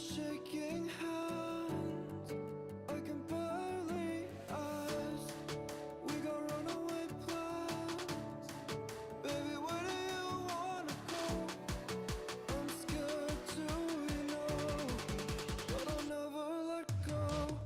shaking hand, I can barely ask. We got runaway plans. Baby, where do you wanna go? I'm scared to, you know, but I'll never let go.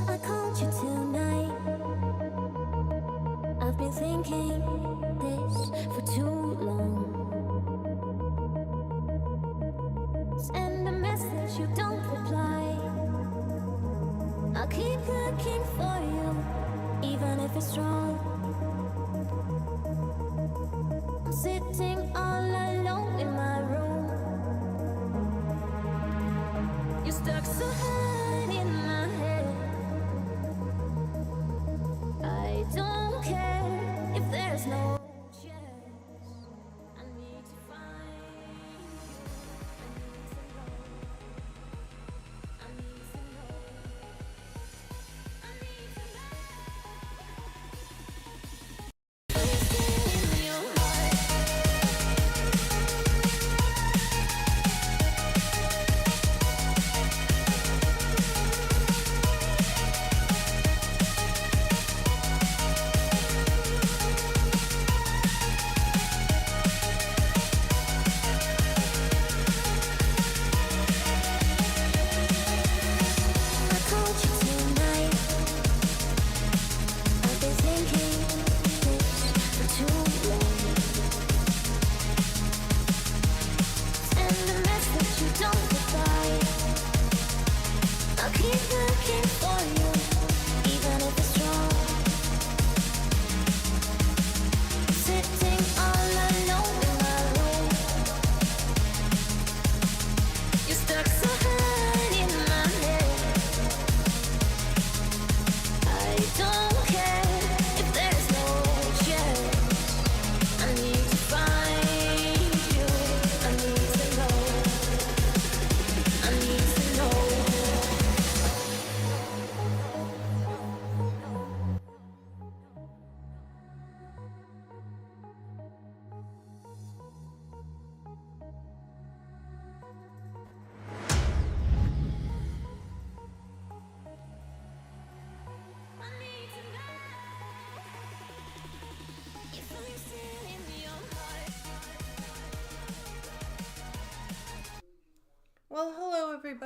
I called you tonight. I've been thinking this for too long. Send a message, you don't reply. I'll keep looking for you, even if it's wrong. I'm sitting all alone in my room. You're stuck so high in my head. I don't care if there's no chance. I need to find you. I need to know. I need to know. In your heart.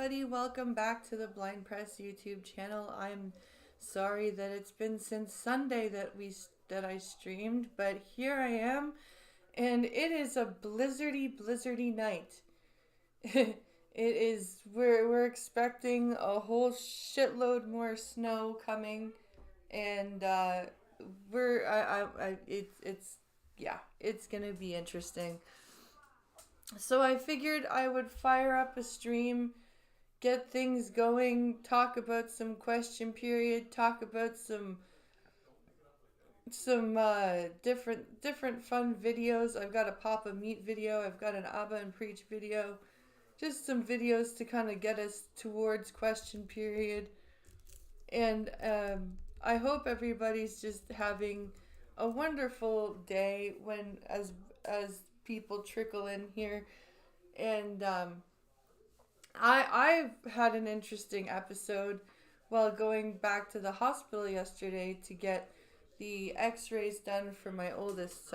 everybody. Welcome back to the Blind Press YouTube channel. I'm sorry that it's been since Sunday that I streamed, but here I am, and it is a blizzardy night. It is. We're expecting a whole shitload more snow coming, and we're I it's yeah, it's gonna be interesting. So I figured I would fire up a stream, get things going, talk about some question period, talk about some different fun videos. I've got a Papa Meat video, I've got an Abba and Preach video, just some videos to kind of get us towards question period. And I hope everybody's just having a wonderful day when as people trickle in here. And I've had an interesting episode while going back to the hospital yesterday to get the X-rays done for my oldest.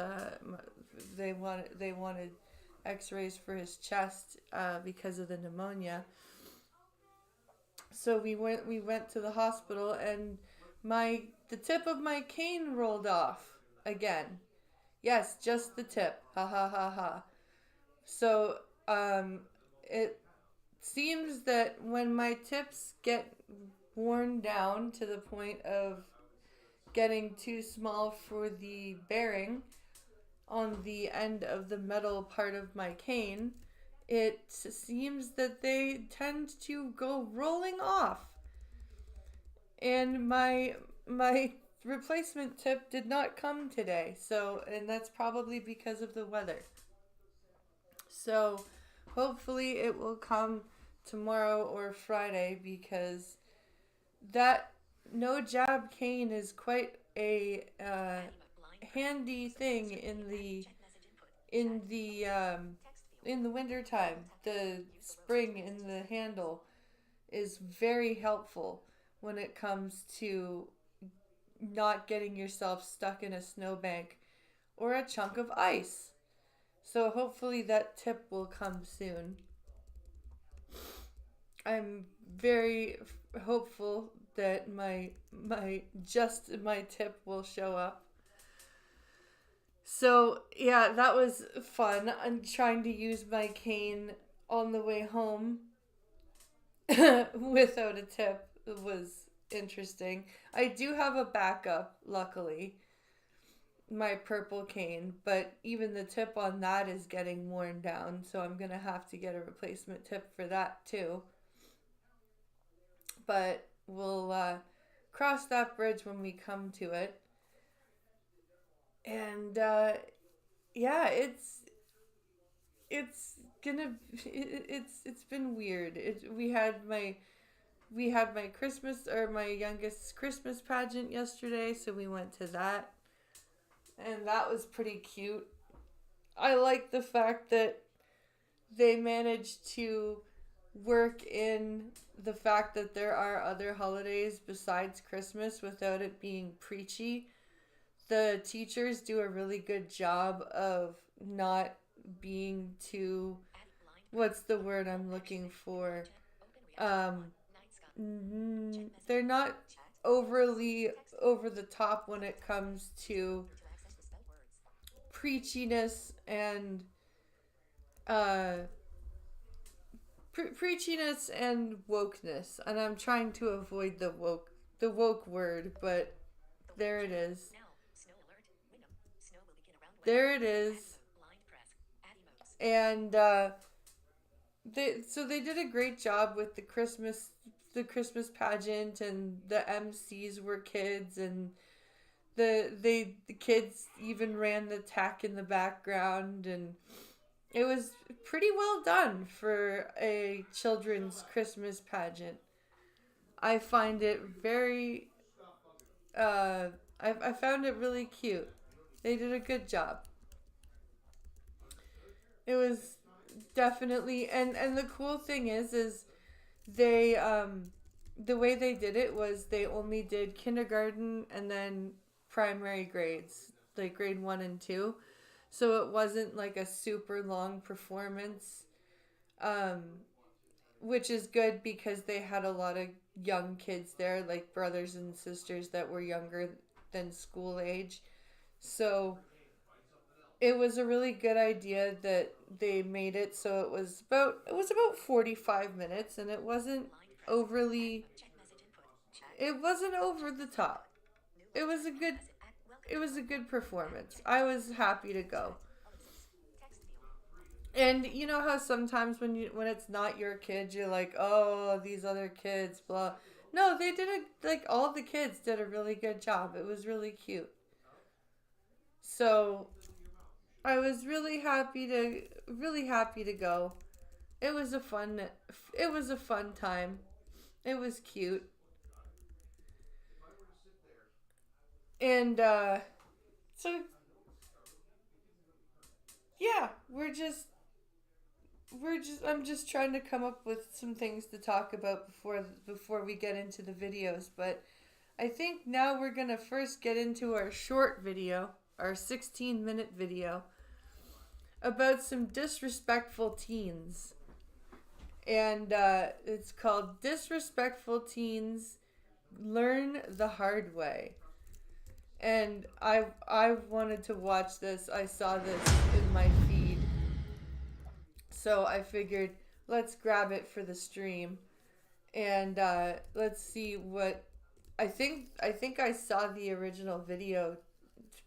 They wanted X-rays for his chest because of the pneumonia. So we went to the hospital, and the tip of my cane rolled off again. Yes, just the tip. Ha ha ha ha. So it seems that when my tips get worn down to the point of getting too small for the bearing on the end of the metal part of my cane, it seems that they tend to go rolling off. And my replacement tip did not come today. And that's probably because of the weather. So hopefully it will come tomorrow or Friday, because that no jab cane is quite a handy thing in the winter time. The spring in the handle is very helpful when it comes to not getting yourself stuck in a snowbank or a chunk of ice. So hopefully that tip will come soon. I'm very hopeful that my tip will show up. So yeah, that was fun. I'm trying to use my cane on the way home without a tip. It was interesting. I do have a backup, luckily. My purple cane, but even the tip on that is getting worn down, so I'm gonna have to get a replacement tip for that too. But we'll cross that bridge when we come to it. And yeah, it's been weird. We had my Christmas, or my youngest Christmas pageant yesterday, so we went to that. And that was pretty cute. I like the fact that they managed to work in the fact that there are other holidays besides Christmas without it being preachy. The teachers do a really good job of not being too, what's the word I'm looking for? They're not overly over the top when it comes to preachiness and preachiness and wokeness, and I'm trying to avoid the woke word, but there it is. There it is. And they did a great job with the Christmas pageant, and the MCs were kids, and the kids even ran the tech in the background, and it was pretty well done for a children's Christmas pageant. I find it very I found it really cute. They did a good job. It was definitely, and the cool thing is they the way they did it was they only did kindergarten and then primary grades, like grade 1 and 2. So it wasn't like a super long performance. which is good because they had a lot of young kids there, like brothers and sisters that were younger than school age. So it was a really good idea that they made it so it was about 45 minutes, and it wasn't over the top. It was a good performance. I was happy to go. And you know how sometimes when it's not your kid, you're like, oh, these other kids, blah. No, they did it, like all the kids did a really good job. It was really cute. So I was really happy to go. It was a fun time. It was cute. And so yeah, I'm just trying to come up with some things to talk about before we get into the videos, but I think now we're going to first get into our short video, our 16-minute video about some disrespectful teens. And it's called Disrespectful Teens Learn the Hard Way. And I wanted to watch this. I saw this in my feed. So I figured, let's grab it for the stream. And let's see what... I think I saw the original video,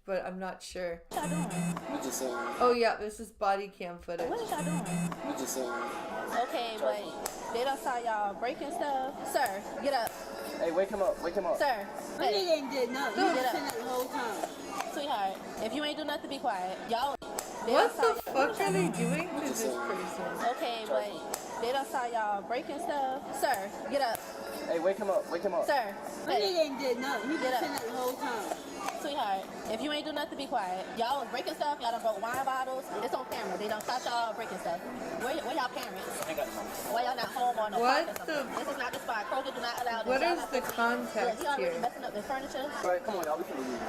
but I'm not sure. What y'all doing? We just Oh yeah, this is body cam footage. What is y'all doing? we just Okay, but they don't saw y'all breaking stuff. Sir, get up. Hey, wake him up, Sir, He hey, ain't did nothing. He Get was up. sitting there the whole time. sweetheart, if you ain't do nothing, be quiet. Y'all, they What don't the saw- fuck are they doing to this person? Okay, but they don't saw y'all breaking stuff. Sir, get up. Hey, wake him up, Sir, He hey, ain't did nothing. He was Get up. sitting there the whole time. sweetheart, if you ain't do nothing, be quiet. Y'all was breaking stuff. Y'all done broke wine bottles. It's on camera. They don't caught y'all breaking stuff. Where y'all parents? Why y'all not home on no What park or something? the- This is not the spot. Kroger do not allow this. What Y'all is not the supposed to- context He already here? messing up the furniture. Alright, come on, y'all, we can leave.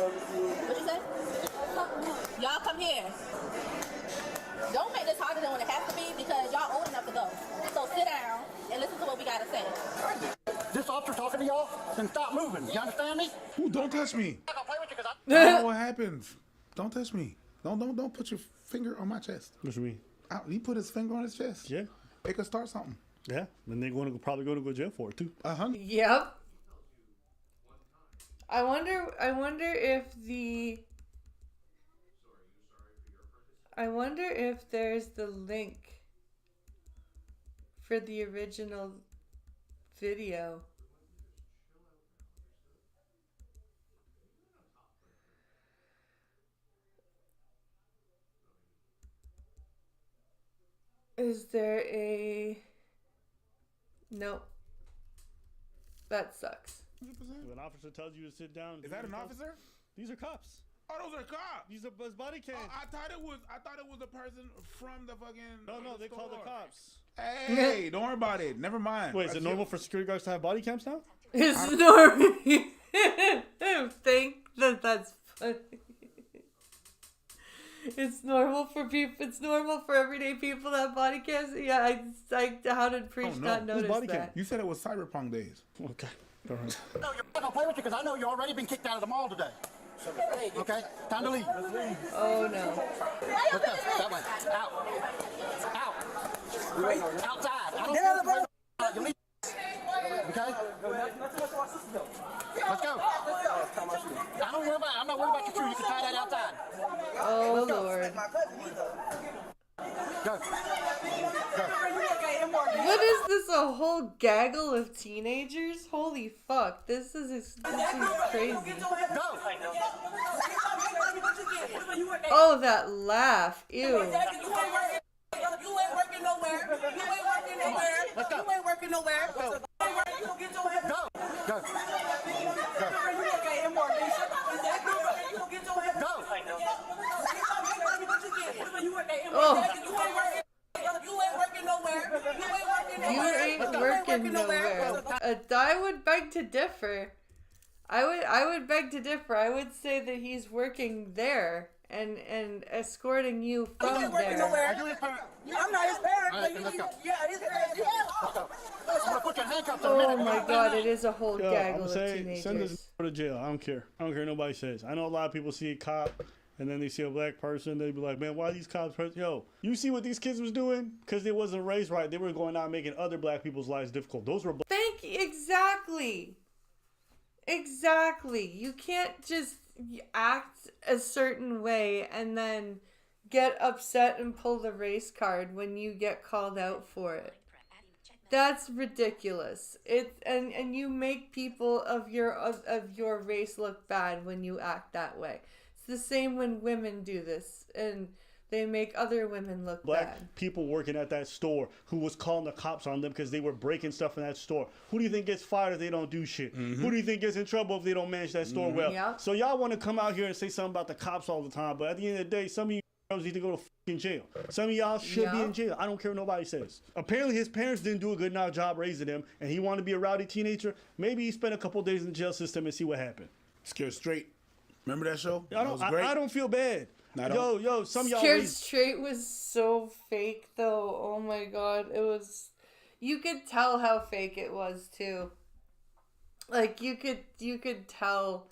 What you say? Y'all come here. Don't make this harder than what it has to be because y'all old enough to go. So sit down and listen to what we gotta say. This officer talking to y'all, then stop moving. You understand me? Ooh, don't touch me. I'm gonna play with you 'cause I don't know what happens. Don't touch me. Don't put your finger on my chest. What you mean? He put his finger on his chest. Yeah, It could start something. yeah. And they're probably going to go to jail for it too. 100. Yep. I wonder if there's the link for the original video. Is there a... Nope. That sucks. 100%. If an officer tells you to sit down, Is that an officer? These are cops. Oh, those are cops. These are body cams. Oh, I thought it was a person from the fucking. No, they call the store. cops. Hey, don't worry about it. Never mind. Wait, is it That's normal for security guards to have body cams now? It's normal. Think that's funny. It's normal for people. It's normal for everyday people to have body cams. Yeah, how did Preach Oh, no. not Who's notice body cam? that? You said it was cyberpunk days. Okay. All right. No, you're not gonna play with you because I know you already been kicked out of the mall today. Okay, time to leave. Oh no. Let's go. That way. Out. Out. Outside. I don't care if you're you leave. Okay? Let's go. I'm not worried about your shoe. You can tie that outside. Oh Lord. Go. What is this? A whole gaggle of teenagers? Holy fuck! This is crazy. Go. Oh, that laugh. Ew. You ain't working nowhere. Let's go. You ain't working nowhere. Go. Get your head. Go. Go. You ain't got any more Lisa. You get your head. Go. Oh. You ain't working nowhere. You ain't working nowhere. I would beg to differ. I would beg to differ. I would say that he's working there and escorting you He from ain't working there. nowhere. Are you his parent? I'm not his parent, All but right, then let's go. yeah, his parent. Yeah. Let's go. I'm gonna put you in handcuffs in a Oh minute. my God! It is a whole Yo, I'm gaggle gonna of say, teenagers. send this to jail. I don't care. I don't care what nobody says. I know a lot of people see a cop and then they see a black person. They be like, man, why these cops? Yo, you see what these kids was doing? Because they wasn't raised right. They were going out making other black people's lives difficult. Those were Thank you. Exactly. Exactly. You can't just act a certain way and then get upset and pull the race card when you get called out for it. That's ridiculous. And you make people of your race look bad when you act that way. It's the same when women do this and they make other women look black bad. people working at that store who was calling the cops on them because they were breaking stuff in that store. Who do you think gets fired if they don't do shit? Who do you think gets in trouble if they don't manage that store well? Yep. So y'all want to come out here and say something about the cops all the time, but at the end of the day, some of you need to go to fucking jail. Some of y'all should be Yeah. in jail. I don't care what nobody says. Apparently his parents didn't do a good enough job raising him, and he wanted to be a rowdy teenager. Maybe he spent a couple days in the jail system and see what happened. Scared Straight. Remember that show? I That was don't, great. I don't feel bad. I don't. Yo, some of y'all Scared raised... Straight was so fake though. Oh my God. It was, you could tell how fake it was too. Like you could tell,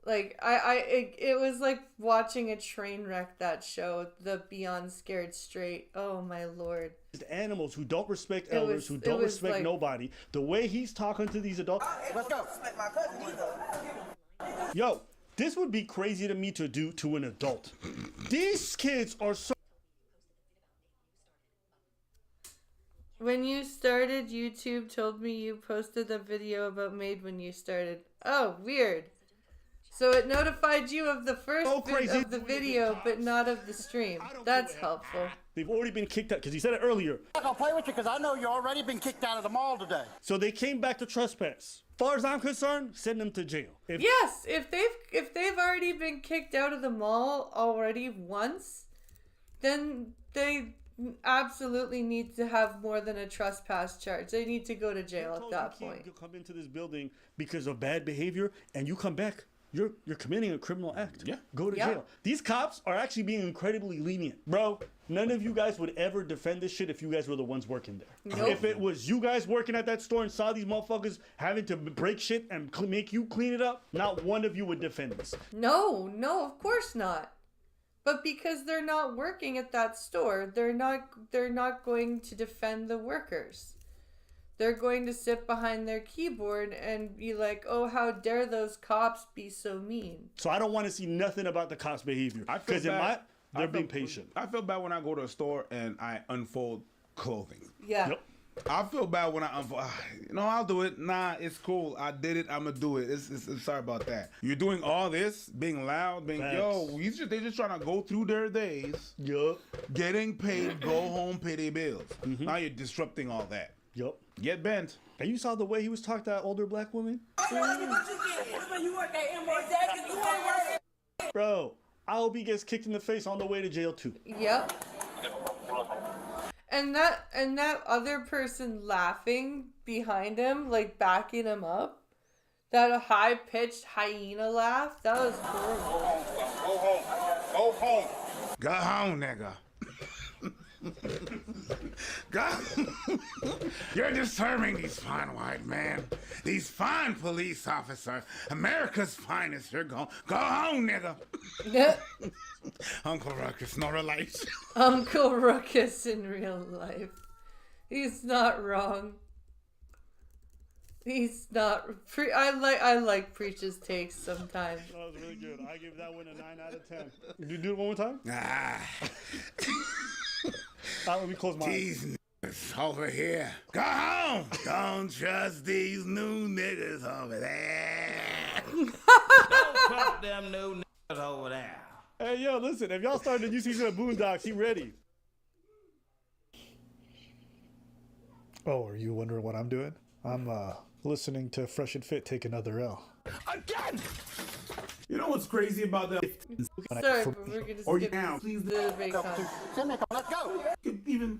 like it was like watching a train wreck, that show, the Beyond Scared Straight. Oh my Lord. animals who don't respect It elders, was- who it don't was respect like- nobody. The way he's talking to these adults... Let's go. My cousin either. Yo, this would be crazy to me to do to an adult. These kids are so... When you started, YouTube told me you posted a video about Made when you started. Oh, weird. So it notified you of the first So crazy. of the video, but not of the stream. That's helpful. They've already been kicked out, because he said it earlier. I'm not gonna play with you because I know you already been kicked out of the mall today. So they came back to trespass. Far as I'm concerned, send them to jail. If Yes, if they've already been kicked out of the mall already once, then they absolutely need to have more than a trespass charge. They need to go to jail at that point. you come into this building because of bad behavior and you come back, you're committing a criminal act. Yeah. Go to Yeah. jail. These cops are actually being incredibly lenient. Bro, none of you guys would ever defend this shit if you guys were the ones working there. Nope. If it was you guys working at that store and saw these motherfuckers having to break shit and make you clean it up, not one of you would defend this. No, of course not. But because they're not working at that store, they're not going to defend the workers. They're going to sit behind their keyboard and be like, "Oh, how dare those cops be so mean?" So I don't want to see nothing about the cops' behavior. I feel Because in my, bad. they're I being feel- patient. I feel bad when I go to a store and I unfold clothing. Yeah. Yep. I feel bad when I unfold. No, I'll do it. Nah, it's cool. I did it. I'm gonna do it. It's sorry about that. You're doing all this, being loud, being Facts. they just trying to go through their days, Yup. getting paid, go home, pay their bills. Now you're disrupting all that. Yup. Get bent. And you saw the way he was talking to that older black woman? What you get? That's when you work at M.R. Exactly. You ain't working. Bro, I hope he gets kicked in the face on the way to jail too. Yep. And that other person laughing behind him, like backing him up, that high pitched hyena laugh, that was horrible. Go home. Go home. Go home, nigga. Go. You're disturbing these fine white men, these fine police officers, America's finest. You're going. Go home, nigga. Uncle Ruckus, no relation. Uncle Ruckus in real life. He's not wrong. He's not. I like Preach's takes sometimes. That was really good. I give that one a 9 out of 10. Do it one more time? Let me close my eyes. These niggas over here. Go home. Don't trust these new niggas over there. Fuck them new niggas over there. Hey, yo, listen. If y'all started a new season of Boondocks, he ready. Oh, are you wondering what I'm doing? I'm listening to Fresh and Fit take another L. Again. You know what's crazy about that? Sorry, but we're gonna Or skip now, please. the bacon. Let's go. You could even,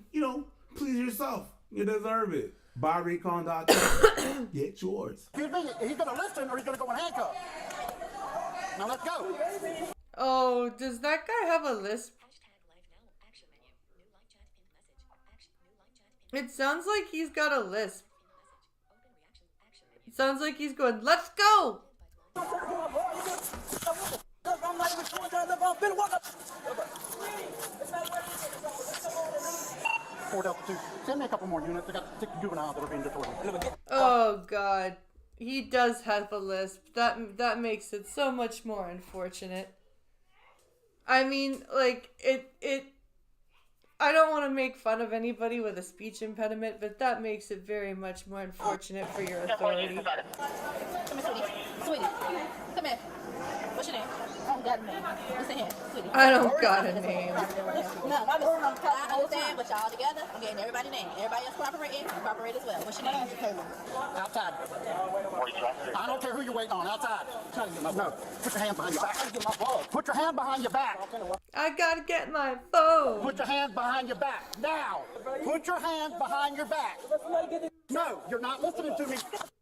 please yourself. You deserve it. Buy Raycon.com. Get yours. Excuse me. He's gonna listen or he's gonna go in handcuffs. Now let's go. Oh, does that guy have a lisp? It sounds like he's got a lisp. It sounds like he's going, let's go! Fort Altitude. Send me a couple more units. I got 6 juveniles that are being deported. Oh God, he does have a lisp. That makes it so much more unfortunate. I mean, like it. I don't want to make fun of anybody with a speech impediment, but that makes it very much more unfortunate for your authority. Come here, sweetie. Sweetie, come here. What's your name? I don't got a name. Listen here, sweetie. I don't got a name. No, I understand, but y'all together, I'm getting everybody's name. Everybody else cooperating, cooperate as well. What's your name? Outside. I don't care who you're waiting on. Outside. No. Put your hands behind your back. Put your hand behind your back. I gotta get my phone. Put your hands behind your back. Now. Put your hands behind your back. No, you're not listening to me.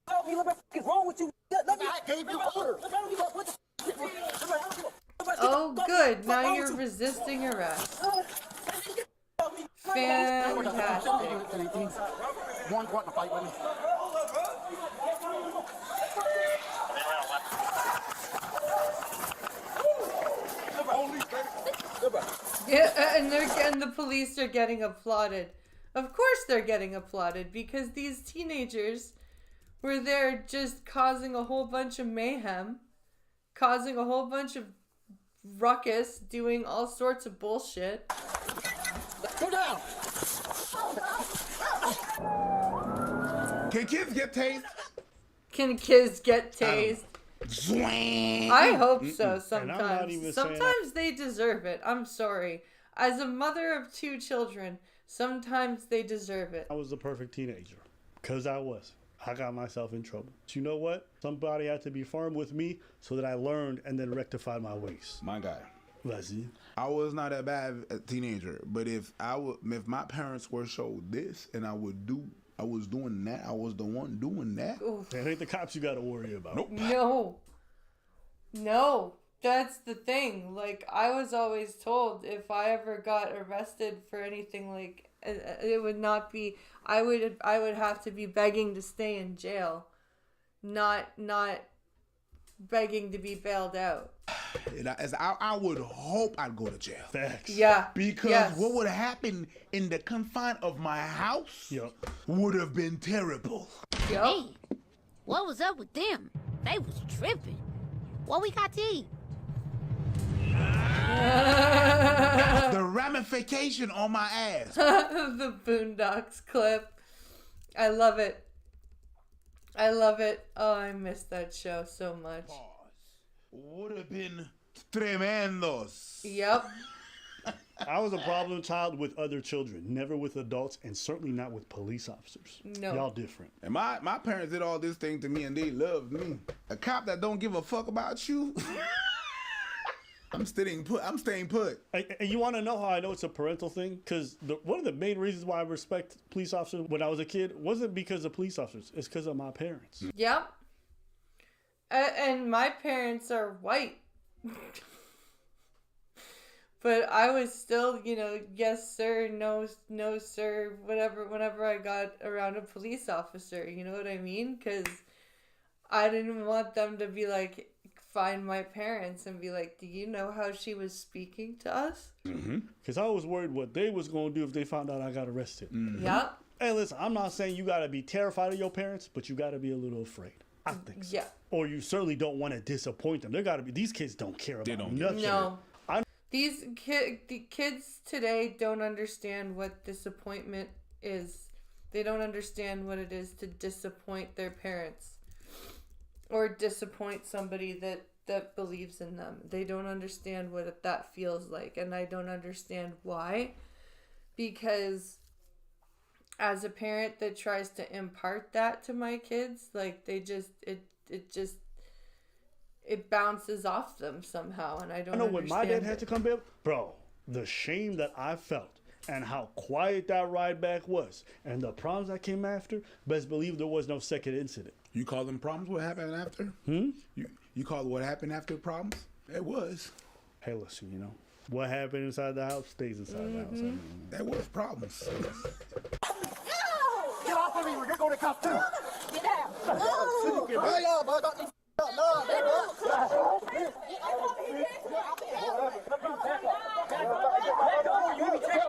What's wrong with you? I gave you orders. Oh, good. Now you're resisting arrest. Fantastic. One wanting to fight with me. Yeah, and the police are getting applauded. Of course they're getting applauded because these teenagers were there just causing a whole bunch of mayhem, causing a whole bunch of ruckus, doing all sorts of bullshit. Go down. Can kids get tased? Can kids get tased? I hope so And I'm not sometimes. even saying Sometimes they deserve it. I'm sorry. As a mother of 2 children, sometimes they deserve it. I was the perfect teenager. Because I was. I got myself in trouble. But you know what? Somebody had to be firm with me so that I learned and then rectified my ways. My guy. Vas-y. I was not that bad a teenager, but if my parents were showed this and I was doing that, I was the one doing that. It ain't the cops you got to worry about. Nope. No, that's the thing. Like, I was always told if I ever got arrested for anything, like, it would not be, I would have to be begging to stay in jail, not begging to be bailed out. I would hope I'd go to jail. Facts. Yeah. Because what would happen in the confine of my house would have been terrible. Yep. Hey, what was up with them? They was tripping. What we got to eat? The ramification on my ass. The Boondocks clip. I love it. Oh, I miss that show so much. Would have been tremendos. Yep. I was a problem child with other children, never with adults, and certainly not with police officers. No. Y'all different. And my parents did all this thing to me and they loved me. A cop that don't give a fuck about you. I'm staying put. And you want to know how I know it's a parental thing? Because one of the main reasons why I respect police officers when I was a kid wasn't because of police officers. It's because of my parents. Yep. And my parents are white. But I was still, yes sir, no sir, whatever, whenever I got around a police officer, you know what I mean? Because I didn't want them to be like, find my parents and be like, do you know how she was speaking to us? Because I was worried what they was going to do if they found out I got arrested. Yep. Hey, listen, I'm not saying you got to be terrified of your parents, but you got to be a little afraid. I think so. Yeah. Or you certainly don't want to disappoint them. these kids don't care about nothing. No. The kids today don't understand what disappointment is. They don't understand what it is to disappoint their parents or disappoint somebody that believes in them. They don't understand what that feels like, and I don't understand why. Because as a parent that tries to impart that to my kids, like it bounces off them somehow, and I don't understand. When my dad had to come back, bro, the shame that I felt and how quiet that ride back was and the problems that came after, best believe there was no second incident. You call them problems? What happened after? You call what happened after problems? It was. hey, listen, you know, what happened inside the house stays inside the house. I mean, There was problems. Get off of me. You're going to cop too. Get down.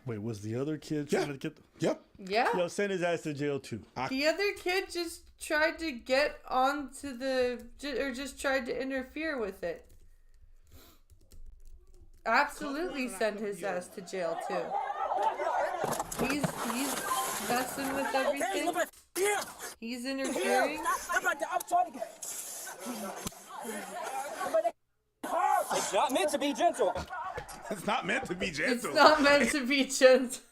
wait, was the other kid trying to get? Yep. Yeah. Yo, send his ass to jail too. The other kid just tried to get onto or just tried to interfere with it. Absolutely send his ass to jail too. He's messing with everything. He's interfering. It's not meant to be gentle. It's not meant to be gentle. It's not meant to be gentle.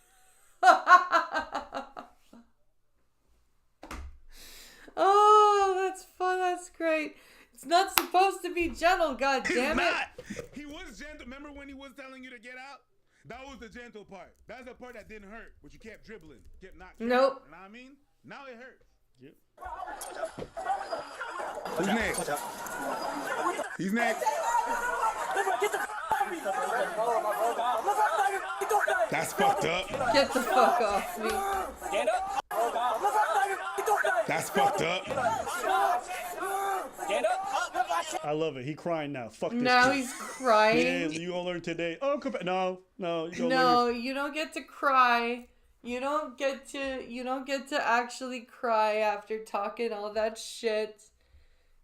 Oh, that's fun. That's great. It's not supposed to be gentle, god damn it. It's not. He was gentle. Remember when he was telling you to get out? That was the gentle part. That's the part that didn't hurt, but you kept dribbling, kept not. Nope. You know what I mean? Now it hurts. Yep. Who's next? He's next. That's fucked up. Get the fuck off me. Stand up. That's fucked up. Stand up. I love it. He crying now. Fuck this. Now kid. he's crying. Yeah, you gonna learn today. Oh, come back. No. You gonna No, learn you don't get to cry. You don't get to actually cry after talking all that shit,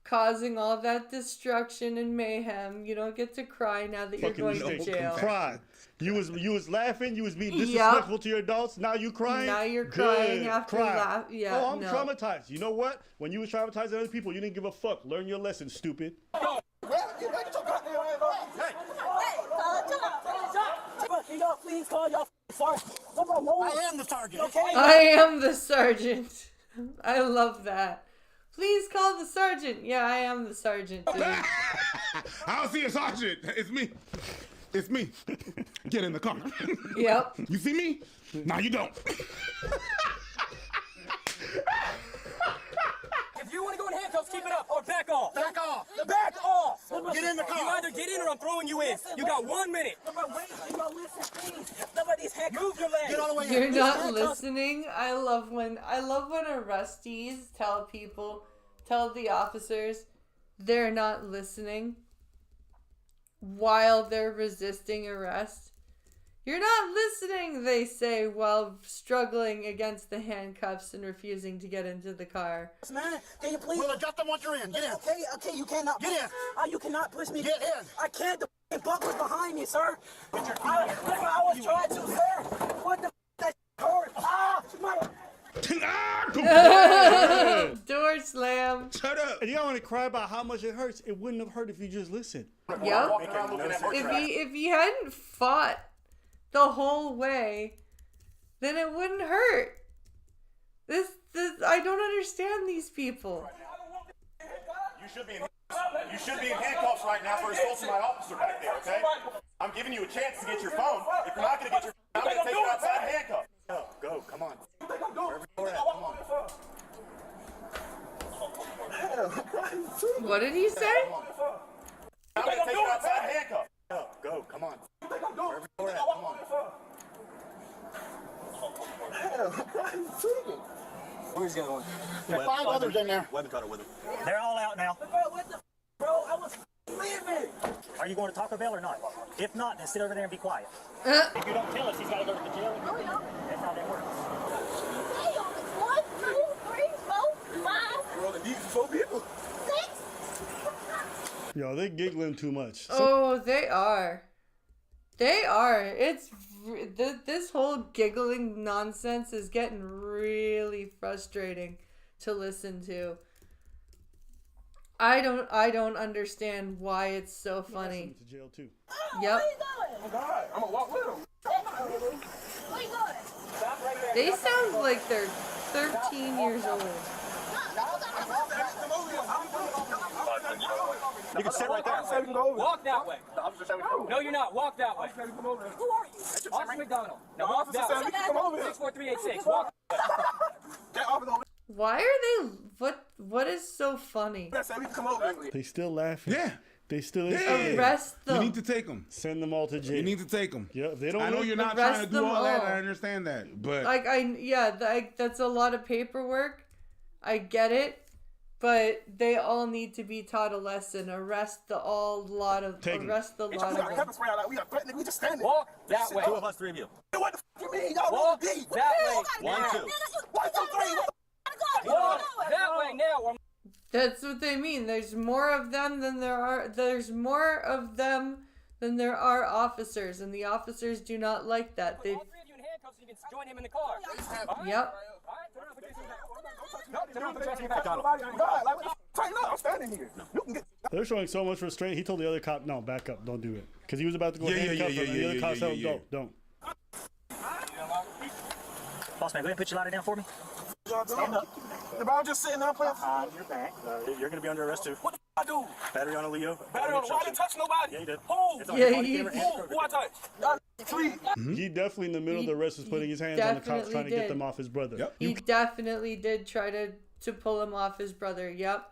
causing all that destruction and mayhem. You don't get to cry now that you're going to jail. Cry. You was laughing. You was being disrespectful to your adults. Now you crying. Now you're Good. crying after Cry. laugh. Yeah. Oh, I'm no. traumatized. You know what? When you was traumatizing other people, you didn't give a fuck. Learn your lesson, stupid. Please call your sergeant. I am the sergeant. Okay. I am the sergeant. I love that. Please call the sergeant. Yeah, I am the sergeant, dude. I don't see a sergeant. It's me. It's me. Get in the car. Yep. You see me? No, you don't. If you want to go in handcuffs, keep it up or back off. Back off. Back off. Get in the car. You either get in or I'm throwing you in. You got 1 minute. Move your legs. Get all the way in. You're not listening. I love when arrestees tell the officers they're not listening while they're resisting arrest. You're not listening, they say, while struggling against the handcuffs and refusing to get into the car. Man, can you please? We'll adjust them once you're in. Get in. Okay, you cannot. Get in. You cannot push me. Get in. I can't. The buckler's behind me, sir. I was trying to, sir. What the that hurt? Door slam. Shut up. And you don't want to cry about how much it hurts. It wouldn't have hurt if you just listened. Yep. If he hadn't fought the whole way, then it wouldn't hurt. This I don't understand these people. You should be in handcuffs right now for assaulting my officer back there, okay? I'm giving you a chance to get your phone. If you're not going to get your phone, I'm going to take you outside and handcuff. Go, come on. Wherever you're at, come on. What did he say? I'm going to take you outside and handcuff. Go, come on. Wherever you're at, come on. Where's the other one? There's 5 others in there. Weapon cutter with him. They're all out now. Bro, I was leaving. Are you going to Taco Bell or not? If not, then sit over there and be quiet. If you don't tell us, he's got to go to the jail. Oh, yeah. That's how that works. Damn, it's 1, 2, 3, 4, 5, We're only needing 4 people. 6. Yo, they giggling too much. Oh, they are. They are. It's this whole giggling nonsense is getting really frustrating to listen to. I don't understand why it's so funny. To jail too. Yep. Oh, God. I'm going to walk with him. Where you going? They sound like they're 13 years old. You can sit right there. Walk that way. No, you're not. Walk that way. Who are you? Officer McDonald. Now walk that way. 64386. Walk. Why are they? What is so funny? They still laughing. Yeah. They still Yeah. Arrest them. You need to take them. Send them all to jail. You need to take them. Yeah, if they don't. I know you're not Arrest trying to do them all that. all. I understand that, but that's a lot of paperwork. I get it, but they all need to be taught a lesson. Arrest the lot of them. We got threatening. We just standing. Walk that way. 2 of us, 3 of you. What the f*** you mean? Y'all Walk know the that way. 1, 2. 1, 2, 3. Walk that way now. That's what they mean. There's more of them than there are. There's more of them than there are officers, and the officers do not like that. They. All 3 of you in handcuffs, you can join him in the car. Yep. I'm standing here. You can get. They're showing so much restraint. He told the other cop, "No, back up, don't do it," because he was about to go Yeah, handcuff him, and the other cop said, yeah. Don't." Boss man, go ahead and put your ladder down for me. Stand up. If I'm just sitting there playing. On your back. You're going to be under arrest too. What the I do? Battery on a Leo. Battery on. Why I didn't touch nobody? Yeah, you did. Who? It's on Yeah, your body he camera did. and your Who I touched? Y'all sleep. He definitely in the middle of the arrest was putting his hands on the cops, definitely trying to get did. them off his brother. Yep. He definitely did try to pull him off his brother. Yep.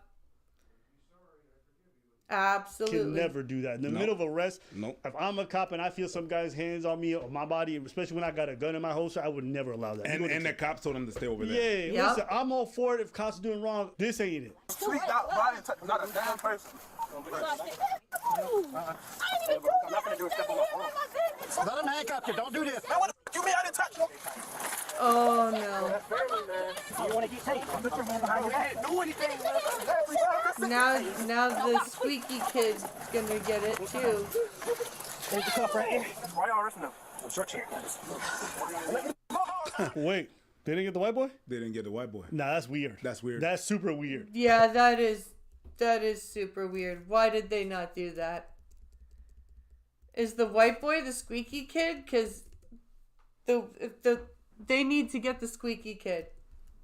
Absolutely. Can never do that in the Nope. middle of arrest. Nope. If I'm a cop and I feel some guy's hands on me or my body, especially when I got a gun in my holster, I would never allow that. And the cops told him to stay over there. yeah, Yep. listen, I'm all for it if cops are doing wrong. This ain't it. Sleep out. Why I didn't touch not a damn person. I'm not gonna do a step on my phone. Let him handcuff you. Don't do this. Man, what the f*** you mean I didn't touch you? Oh no. You want to get taped? Put your hand behind your I back. didn't do anything. Now the squeaky kid's gonna get it too. There's the cuff right here. Why y'all arresting him? Obstruction. Wait, they didn't get the white boy? They didn't get the white boy. Nah, that's weird. That's weird. That's super weird. Yeah, that is super weird. Why did they not do that? Is the white boy the squeaky kid? Because they need to get the squeaky kid.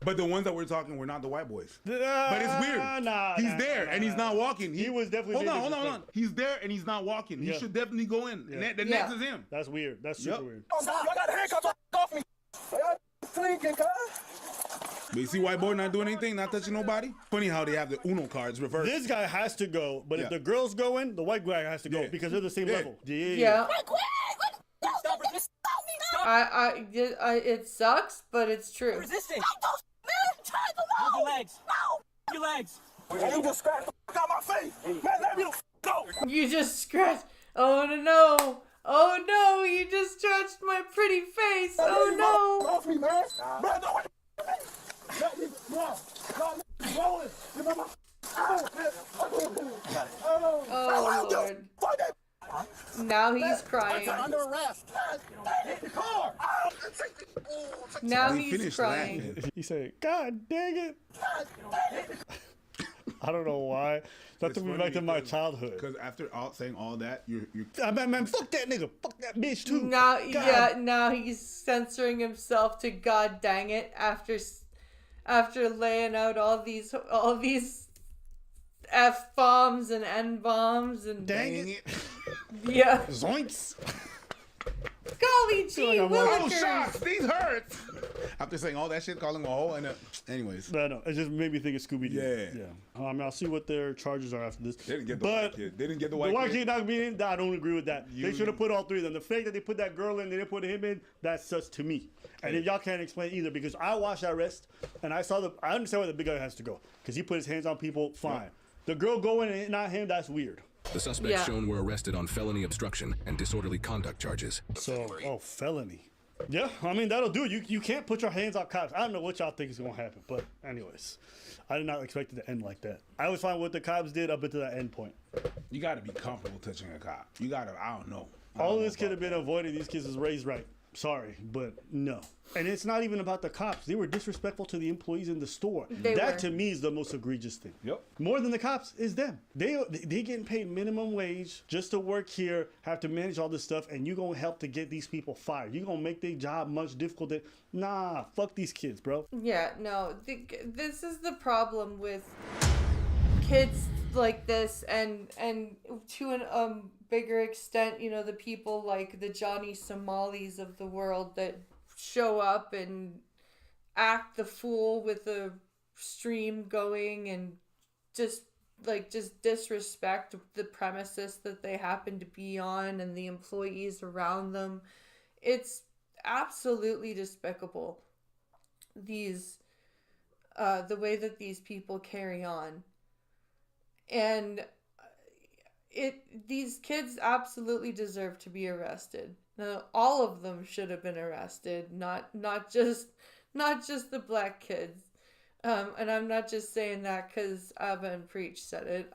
But the ones that we're talking were not the white boys. But it's weird. He's there and he's not walking. He was definitely Hold on. He's there and he's not walking. He Yeah. should definitely go in. Yeah. And the next is him. That's weird. That's super Yep. weird. Y'all got handcuffs off me. Y'all freaking, cuz. But you see white boy not doing anything, not touching nobody? Funny how they have the Uno cards reversed. This guy has to go, but if Yeah. the girl's going, the white guy has to go Yeah. because they're the same Yeah. level. Yeah. It sucks, but it's true. Resisting. Move your legs. Move your legs. Man, you just scratched the f*** out my face. Man, let me the f*** go. You just scratched. Oh no. Oh no, you just scratched my pretty face. Oh no. Off me, man. Man, no, let me go. Rolling. Give me my Oh Lord. Now he's crying. Under arrest. Hit the car. Now They he's finished crying. laughing. He said, "God dang it." I don't know why. That took me back to my childhood. Because after saying all that, you're Man, fuck that nigga. Fuck that bitch too. Now he's censoring himself to God dang it after laying out all these F bombs and N bombs and dang it. Yeah. Zoinks. Golly gee, Oh, Willikers. shots. These hurts. After saying all that shit, calling a hole, and anyways. No, it just made me think of Scooby Doo. Yeah. I mean, I'll see what their charges are after this. They didn't get the white kid. They didn't get the white kid. not being in. I don't agree with that. They should have put all 3 of them. The fact that they put that girl in, they didn't put him in. That's such to me. And if y'all can't explain either, because I watched that arrest and I understand why the big guy has to go because he put his hands on people. Fine. Yeah. The girl going and not him. That's weird. The suspects shown were arrested on felony obstruction and disorderly conduct charges. So, felony. Yeah, I mean, that'll do it. You can't put your hands on cops. I don't know what y'all think is going to happen. But anyways, I did not expect it to end like that. I was fine with what the cops did up until that end point. You got to be comfortable touching a cop. You got to, I don't know. All of this could have been avoided. These kids was raised right. Sorry, but no. And it's not even about the cops. They were disrespectful to the employees in the store. They that were. to me is the most egregious thing. Yep. More than the cops is them. They getting paid minimum wage just to work here, have to manage all this stuff, and you gonna help to get these people fired. You gonna make their job much difficult. Nah, fuck these kids, bro. Yeah, no. This is the problem with kids like this, and to an bigger extent, you know, the people like the Johnny Somalis of the world that show up and act the fool with the stream going and just like just disrespect the premises that they happen to be on and the employees around them. It's absolutely despicable. These the way that these people carry on. And these kids absolutely deserve to be arrested. Now, all of them should have been arrested, not just the black kids. And I'm not just saying that because Abba and Preach said it.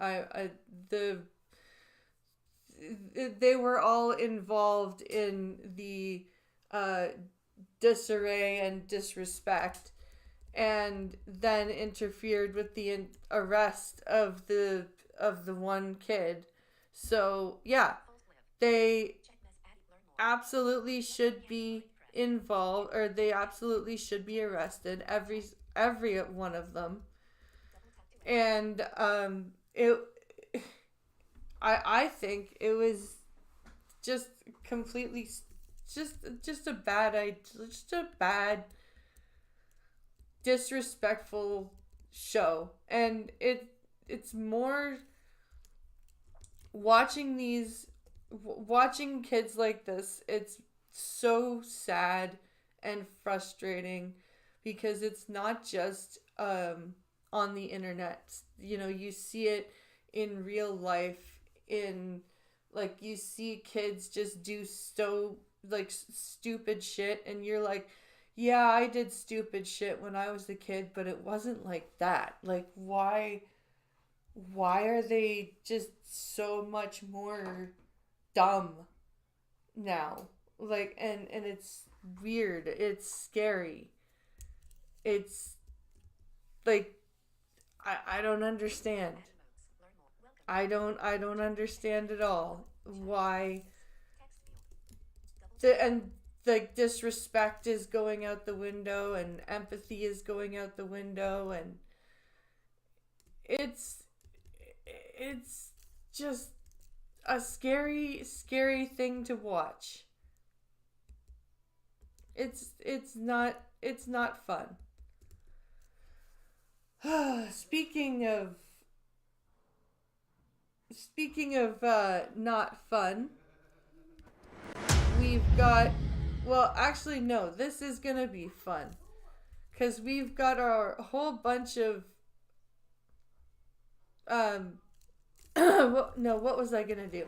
They were all involved in the disarray and disrespect, and then interfered with the arrest of the one kid. So yeah, they absolutely should be involved, or they absolutely should be arrested, every one of them. And I think it was just completely just a bad disrespectful show. And it's more watching kids like this, it's so sad and frustrating, because it's not just on the internet. You know, you see it in real life, in like you see kids just do so like stupid shit, and you're like, yeah, I did stupid shit when I was a kid, but it wasn't like that. Like, why are they just so much more dumb now? Like, and it's weird. It's scary. It's like, I don't understand. I don't understand at all why like disrespect is going out the window and empathy is going out the window, and it's just a scary thing to watch. It's not fun. Speaking of not fun, we've got, well, actually no, this is gonna be fun, because we've got our whole bunch of what was I gonna do?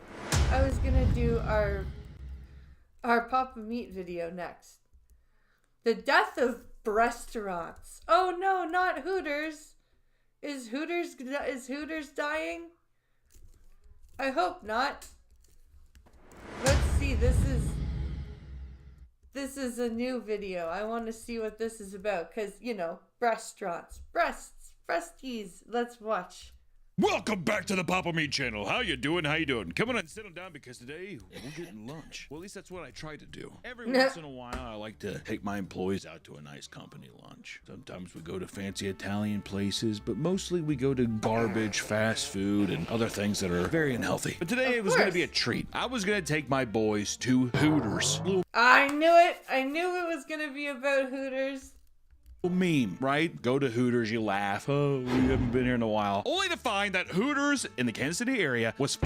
I was gonna do our Papa Meat video next. The death of restaurants. Oh no, not Hooters. Is Hooters dying? I hope not. Let's see, this is a new video. I want to see what this is about, because, you know, restaurants, breasties. Let's watch. Welcome back to the Papa Meat channel. How you doing? Come on and settle down, because today we're getting lunch. Well, at least that's what I try to do. Every once in a while, I like to take my employees out to a nice company lunch. Sometimes we go to fancy Italian places, but mostly we go to garbage, fast food, and other things that are very unhealthy. But today it was going to be a treat. I was going to take my boys to Hooters. I knew it. I knew it was going to be about Hooters. Meme, right? Go to Hooters, you laugh. Oh, we haven't been here in a while. Only to find that Hooters in the Kansas City area was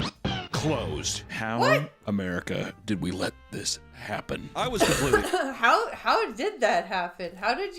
closed. How, America, did we let this happen? I was completely... How did that happen? How did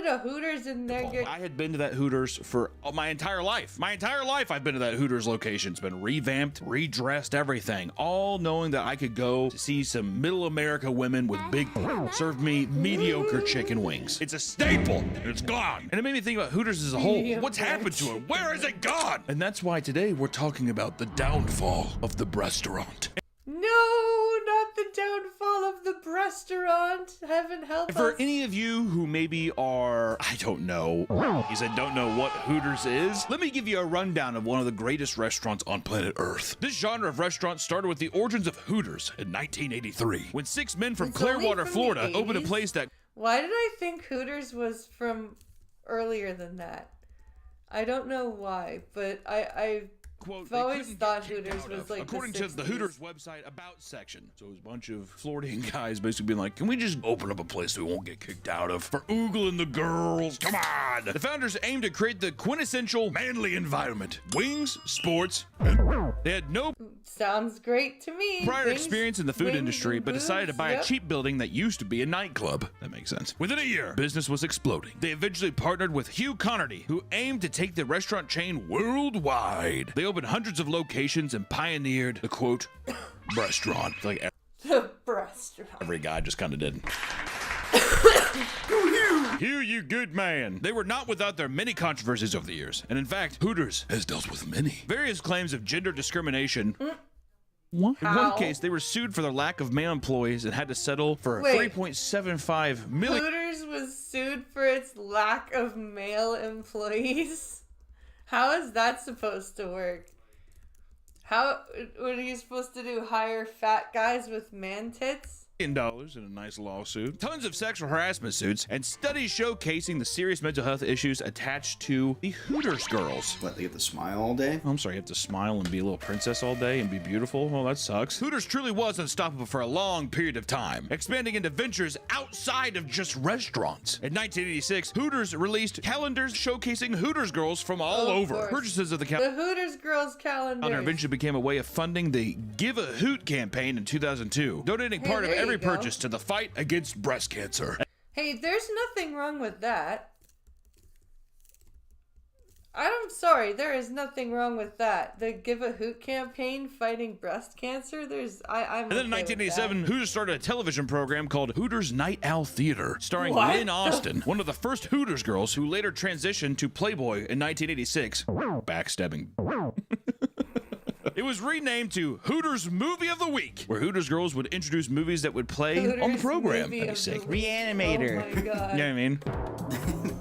a Hooters in there get... I had been to that Hooters for my entire life. My entire life I've been to that Hooters location. It's been revamped, redressed, everything. All knowing that I could go to see some middle America women with big... serve me mediocre chicken wings. It's a staple, and it's gone. And it made me think about Hooters as a whole. What's happened to it? Where is it gone? And that's why today we're talking about the downfall of the restaurant. No, not the downfall of the restaurant. Heaven help us. For any of you who maybe are, I don't know, don't know what Hooters is, let me give you a rundown of one of the greatest restaurants on planet Earth. This genre of restaurant started with the origins of Hooters in 1983, when 6 men from Clearwater, Florida, opened a place that... Why did I think Hooters was from earlier than that? I don't know why, but quote, I've they always couldn't thought get kicked Hooters out was of, like according the to the 60s. Hooters website about section. So it was a bunch of Floridian guys basically being like, can we just open up a place we won't get kicked out of for oogling the girls? Come on. The founders aimed to create the quintessential manly environment. Wings, sports, and they had no Sounds great to me. prior Wings- experience in the food wings industry, and but decided to boobs, buy a yep. cheap building that used to be a nightclub. That makes sense. Within a year, business was exploding. They eventually partnered with Hugh Connerty, who aimed to take the restaurant chain worldwide. They opened hundreds of locations and pioneered the quote, restaurant. It's like The restaurant. every guy just kind of did. Hugh, you good man. They were not without their many controversies over the years, and in fact, Hooters has dealt with many. Various claims of gender discrimination. What? In How? one case, they were sued for their lack of male employees and had to settle for Wait. $3.75 million. Hooters was sued for its lack of male employees. How is that supposed to work? How what are you supposed to do? Hire fat guys with man tits? In a nice lawsuit, tons of sexual harassment suits, and studies showcasing the serious mental health issues attached to the Hooters girls. What, they get to smile all day? I'm sorry, you have to smile and be a little princess all day and be beautiful? Well, that sucks. Hooters truly was unstoppable for a long period of time, expanding into ventures outside of just restaurants. In 1986, Hooters released calendars showcasing Hooters girls from all Of over. course. Purchases of the The calendar Hooters girls calendar. eventually became a way of funding the Give a Hoot campaign in 2002, donating Hey, part of there you every go. purchase to the fight against breast cancer. Hey, there's nothing wrong with that. I'm sorry, there is nothing wrong with that. The Give a Hoot campaign fighting breast cancer. I'm. And then in 1987, Hooters started a television program called Hooters Night Owl Theater, starring What Lynn the- Austin, one of the first Hooters girls who later transitioned to Playboy in 1986. Backstabbing. It was renamed to Hooters Movie of the Week, where Hooters girls would introduce movies that would play on the Hooters program. Movie That'd be of sick. the Week. Reanimator. Oh my God. You know what I mean?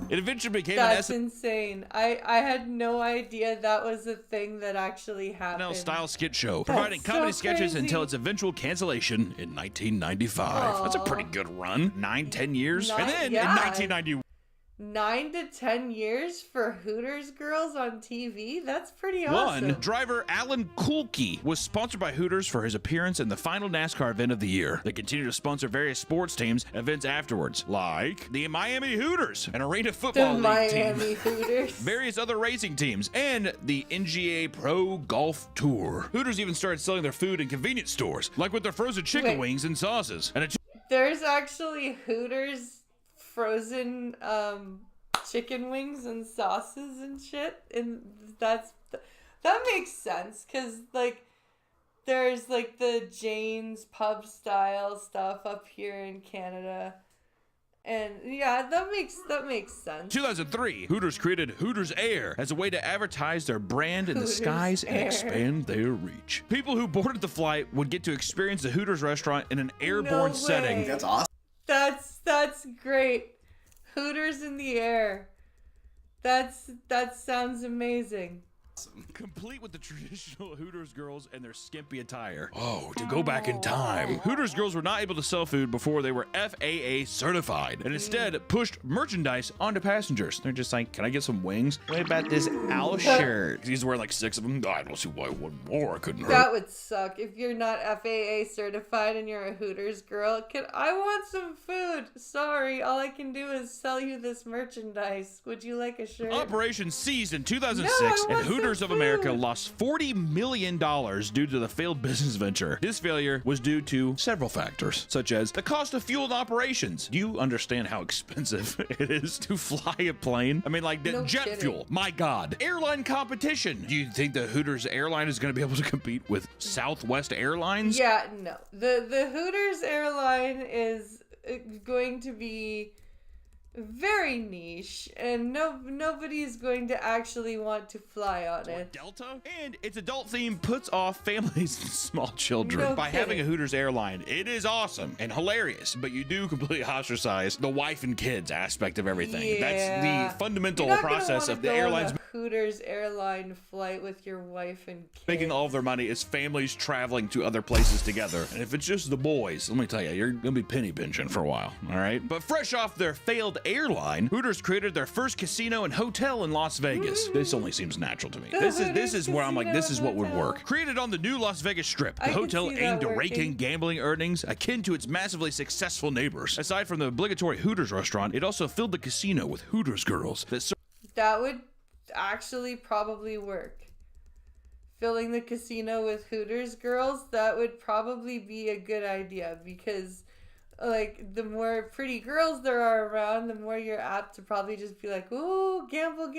It eventually became That's an insane. I had no idea that was a thing that actually happened. SNL-style skit show, That's providing comedy so sketches crazy. until its eventual cancellation in 1995. That's a pretty good run. 9-10 years. And then in 1991, 9 to 10 years for Hooters girls on TV? That's pretty awesome. driver Alan Kulke was sponsored by Hooters for his appearance in the final NASCAR event of the year. They continue to sponsor various sports teams events afterwards, like the Miami Hooters, an arena football The league team, Miami Hooters. various other racing teams, and the NGA Pro Golf Tour. Hooters even started selling their food in convenience stores, like with their frozen chicken Wait. wings and sauces. And There's actually Hooters frozen chicken wings and sauces and shit, and that makes sense because like there's like the Jane's pub style stuff up here in Canada, and yeah, that makes sense. 2003, Hooters created Hooters Air as a way to advertise their brand in the Hooters skies and Air. expand their reach. People who boarded the flight would get to experience the Hooters restaurant in an airborne No setting. way. That's awesome. That's great. Hooters in the air. That sounds amazing. Complete with the traditional Hooters girls and their skimpy attire. Oh, to go back in time. Hooters girls were not able to sell food before they were FAA certified, and instead pushed merchandise onto passengers. They're just like, can I get some wings? What about this owl shirt? He's wearing like 6 of them. I don't see why one more couldn't hurt. That would suck if you're not FAA certified and you're a Hooters girl. I want some food. Sorry, all I can do is sell you this merchandise. Would you like a shirt? Operation ceased in 2006, No, I and want Hooters some of America food. lost $40 million due to the failed business venture. This failure was due to several factors, such as the cost of fuel and operations. Do you understand how expensive it is to fly a plane? I mean, like No jet kidding. fuel. My God. Airline competition. Do you think the Hooters airline is going to be able to compete with Southwest Airlines? Yeah, no. The Hooters airline is going to be very niche, and nobody's going to actually want to fly on it. Delta? And its adult theme puts off families and small children. No By having a kidding. Hooters airline, it is awesome and hilarious, but you do completely ostracize the wife and kids aspect of everything. Yeah. That's the fundamental You're not gonna process wanna of the go on airlines a Hooters airline flight with your wife and kids. making all of their money is families traveling to other places together. And if it's just the boys, let me tell you, you're gonna be penny pinching for a while, all right? But fresh off their failed airline, Hooters created their first casino and hotel in Las Vegas. This only seems natural to me. This is where I'm like, this is what would work. Created on the new Las Vegas Strip, the hotel aimed to rake in gambling earnings akin to its massively successful neighbors. Aside from the obligatory Hooters restaurant, it also filled the casino with Hooters girls that would actually probably work. Filling the casino with Hooters girls, that would probably be a good idea, because like the more pretty girls there are around, the more you're apt to probably just be like, ooh, gamble.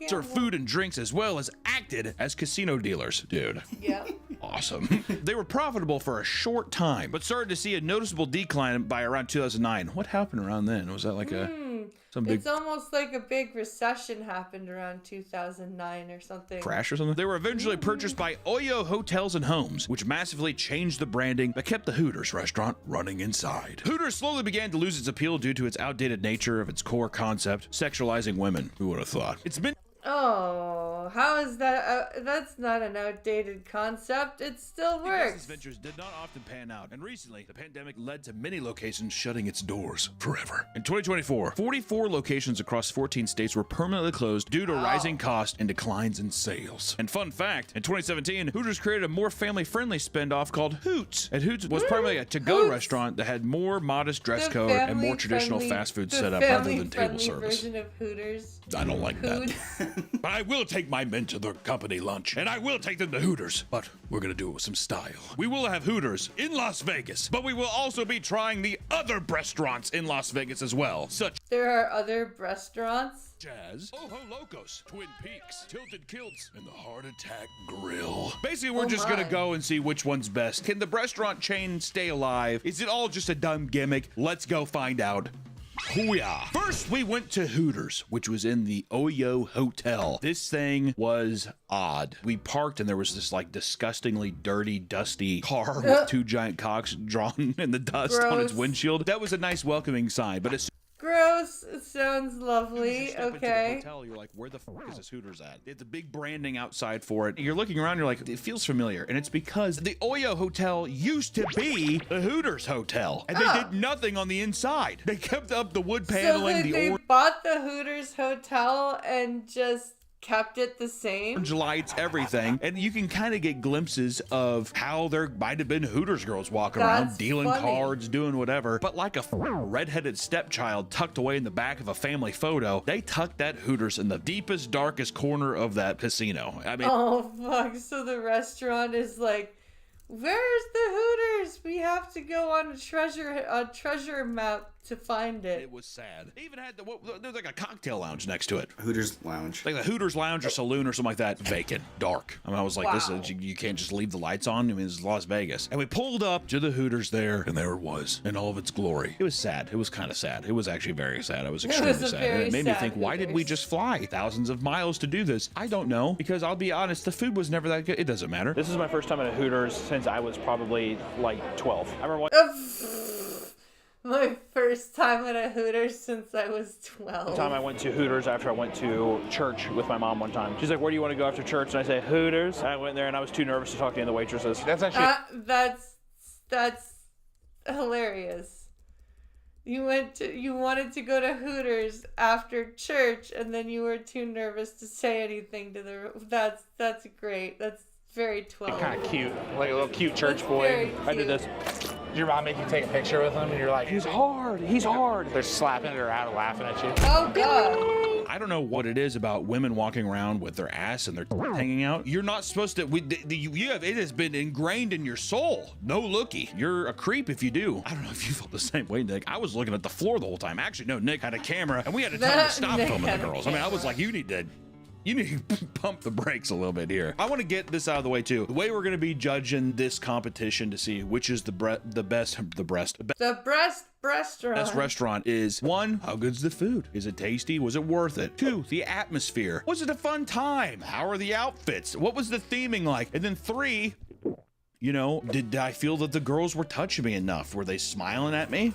served food and drinks as well as acted as casino dealers. Dude. Yeah. Awesome. They were profitable for a short time, but started to see a noticeable decline by around 2009. What happened around then? Was that like some big It's almost like a big recession happened around 2009 or something. crash or something? They were eventually purchased by Oyo Hotels and Homes, which massively changed the branding but kept the Hooters restaurant running inside. Hooters slowly began to lose its appeal due to its outdated nature of its core concept, sexualizing women. Who would have thought? It's been Oh, how is that? That's not an outdated concept. It still works. business ventures did not often pan out, and recently, the pandemic led to many locations shutting its doors forever. In 2024, 44 locations across 14 states were permanently closed due to rising costs and declines in sales. And fun fact, in 2017, Hooters created a more family-friendly spin-off called Hoots. And Hoots was primarily a to-go restaurant that had more modest dress code and more traditional fast food setup rather than table service. Version of Hooters. I don't like that. But I will take my men to their company lunch, and I will take them to Hooters. But we're gonna do it with some style. We will have Hooters in Las Vegas, but we will also be trying the other restaurants in Las Vegas as well, such There are other restaurants. as Ojo Locos, Twin Peaks, Tilted Kilts, and the Heart Attack Grill. Basically, we're just gonna go and see which one's best. Can the restaurant chain stay alive? Is it all just a dumb gimmick? Let's go find out. Hoo-yah. First, we went to Hooters, which was in the Oyo Hotel. This thing was odd. We parked and there was this like disgustingly dirty, dusty car with two giant cocks drawn in the dust on its windshield. That was a nice welcoming sign, but it's Gross. It sounds lovely. step into the Okay. hotel, you're like, where the fuck is this Hooters at? It's the big branding outside for it. You're looking around, you're like, it feels familiar. And it's because the Oyo Hotel used to be the Hooters Hotel. And they did nothing on the inside. They kept up the wood paneling, So they bought the Hooters Hotel and just kept it the same. orange lights, everything. And you can kind of get glimpses of how there might have been Hooters girls walking around, That's dealing funny. cards, doing whatever. But like a redheaded stepchild tucked away in the back of a family photo, they tucked that Hooters in the deepest, darkest corner of that casino. I mean, Oh fuck! So the restaurant is like, where's the Hooters? We have to go on a treasure map to find it. it was sad. They even had there was like a cocktail lounge next to it. Hooters Lounge. Like the Hooters Lounge or Saloon or something like that. Vacant. Dark. I mean, I was like, this is, you can't just leave the lights on. I mean, this is Las Vegas. And we pulled up to the Hooters there, and there it was in all of its glory. It was sad. It was kind of sad. It was actually very sad. I was extremely sad. And it made me think, why did we just fly thousands of miles to do this? I don't know. Because I'll be honest, the food was never that good. It doesn't matter. This is my first time at a Hooters since I was probably like 12. I remember My first time at a Hooters since I was 12. one time I went to Hooters after I went to church with my mom one time. She's like, where do you want to go after church? And I say, Hooters. And I went there and I was too nervous to talk to any of the waitresses. That's actually... That's hilarious. You wanted to go to Hooters after church, and then you were too nervous to say anything to the. That's great. That's very 12. Kind of cute, like a little cute church That's boy. very I did this. Did your mom make you take a picture with him? And you're like, he's hard, he's hard. They're slapping her out, laughing at you. Oh God. I don't know what it is about women walking around with their ass and their hanging out. You're not supposed to. It has been ingrained in your soul. No looky. You're a creep if you do. I don't know if you felt the same way, Nick. I was looking at the floor the whole time. Actually, no. Nick had a camera, and we had to tell him to stop filming the girls. I mean, I was like, you need to pump the brakes a little bit here. I want to get this out of the way too. The way we're going to be judging this competition to see which is the best restaurant is 1, how good's the food? Is it tasty? Was it worth it? 2, the atmosphere. Was it a fun time? How are the outfits? What was the theming like? And then 3, you know, did I feel that the girls were touching me enough? Were they smiling at me?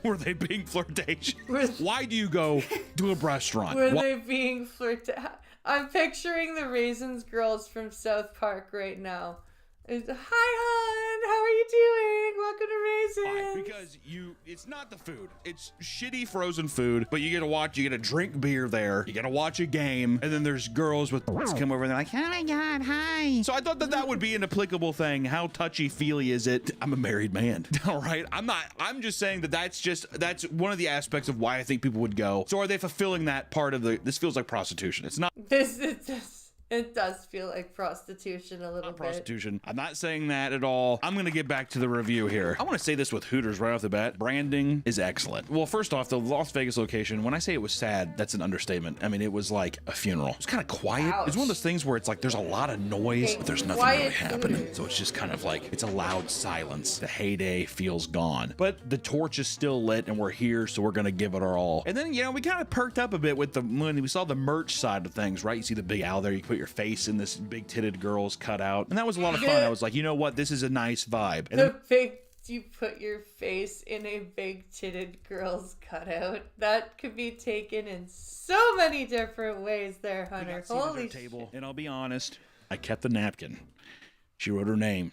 Were they being flirtatious? Why do you go to a restaurant? Were they being flirtatious? I'm picturing the Raisins girls from South Park right now. It's, hi, hon. How are you doing? welcome to Raisins. Fine, because it's not the food. It's shitty frozen food, but you get to drink beer there. You get to watch a game, and then there's girls with come over and they're like, oh my God, hi. So I thought that would be an applicable thing. How touchy-feely is it? I'm a married man. All right. I'm just saying that's one of the aspects of why I think people would go. So are they fulfilling that part of this feels like prostitution. It's not. It does feel like prostitution a little bit. Prostitution. I'm not saying that at all. I'm going to get back to the review here. I want to say this with Hooters right off the bat. Branding is excellent. Well, first off, the Las Vegas location, when I say it was sad, that's an understatement. I mean, it was like a funeral. It was kind of quiet. Ouch. It's one of those things where it's like there's a lot of noise, but there's nothing really happening. So it's just kind of like, it's a loud silence. The heyday feels gone. But the torch is still lit and we're here, so we're going to give it our all. And then, we kind of perked up a bit when we saw the merch side of things, right? You see the big owl there. You put your face in this big titted girl's cutout, and that was a lot of fun. I was like, you know what, this is a nice vibe. And you put your face in a big titted girl's cutout. That could be taken in so many different ways there, Hunter. Holy table. And I'll be honest, I kept the napkin. She wrote her name.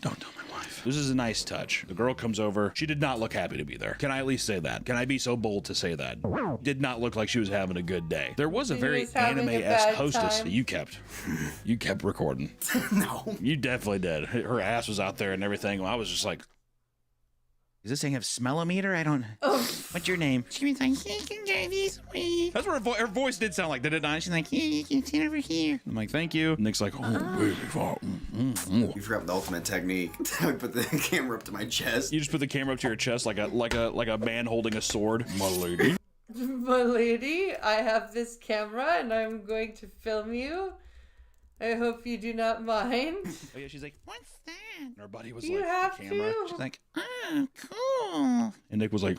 Don't tell my wife. This is a nice touch. The girl comes over. She did not look happy to be there. Can I at least say that? Can I be so bold to say that? Did not look like she was having a good day. There was a very anime-esque hostess that you kept recording. No. You definitely did. Her ass was out there and everything. I was just like, does this thing have smell-o-meter? I don't. What's your name? She was like, you can go this way. That's what her voice did sound like, did it not? She's like, yeah, you can sit over here. I'm like, thank you. And Nick's like, baby. You forgot the ultimate technique. I put the camera up to my chest. You just put the camera up to your chest like a man holding a sword. My lady. My lady, I have this camera and I'm going to film you. I hope you do not mind. Oh yeah, she's like, what's that? And her buddy was You like, have the camera. to. She's like, oh, cool. And Nick was like,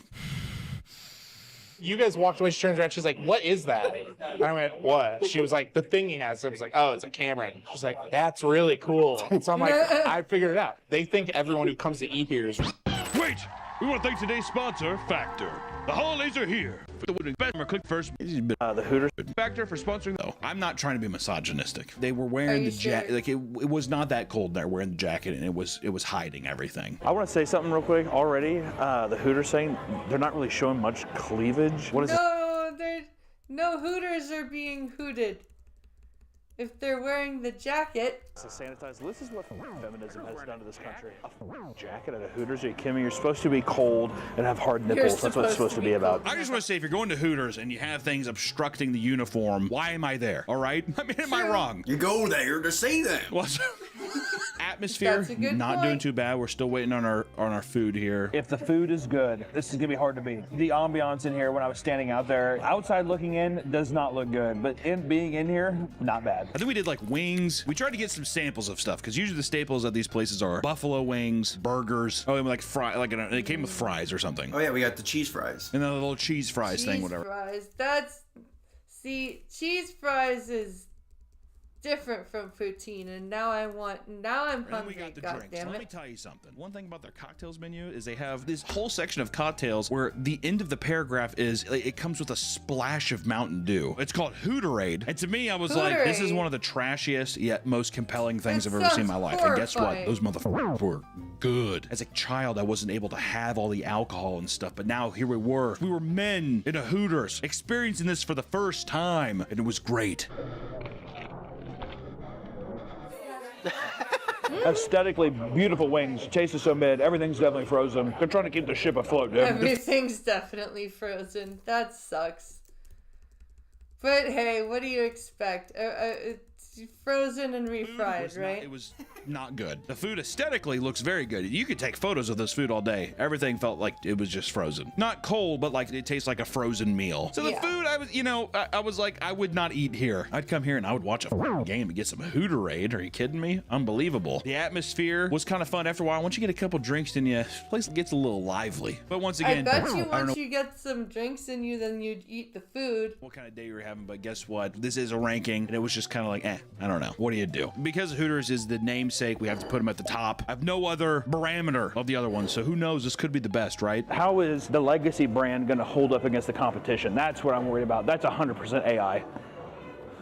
you guys walked away. She turns around. She's like, what is that? And I went, what? She was like, the thing he has. I was like, oh, it's a camera. And she's like, that's really cool. So I'm like, I figured it out. They think everyone who comes to eat here is. wait! We want to thank today's sponsor, Factor. The holidays are here. For the better, click first. The Hooters Factor for sponsoring. No, I'm not trying to be misogynistic. They were wearing the jacket. Like it was not that cold. They're wearing the jacket, and it was hiding everything. I want to say something real quick already. The Hooters saying they're not really showing much cleavage. What is it? No Hooters are being hooted. If they're wearing the jacket. It's a sanitized. This is what feminism has done to this country. A jacket at a Hooters? Are you kidding me? You're supposed to be cold and have hard nipples. That's what it's supposed to be about. I just want to say, if you're going to Hooters and you have things obstructing the uniform, why am I there? All right? I mean, am I wrong? You go there to see them. Well, atmosphere, not doing too bad. We're still waiting on our food here. If the food is good, this is gonna be hard to beat. The ambiance in here when I was standing out there, outside looking in, does not look good, but being in here, not bad. I think we did like wings. We tried to get some samples of stuff because usually the staples at these places are buffalo wings, burgers. Oh, and like it came with fries or something. Oh yeah, we got the cheese fries. And then the little cheese fries thing, whatever. Fries. Cheese fries is different from poutine, and now I'm hungry. We got the God drinks. damn Let it. me tell you something. One thing about their cocktails menu is they have this whole section of cocktails where the end of the paragraph is it comes with a splash of Mountain Dew. It's called Hooterade, and to me, I was like, this is one of the trashiest yet most compelling things I've ever seen in my life. And guess what? Those motherfuckers were good. As a child, I wasn't able to have all the alcohol and stuff, but now here we were. We were men in a Hooters experiencing this for the first time, and it was great. Aesthetically beautiful wings. Taste is so mid. Everything's definitely frozen. They're trying to keep the ship afloat, dude. Everything's definitely frozen. That sucks. But hey, what do you expect? It's frozen and refried, right? It was not good. The food aesthetically looks very good. You could take photos of this food all day. Everything felt like it was just frozen. Not cold, but like it tastes like a frozen meal. So the food, I was like, I would not eat here. I'd come here and I would watch a game and get some Hooterade. Are you kidding me? Unbelievable. The atmosphere was kind of fun. After a while, once you get a couple drinks in you, the place gets a little lively. But once again, I bet you once you get some drinks in you, then you'd eat the food. What kind of day you were having, but guess what? This is a ranking, and it was just kind of like, I don't know. What do you do? Because Hooters is the namesake, we have to put them at the top. I have no other parameter of the other ones, so who knows? This could be the best, right? How is the legacy brand going to hold up against the competition? That's what I'm worried about. That's 100% AI.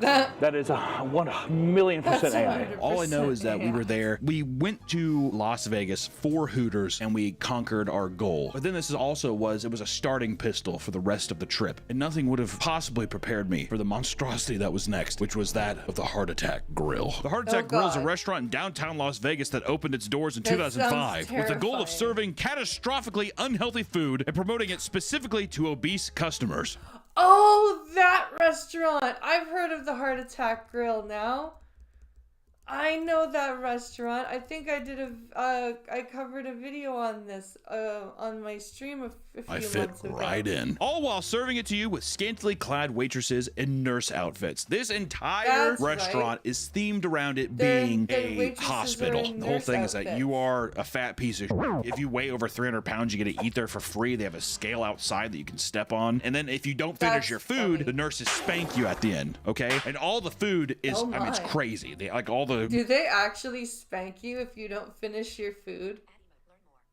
That is 1,000,000% That's AI. 100% All I know is that we AI. were there. We went to Las Vegas for Hooters and we conquered our goal. But then this is also it was a starting pistol for the rest of the trip. And nothing would have possibly prepared me for the monstrosity that was next, which was that of the Heart Attack Grill. The Heart Attack Grill is a God. restaurant in downtown Las Vegas that opened its doors in That 2005 sounds with the goal of terrifying. serving catastrophically unhealthy food and promoting it specifically to obese customers. Oh, that restaurant. I've heard of the Heart Attack Grill now. I know that restaurant. I think I did I covered a video on this on my stream a few I fit months ago. right in. All while serving it to you with scantily clad waitresses in nurse outfits. This entire That's restaurant is themed around it The- being the a waitresses are hospital. in The whole nurse thing is that outfits. you are a fat piece of shit. If you weigh over 300 pounds, you get to eat there for free. They have a scale outside that you can step on. And then if you don't finish That's your food, funny. the nurses spank you at the end, okay? And all the food is, Oh I mean, it's my. crazy. They like all the... Do they actually spank you if you don't finish your food?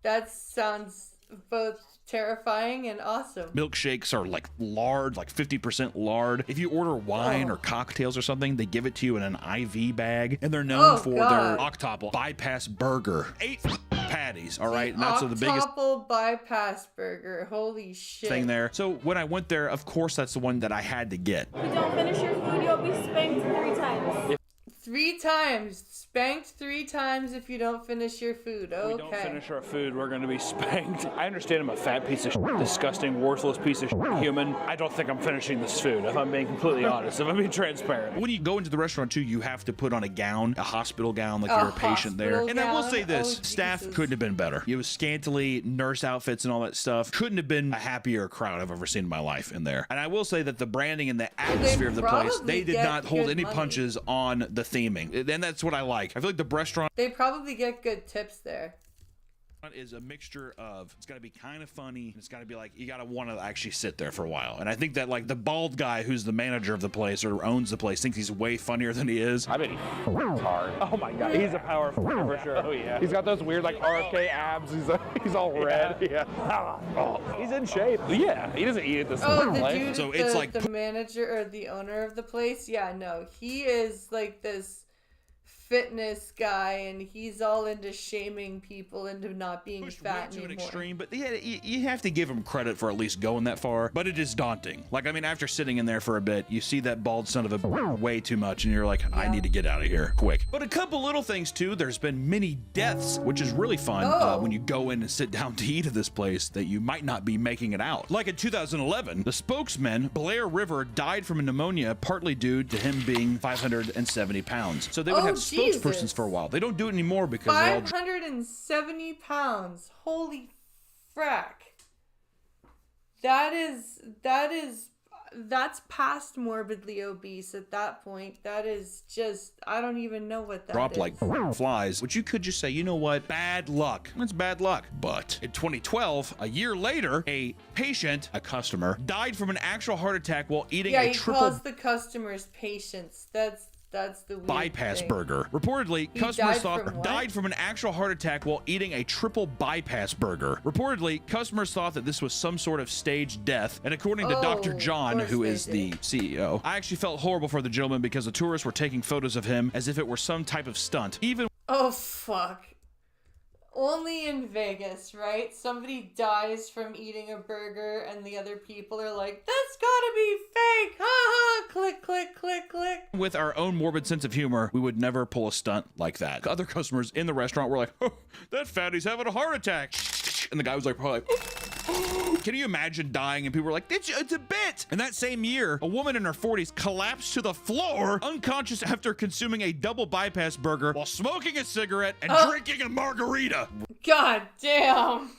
That sounds both terrifying and awesome. Milkshakes are like lard, like 50% lard. If you order wine Oh. or cocktails or something, they give it to you in an IV bag. And they're known Oh, for God. their octuple bypass burger. 8 patties, all right? And that's the biggest Octuple bypass burger. Holy shit. thing there. So when I went there, of course, that's the one that I had to get. If you don't finish your food, you'll be spanked 3 times. 3 times. Spanked 3 times if you don't finish your food. Okay. If we don't finish our food, we're going to be spanked. I understand I'm a fat piece of shit, disgusting, worthless piece of shit human. I don't think I'm finishing this food, if I'm being completely honest, if I'm being transparent. When you go into the restaurant too, you have to put on a gown, a hospital gown, like A you're a patient there. hospital And I will gown? say this, Oh, staff Jesus. couldn't have been better. It was scantily nurse outfits and all that stuff. Couldn't have been a happier crowd I've ever seen in my life in there. And I will say that the branding and the atmosphere of the place, probably they did get not hold good any money. punches on the theming. And that's what I like. I feel like the restaurant They probably get good tips there. is a mixture of, it's got to be kind of funny, it's got to be like, you got to want to actually sit there for a while. And I think that like the bald guy who's the manager of the place or owns the place thinks he's way funnier than he is. I bet he's hard. Oh my god, he's a power for sure. Oh yeah. He's got those weird like RFK abs. He's all red. Yeah. Oh, he's in shape. Yeah, he doesn't eat at this Oh, the place. dude, So the, it's like the manager or the owner of the place. Yeah, no, he is like this fitness guy, and he's all into shaming people into not being fat to an anymore. extreme, but yeah, you have to give him credit for at least going that far. But it is daunting. Like, I mean, after sitting in there for a bit, you see that bald son of a way too much, and you're like, I need to get out of here quick. But a couple little things too. There's been many deaths, which is really fun when you go in and sit down to eat at this place that you might not be making it out. Like in 2011, the spokesman Blair River died from a pneumonia, partly due to him being 570 pounds. So they would Oh, have Jesus. spokespersons for a while. They don't do it anymore because they all 570 pounds. Holy frack. That's past morbidly obese at that point. That is just, I don't even know what that drop is. like flies, which you could just say, you know what, bad luck. It's bad luck. But in 2012, a year later, a patient, a customer, died from an actual heart attack while eating Yeah, a he triple calls the customers patients. That's the weird bypass thing. burger. Reportedly, He customers died thought from what? died from an actual heart attack while eating a triple bypass burger. Reportedly, customers thought that this was some sort of staged death, and according to Dr. Oh, John, of who course is they the CEO, I actually felt horrible for the gentleman because the tourists were taking photos of him as if it were some type of stunt. Even Oh, fuck. Only in Vegas, right? Somebody dies from eating a burger and the other people are like, that's gotta be fake! Ha ha! Click, click, click, click. with our own morbid sense of humor, we would never pull a stunt like that. Other customers in the restaurant were like, oh, that fatty's having a heart attack. And the guy was like, probably like, can you imagine dying? And people were like, it's a bit. And that same year, a woman in her 40s collapsed to the floor, unconscious after consuming a double bypass burger while smoking a cigarette and drinking a margarita. God damn.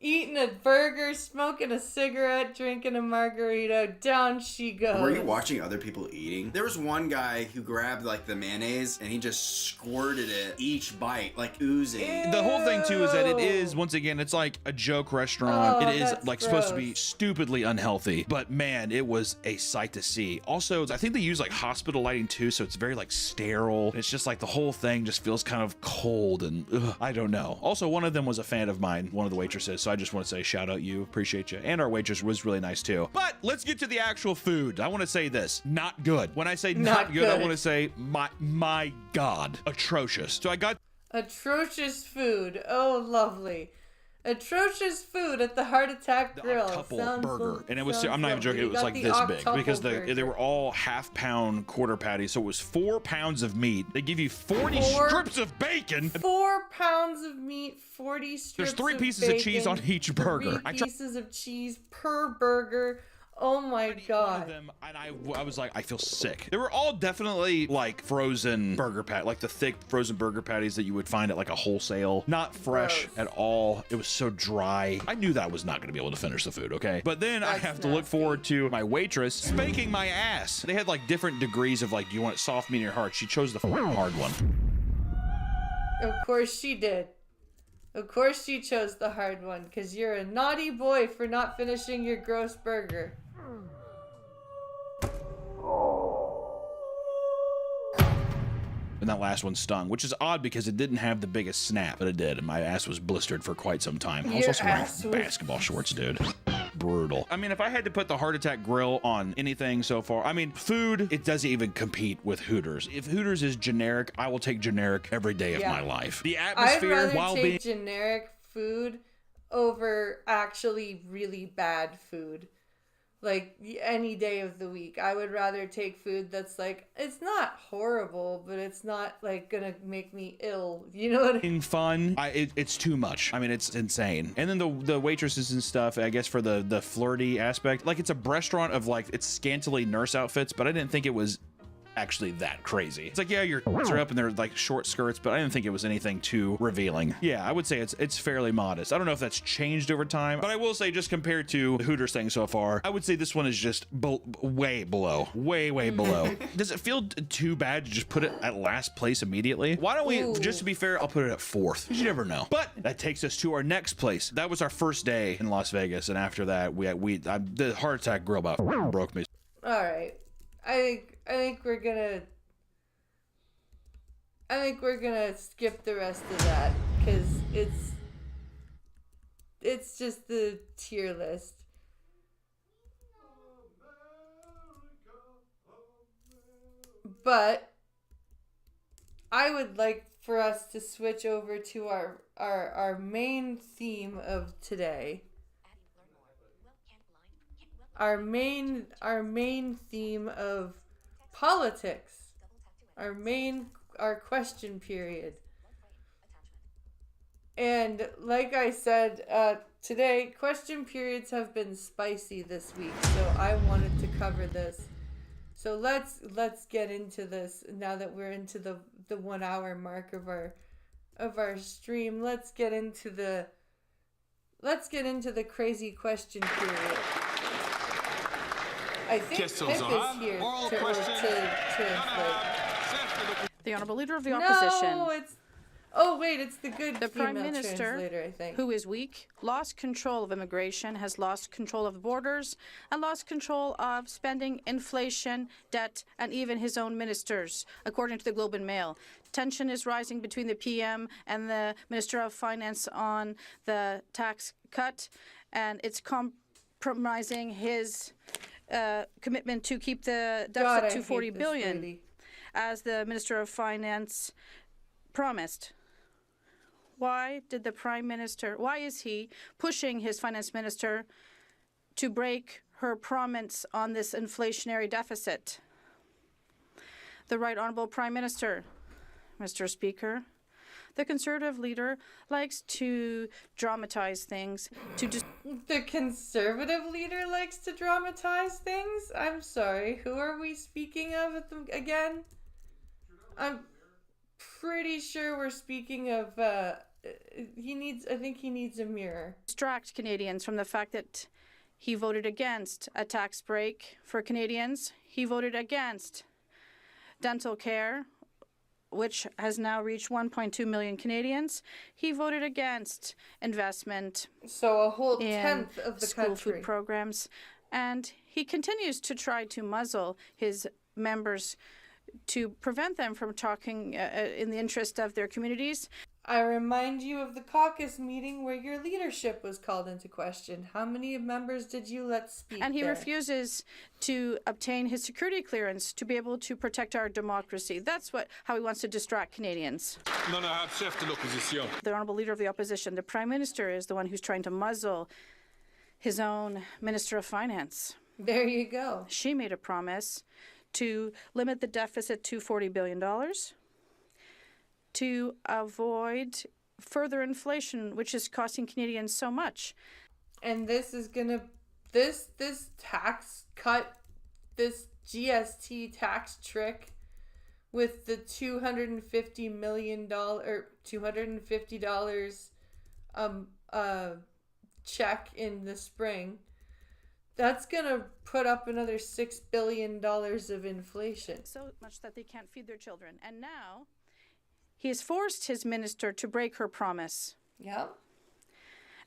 Eating a burger, smoking a cigarette, drinking a margarita, down she goes. Were you watching other people eating? There was one guy who grabbed like the mayonnaise and he just squirted it each bite, like oozing. The whole thing too is that it is, once again, it's like a joke restaurant. Oh, it is that's like supposed to be gross. stupidly unhealthy, but man, it was a sight to see. Also, I think they use like hospital lighting too, so it's very like sterile. It's just like the whole thing just feels kind of cold and I don't know. Also, one of them was a fan of mine, one of the waitresses, so I just want to say shout out you, appreciate you. And our waitress was really nice too. But let's get to the actual food. I want to say this, not good. When I say not good, I want to say my God, atrocious. So I got atrocious food. Oh, lovely. Atrocious food at the Heart Attack Grill. Octuple burger, and it was, I'm not even joking, it was like this big because they were all half-pound quarter patties, so it was 4 pounds of meat. They give you 40 strips of bacon. 4 pounds of meat, 40 strips. There's 3 of pieces bacon, of cheese on each burger. 3 pieces of cheese per burger. Oh my God. And I was like, I feel sick. They were all definitely like frozen burger patties, like the thick frozen burger patties that you would find at like a wholesale. Not fresh at all. It was so dry. I knew that I was not going to be able to finish the food, okay? But then I have to look forward to my waitress spanking my ass. They had like different degrees of like, do you want it soft, medium, or hard? She chose the hard one. Of course she did. Of course she chose the hard one, because you're a naughty boy for not finishing your gross burger. And that last one stung, which is odd because it didn't have the biggest snap, but it did. And my ass was blistered for quite some time. I was also wearing basketball shorts, dude. Brutal. I mean, if I had to put the Heart Attack Grill on anything so far, I mean, food, it doesn't even compete with Hooters. If Hooters is generic, I will take generic every day of my life. The atmosphere, I'd rather while take being generic food over actually really bad food. Like, any day of the week. I would rather take food that's like, it's not horrible, but it's not like gonna make me ill. You know what I mean? fun, it's too much. I mean, it's insane. And then the waitresses and stuff, I guess for the flirty aspect, like it's a restaurant of like, it's scantily nurse outfits, but I didn't think it was actually that crazy. It's like, yeah, your shorts are up and they're like short skirts, but I didn't think it was anything too revealing. Yeah, I would say it's fairly modest. I don't know if that's changed over time, but I will say just compared to the Hooters thing so far, I would say this one is just way below. Way below. Does it feel too bad to just put it at last place immediately? Why don't we, just to be fair, I'll put it at 4th. You never know. But that takes us to our next place. That was our first day in Las Vegas, and after that, the Heart Attack Grill about broke me. All right. I think we're gonna skip the rest of that because it's just the tier list. But I would like for us to switch over to our main theme of today. Our main theme of politics. Our question period. And like I said, today question periods have been spicy this week, so I wanted to cover this. So let's get into this now that we're into the 1 hour mark of our stream. Let's get into the crazy question period. I think Pip is here to The Honorable Leader of the Opposition. No, it's the good the female Prime Minister, translator, I think. who is weak, lost control of immigration, has lost control of the borders, and lost control of spending, inflation, debt, and even his own ministers, according to the Globe and Mail. Tension is rising between the PM and the Minister of Finance on the tax cut, and it's compromising his commitment to keep the deficit to 40 billion, as the Minister of Finance promised. Why is he pushing his finance minister to break her promise on this inflationary deficit? The Right Honorable Prime Minister, Mr. Speaker, the Conservative leader likes to dramatize things. The Conservative leader likes to dramatize things? I'm sorry, who are we speaking of again? I'm pretty sure we're speaking of, I think he needs a mirror. Distract Canadians from the fact that he voted against a tax break for Canadians. He voted against dental care, which has now reached 1.2 million Canadians. He voted against investment. So a whole tenth of the school country. Food programs. And he continues to try to muzzle his members to prevent them from talking in the interest of their communities. I remind you of the caucus meeting where your leadership was called into question. How many members did you let speak And he there? refuses to obtain his security clearance to be able to protect our democracy. That's how he wants to distract Canadians. The Honourable Leader of the Opposition, the Prime Minister, is the one who's trying to muzzle his own Minister of Finance. There you go. She made a promise to limit the deficit to $40 billion, to avoid further inflation, which is costing Canadians so much. And this is gonna, this tax cut, this GST tax trick with the $250 million or $250 check in the spring, that's gonna put up another $6 billion of inflation. So much that they can't feed their children. And now he has forced his minister to break her promise. Yep.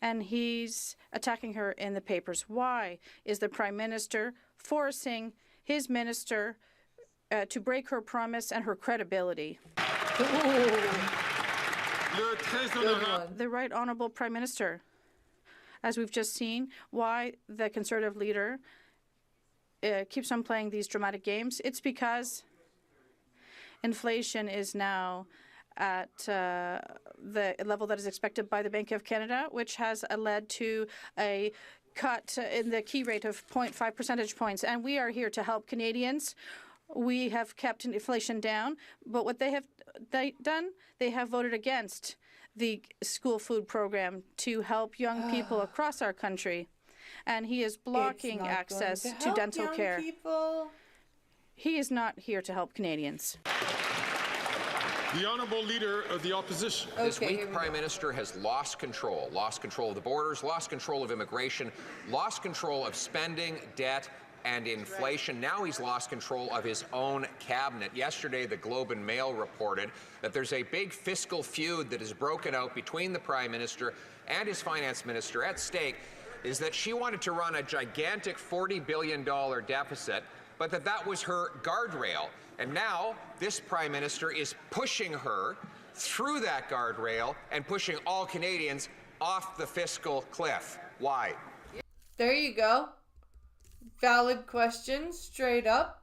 And he's attacking her in the papers. Why is the Prime Minister forcing his minister to break her promise and her credibility? The Right Honourable Prime Minister. As we've just seen, why the Conservative leader keeps on playing these dramatic games. It's because inflation is now at the level that is expected by the Bank of Canada, which has led to a cut in the key rate of 0.5 percentage points. And we are here to help Canadians. We have kept inflation down, but what they have done, they have voted against the school food program to help young people across our country. And he is blocking access to dental care. People. He is not here to help Canadians. The Honourable Leader of the Opposition. This week, Prime Minister has lost control of the borders, lost control of immigration, lost control of spending, debt, and inflation. Now he's lost control of his own cabinet. Yesterday, the Globe and Mail reported that there's a big fiscal feud that has broken out between the Prime Minister and his Finance Minister. At stake is that she wanted to run a gigantic $40 billion deficit, but that was her guardrail. And now this Prime Minister is pushing her through that guardrail and pushing all Canadians off the fiscal cliff. Why? There you go. Valid question, straight up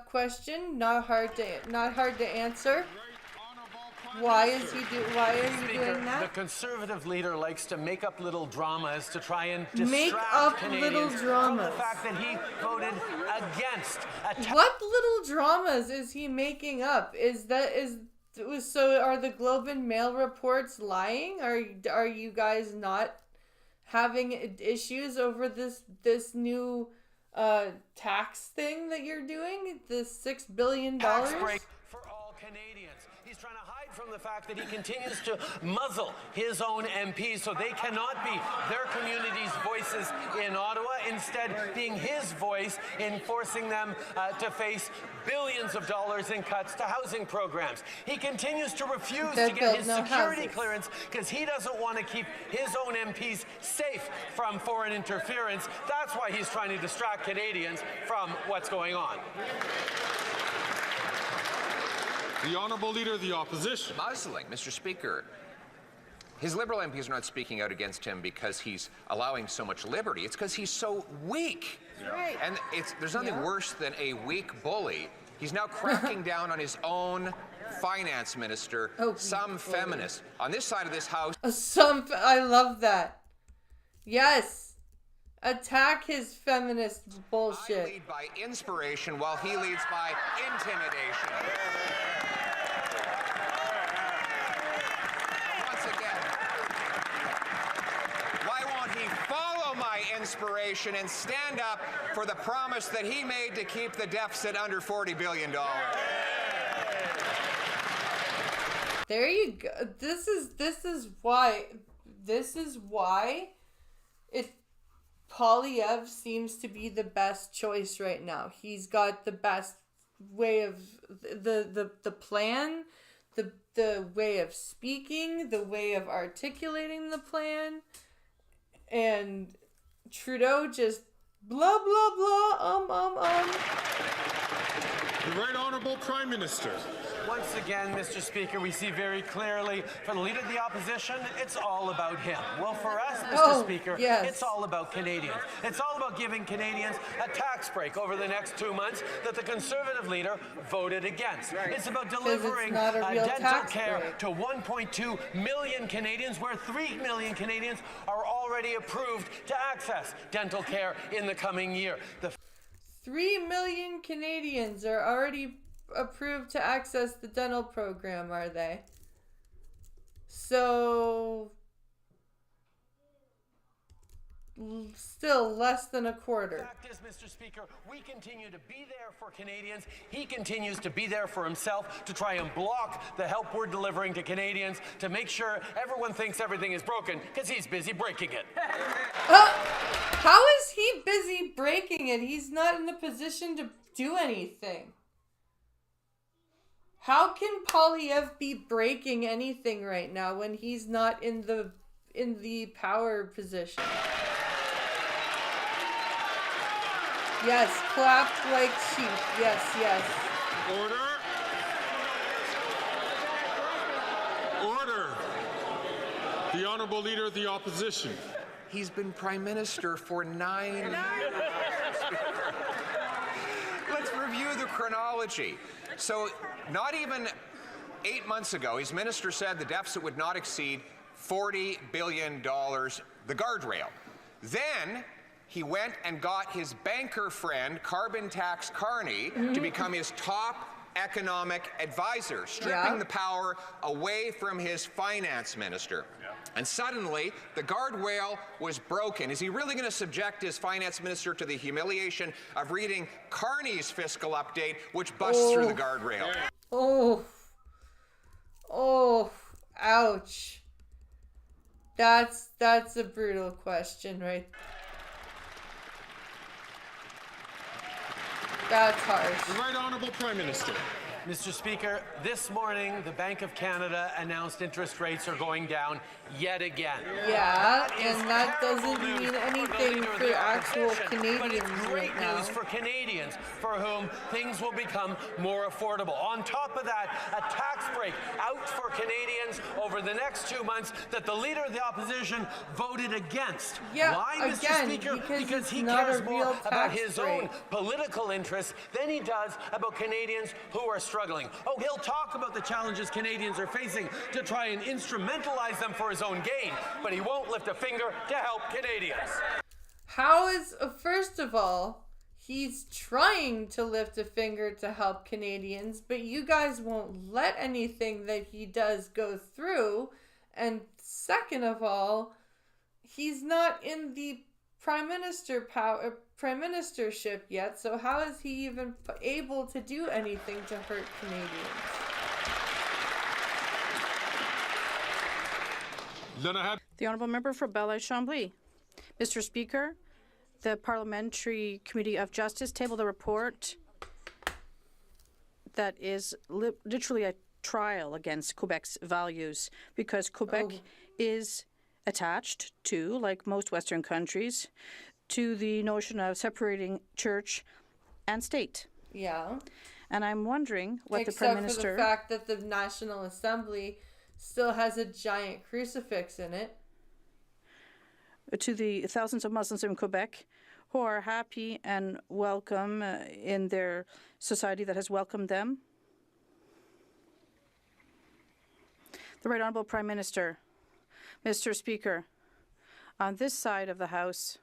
question, not hard to answer. Why are you doing that? The Conservative leader likes to make up little dramas to try and distract Make up Canadians little from dramas. the fact that he voted against a What little dramas is he making up? So are the Globe and Mail reports lying? Are you guys not having issues over this new tax thing that you're doing? The $6 billion? tax break for all Canadians. He's trying to hide from the fact that he continues to muzzle his own MPs so they cannot be their community's voices in Ottawa, instead being his voice in forcing them to face billions of dollars in cuts to housing programs. He continues to refuse to get his security clearance because he doesn't want to keep his own MPs safe from foreign interference. That's why he's trying to distract Canadians from what's going on. The Honourable Leader of the Opposition. Muzzling, Mr. Speaker. His Liberal MPs are not speaking out against him because he's allowing so much liberty. It's because he's so weak. Right. And there's nothing worse than a weak bully. He's now cracking down on his own finance minister, some feminist. On this side of this house. I love that. Yes. Attack his feminist bullshit. I lead by inspiration while he leads by intimidation. Inspiration and stand up for the promise that he made to keep the deficit under $40 billion. There you go. This is why Polyev seems to be the best choice right now. He's got the best way of the plan, the way of speaking, the way of articulating the plan, and Trudeau just blah blah blah The Right Honourable Honorable Prime Minister. Once again, Mr. Speaker, we see very clearly for the Leader of the Opposition, it's all about him. Well, for us, Mr. Speaker, it's all about Canadians. It's all about giving Canadians a tax break over the next 2 months that the Conservative leader voted against. It's about delivering dental care to 1.2 million Canadians, where 3 million Canadians are already approved to access dental care in the coming year. 3 million Canadians are already approved to access the dental program, are they? So still less than a quarter. The fact is, Mr. Speaker, we continue to be there for Canadians. He continues to be there for himself to try and block the help we're delivering to Canadians, to make sure everyone thinks everything is broken because he's busy breaking it. How is he busy breaking it? He's not in a position to do anything. How can Polyev be breaking anything right now when he's not in the power position? Yes, clap like sheep. Yes, yes. Order. Order. The Honorable Leader of the Opposition. He's been Prime Minister for 9 years. Let's review the chronology. So, not even 8 months ago, his minister said the deficit would not exceed $40 billion, the guardrail. Then, he went and got his banker friend, Carbon Tax Carney, to become his top economic advisor, stripping the power away from his finance minister. And suddenly, the guardrail was broken. Is he really going to subject his finance minister to the humiliation of reading Carney's fiscal update, which busts through the guardrail? Oh, ouch. That's a brutal question, right? That's harsh. The Right Honorable Prime Minister. Mr. Speaker, this morning, the Bank of Canada announced interest rates are going down yet again. Yeah, and that doesn't mean anything for actual Canadians great right now. news for Canadians for whom things will become more affordable. On top of that, a tax break out for Canadians over the next 2 months that the Leader of the Opposition voted against. Yeah, why, Mr. again, Speaker? because he not cares a more real about tax his break. own political interests than he does about Canadians who are struggling. Oh, he'll talk about the challenges Canadians are facing to try and instrumentalize them for his own gain, but he won't lift a finger to help Canadians. How is, first of all, he's trying to lift a finger to help Canadians, but you guys won't let anything that he does go through. And second of all, he's not in the prime ministership yet, so how is he even able to do anything to hurt Canadians? The Honourable Member for Belleuil-Chambly. Mr. Speaker, the Parliamentary Committee of Justice tabled a report that is literally a trial against Quebec's values, because Quebec is attached to, like most Western countries, to the notion of separating church and state. Yeah. And I'm wondering what Except the Prime Minister... for the fact that the National Assembly still has a giant crucifix in it. To the thousands of Muslims in Quebec who are happy and welcome in their society that has welcomed them. The Right Honourable Prime Minister. Mr. Speaker, on this side of the House,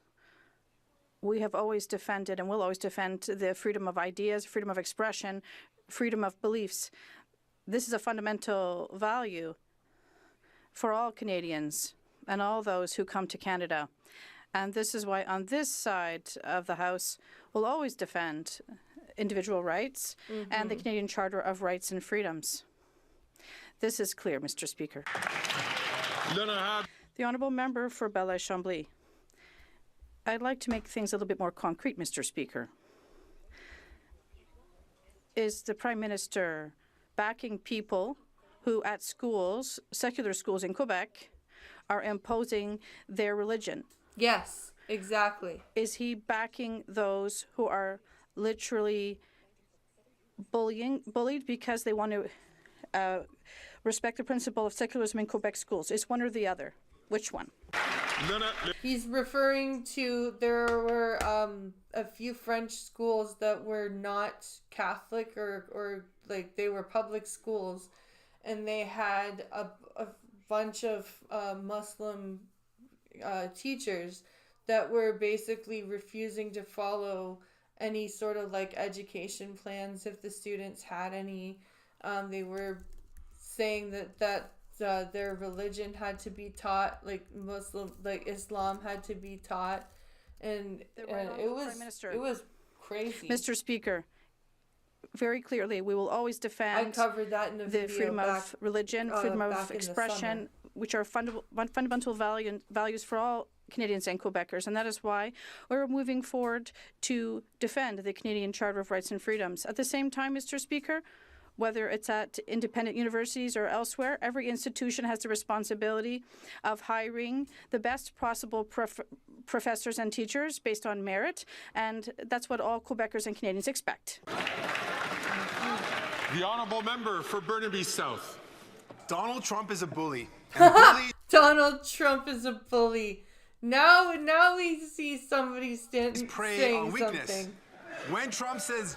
we have always defended and will always defend the freedom of ideas, freedom of expression, freedom of beliefs. This is a fundamental value for all Canadians and all those who come to Canada. And this is why on this side of the House, we'll always defend individual rights and the Canadian Charter of Rights and Freedoms. This is clear, Mr. Speaker. The Honourable Member for Belleuil-Chambly. I'd like to make things a little bit more concrete, Mr. Speaker. Is the Prime Minister backing people who at schools, secular schools in Quebec, are imposing their religion? Yes, exactly. Is he backing those who are literally bullied because they want to respect the principle of secularism in Quebec schools. It's one or the other. Which one? He's referring to there were a few French schools that were not Catholic or like they were public schools, and they had a bunch of Muslim teachers that were basically refusing to follow any sort of like education plans if the students had any. They were saying that their religion had to be taught, like Muslim, like Islam had to be taught, and it was crazy. Mr. Speaker, very clearly, we will always defend I covered that in the freedom of religion, freedom of expression, which are fundamental values for all Canadians and Quebecers, and that is why we're moving forward to defend the Canadian Charter of Rights and Freedoms. At the same time, Mr. Speaker, whether it's at independent universities or elsewhere, every institution has the responsibility of hiring the best possible professors and teachers based on merit, and that's what all Quebecers and Canadians expect. The honourable member for Burnaby South. Donald Trump is a bully. Donald Trump is a bully. Now we see somebody saying something. When Trump says...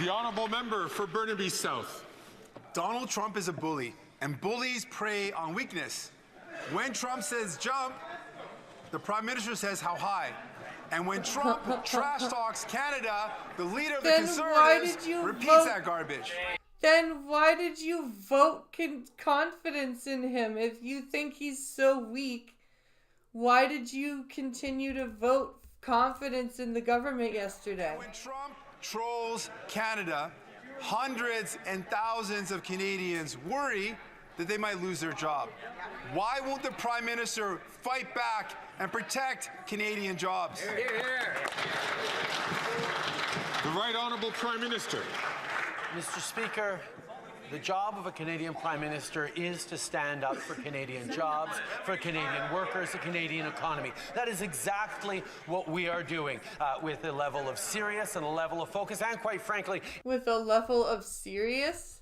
The honourable member for Burnaby South. Donald Trump is a bully, and bullies prey on weakness. When Trump says jump, the Prime Minister says how high. And when Trump trash talks Canada, the leader of the Conservatives repeats that garbage. Then why did you vote confidence in him? If you think he's so weak, why did you continue to vote confidence in the government yesterday? When Trump trolls Canada, hundreds and thousands of Canadians worry that they might lose their job. Why won't the Prime Minister fight back and protect Canadian jobs? Hear, hear. The Right Honourable Prime Minister. Mr. Speaker, the job of a Canadian Prime Minister is to stand up for Canadian jobs, for Canadian workers, the Canadian economy. That is exactly what we are doing with a level of serious and a level of focus, and quite frankly... With a level of serious?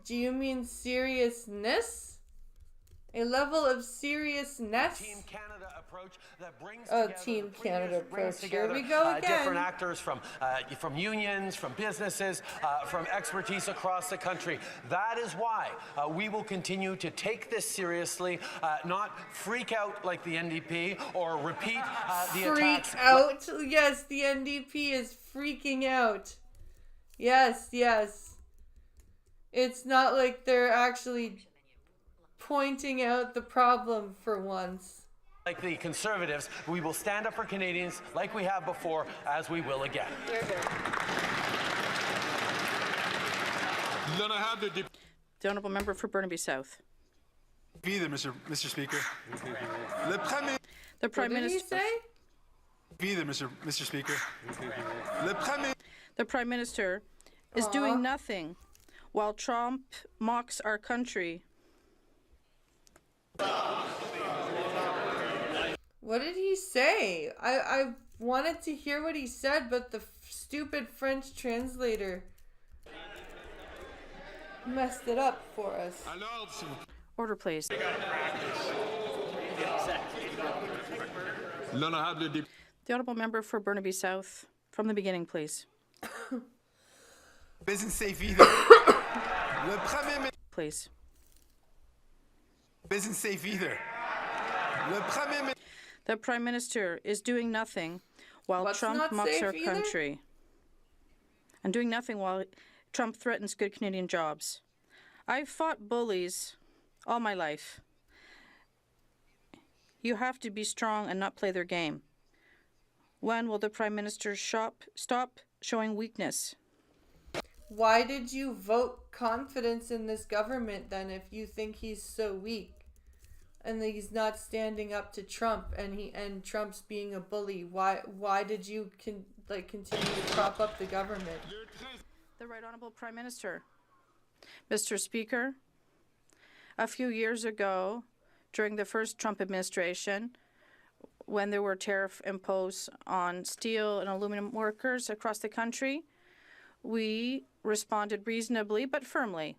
Do you mean seriousness? A level of seriousness? Team Canada approach that brings Team Canada approach. Here we go again. Different actors from unions, from businesses, from expertise across the country. That is why we will continue to take this seriously, not freak out like the NDP or repeat the attacks. Freak out? Yes, the NDP is freaking out. Yes, yes. It's not like they're actually pointing out the problem for once. Like the Conservatives, we will stand up for Canadians like we have before, as we will again. The honourable member for Burnaby South. Either, Mr. Speaker. The Prime Minister. Either, Mr. Speaker. The Prime Minister is doing nothing while Trump mocks our country. What did he say? I wanted to hear what he said, but the stupid French translator messed it up for us. Order, please. The honourable member for Burnaby South, from the beginning, please. Isn't safe either. Please. Isn't safe either. The Prime Minister is doing nothing while Trump mocks our country. And doing nothing while Trump threatens good Canadian jobs. I've fought bullies all my life. You have to be strong and not play their game. When will the Prime Minister stop showing weakness? Why did you vote confidence in this government then if you think he's so weak? And he's not standing up to Trump, and Trump's being a bully. Why did you continue to prop up the government? The Right Honourable Prime Minister. Mr. Speaker, a few years ago, during the first Trump administration, when there were tariffs imposed on steel and aluminum workers across the country, we responded reasonably but firmly.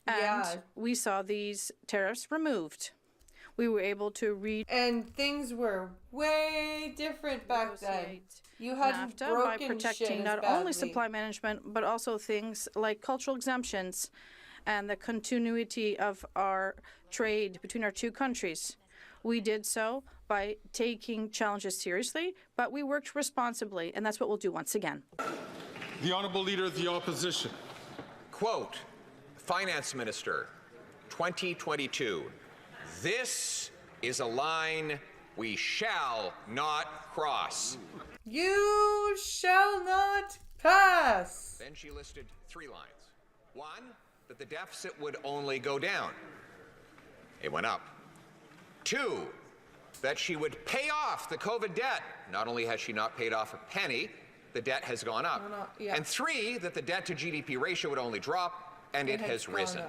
And we saw these tariffs removed. We were able to and things were way different back then. You hadn't NAFTA broken by shit protecting as not only badly. supply management, but also things like cultural exemptions and the continuity of our trade between our two countries. We did so by taking challenges seriously, but we worked responsibly, and that's what we'll do once again. The Honourable Leader of the Opposition. Quote, Finance Minister, 2022. This is a line we shall not cross. You shall not pass. Then she listed 3 lines. 1, that the deficit would only go down. It went up. 2, that she would pay off the COVID debt. Not only has she not paid off a penny, the debt has gone up. And 3, that the debt to GDP ratio would only drop, and it has risen.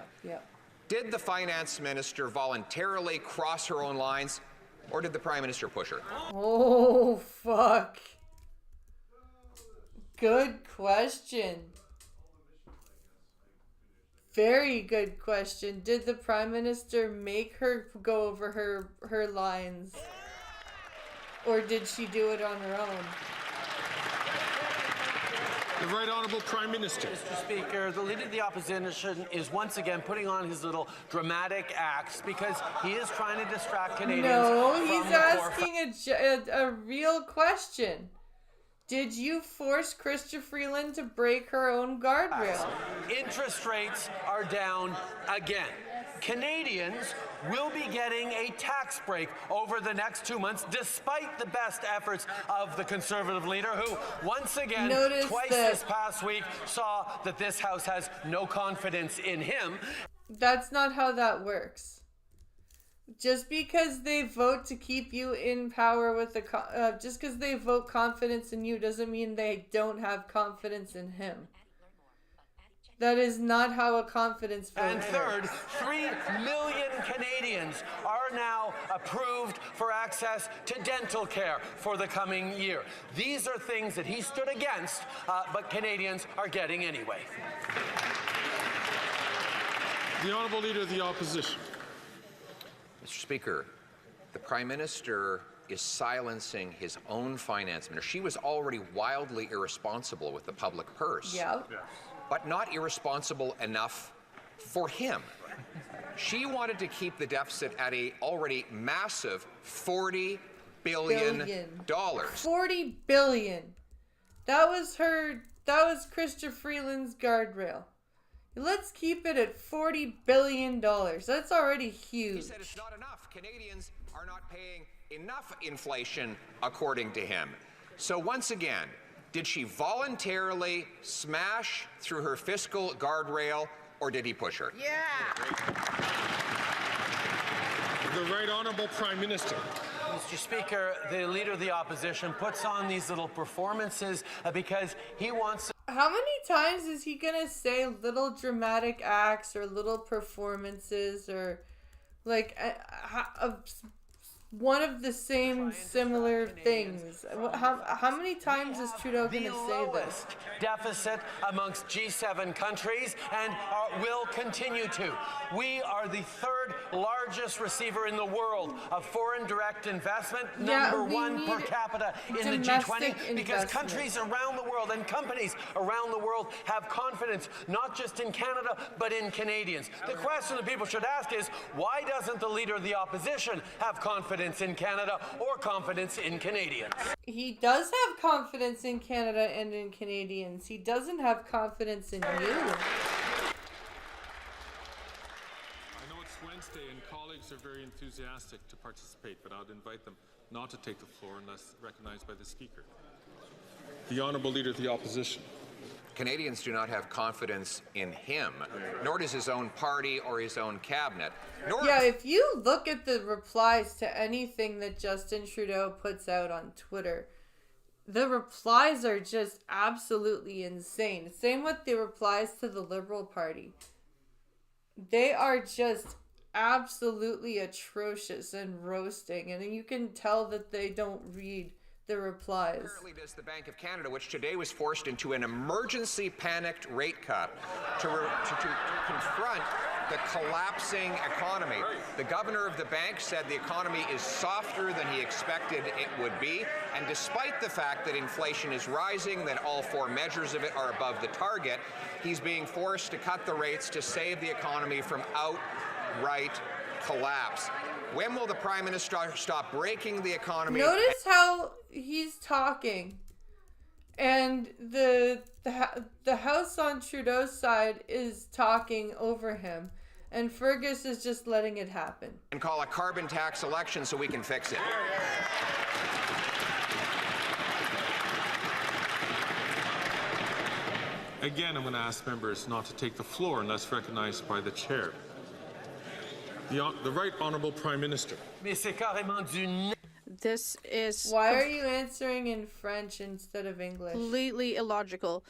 Did the finance minister voluntarily cross her own lines, or did the prime minister push her? Oh, fuck. Good question. Very good question. Did the prime minister make her go over her lines? Or did she do it on her own? The Right Honourable Prime Minister. Mr. Speaker, the Leader of the Opposition is once again putting on his little dramatic acts because he is trying to distract Canadians. No, from he's the asking a real question. Did you force Chrystia Freeland to break her own guardrail? Interest rates are down again. Canadians will be getting a tax break over the next 2 months, despite the best efforts of the Conservative leader, who once again, twice this past week, saw that this House has no confidence in him. That's not how that works. Just because they vote to keep you in power with the just because they vote confidence in you doesn't mean they don't have confidence in him. That is not how a confidence vote And third, works. 3 million Canadians are now approved for access to dental care for the coming year. These are things that he stood against, but Canadians are getting anyway. The Honourable Leader of the Opposition. Mr. Speaker, the Prime Minister is silencing his own finance minister. She was already wildly irresponsible with the public purse. But not irresponsible enough for him. She wanted to keep the deficit at a already massive $40 billion. $40 billion. That was Chrystia Freeland's guardrail. Let's keep it at $40 billion. That's already huge. He said it's not enough. Canadians are not paying enough inflation, according to him. So once again, did she voluntarily smash through her fiscal guardrail, or did he push her? The Right Honourable Prime Minister. Mr. Speaker, the Leader of the Opposition puts on these little performances because he wants to... How many times is he gonna say little dramatic acts or little performances or like one of the same similar things? How many times is Trudeau gonna say this? Deficit amongst G7 countries and will continue to. We are the 3rd largest receiver in the world of foreign direct investment, number 1 per capita in the G20, because countries around the world and companies around the world have confidence, not just in Canada, but in Canadians. The question that people should ask is, why doesn't the Leader of the Opposition have confidence in Canada or confidence in Canadians? He does have confidence in Canada and in Canadians. He doesn't have confidence in you. I know it's Wednesday and colleagues are very enthusiastic to participate, but I'd invite them not to take the floor unless recognized by the Speaker. The Honourable Leader of the Opposition. Canadians do not have confidence in him, nor does his own party or his own cabinet. If you look at the replies to anything that Justin Trudeau puts out on Twitter, the replies are just absolutely insane. Same with the replies to the Liberal Party. They are just absolutely atrocious and roasting, and you can tell that they don't read the replies. Apparently does the Bank of Canada, which today was forced into an emergency panicked rate cut to confront the collapsing economy. The governor of the bank said the economy is softer than he expected it would be, and despite the fact that inflation is rising, that all 4 measures of it are above the target, he's being forced to cut the rates to save the economy from outright collapse. When will the Prime Minister stop breaking the economy? Notice how he's talking, and the House on Trudeau's side is talking over him, and Fergus is just letting it happen. And call a carbon tax election so we can fix it. Again, I'm going to ask members not to take the floor unless recognized by the chair. The Right Honourable Prime Minister. This is... Why are you answering in French instead of English? Completely illogical.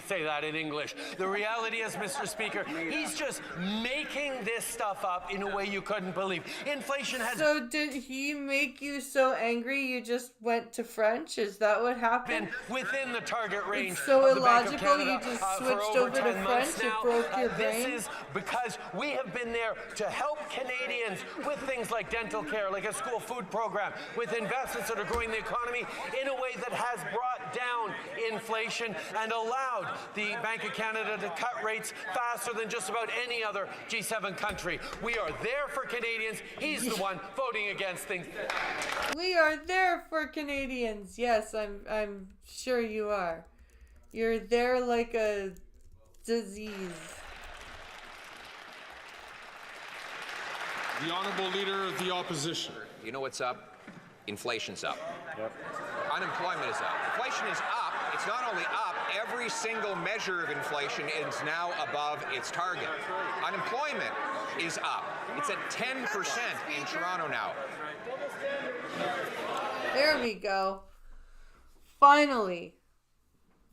Say that in English. The reality is, Mr. Speaker, he's just making this stuff up in a way you couldn't believe. Inflation has... So did he make you so angry you just went to French? Is that what happened? Been within the target range. It's so of the Bank of illogical Canada, you just for switched over to French. It broke your brain. This is because we have been there to help Canadians with things like dental care, like a school food program, with investments that are growing the economy in a way that has brought down inflation and allowed the Bank of Canada to cut rates faster than just about any other G7 country. We are there for Canadians. He's the one voting against things. We are there for Canadians. Yes, I'm sure you are. You're there like a disease. The Honourable Leader of the Opposition. You know what's up? Inflation's up. Yep. Unemployment is up. Inflation is up. It's not only up, every single measure of inflation is now above its target. Unemployment is up. It's at 10% in Toronto now. There we go. Finally.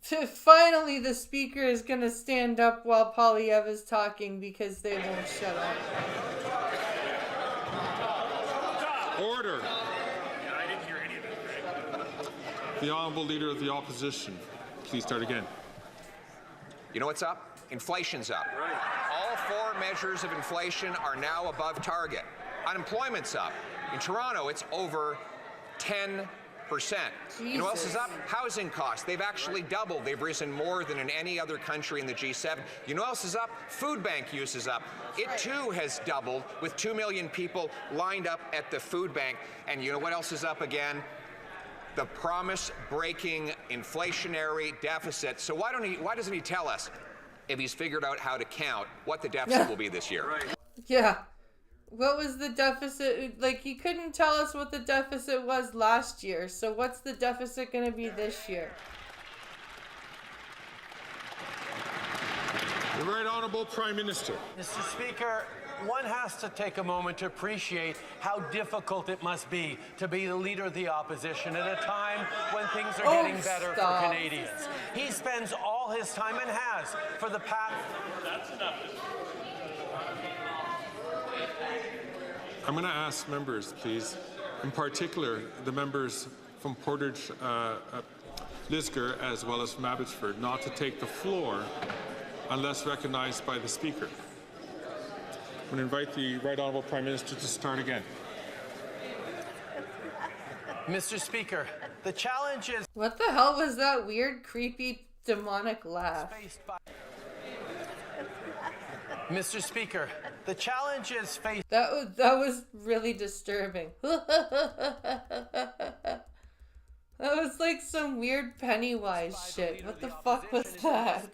Finally, the speaker is going to stand up while Polyev is talking because they won't shut up. Order. The Honourable Leader of the Opposition. Please start again. You know what's up? Inflation's up. All 4 measures of inflation are now above target. Unemployment's up. In Toronto, it's over 10%. You know what else is up? Housing costs. They've actually doubled. They've risen more than in any other country in the G7. You know what else is up? Food bank use is up. It too has doubled, with 2 million people lined up at the food bank. And you know what else is up again? The promise-breaking inflationary deficit. So why doesn't he tell us, if he's figured out how to count, what the deficit will be this year? Yeah. What was the deficit? Like, he couldn't tell us what the deficit was last year. So what's the deficit going to be this year? The Right Honourable Prime Minister. Mr. Speaker, one has to take a moment to appreciate how difficult it must be to be the leader of the opposition at a time when things are getting better for Canadians. He spends all his time, and has for the past... That's enough. I'm going to ask members, please, in particular the members from Portage, Lisgar, as well as from Abbotsford, not to take the floor unless recognized by the Speaker. I'm going to invite the Right Honourable Prime Minister to start again. Mr. Speaker, the challenge is... What the hell was that weird, creepy, demonic laugh? Mr. Speaker, the challenge is faced... That was really disturbing. That was like some weird Pennywise shit. What the fuck was that?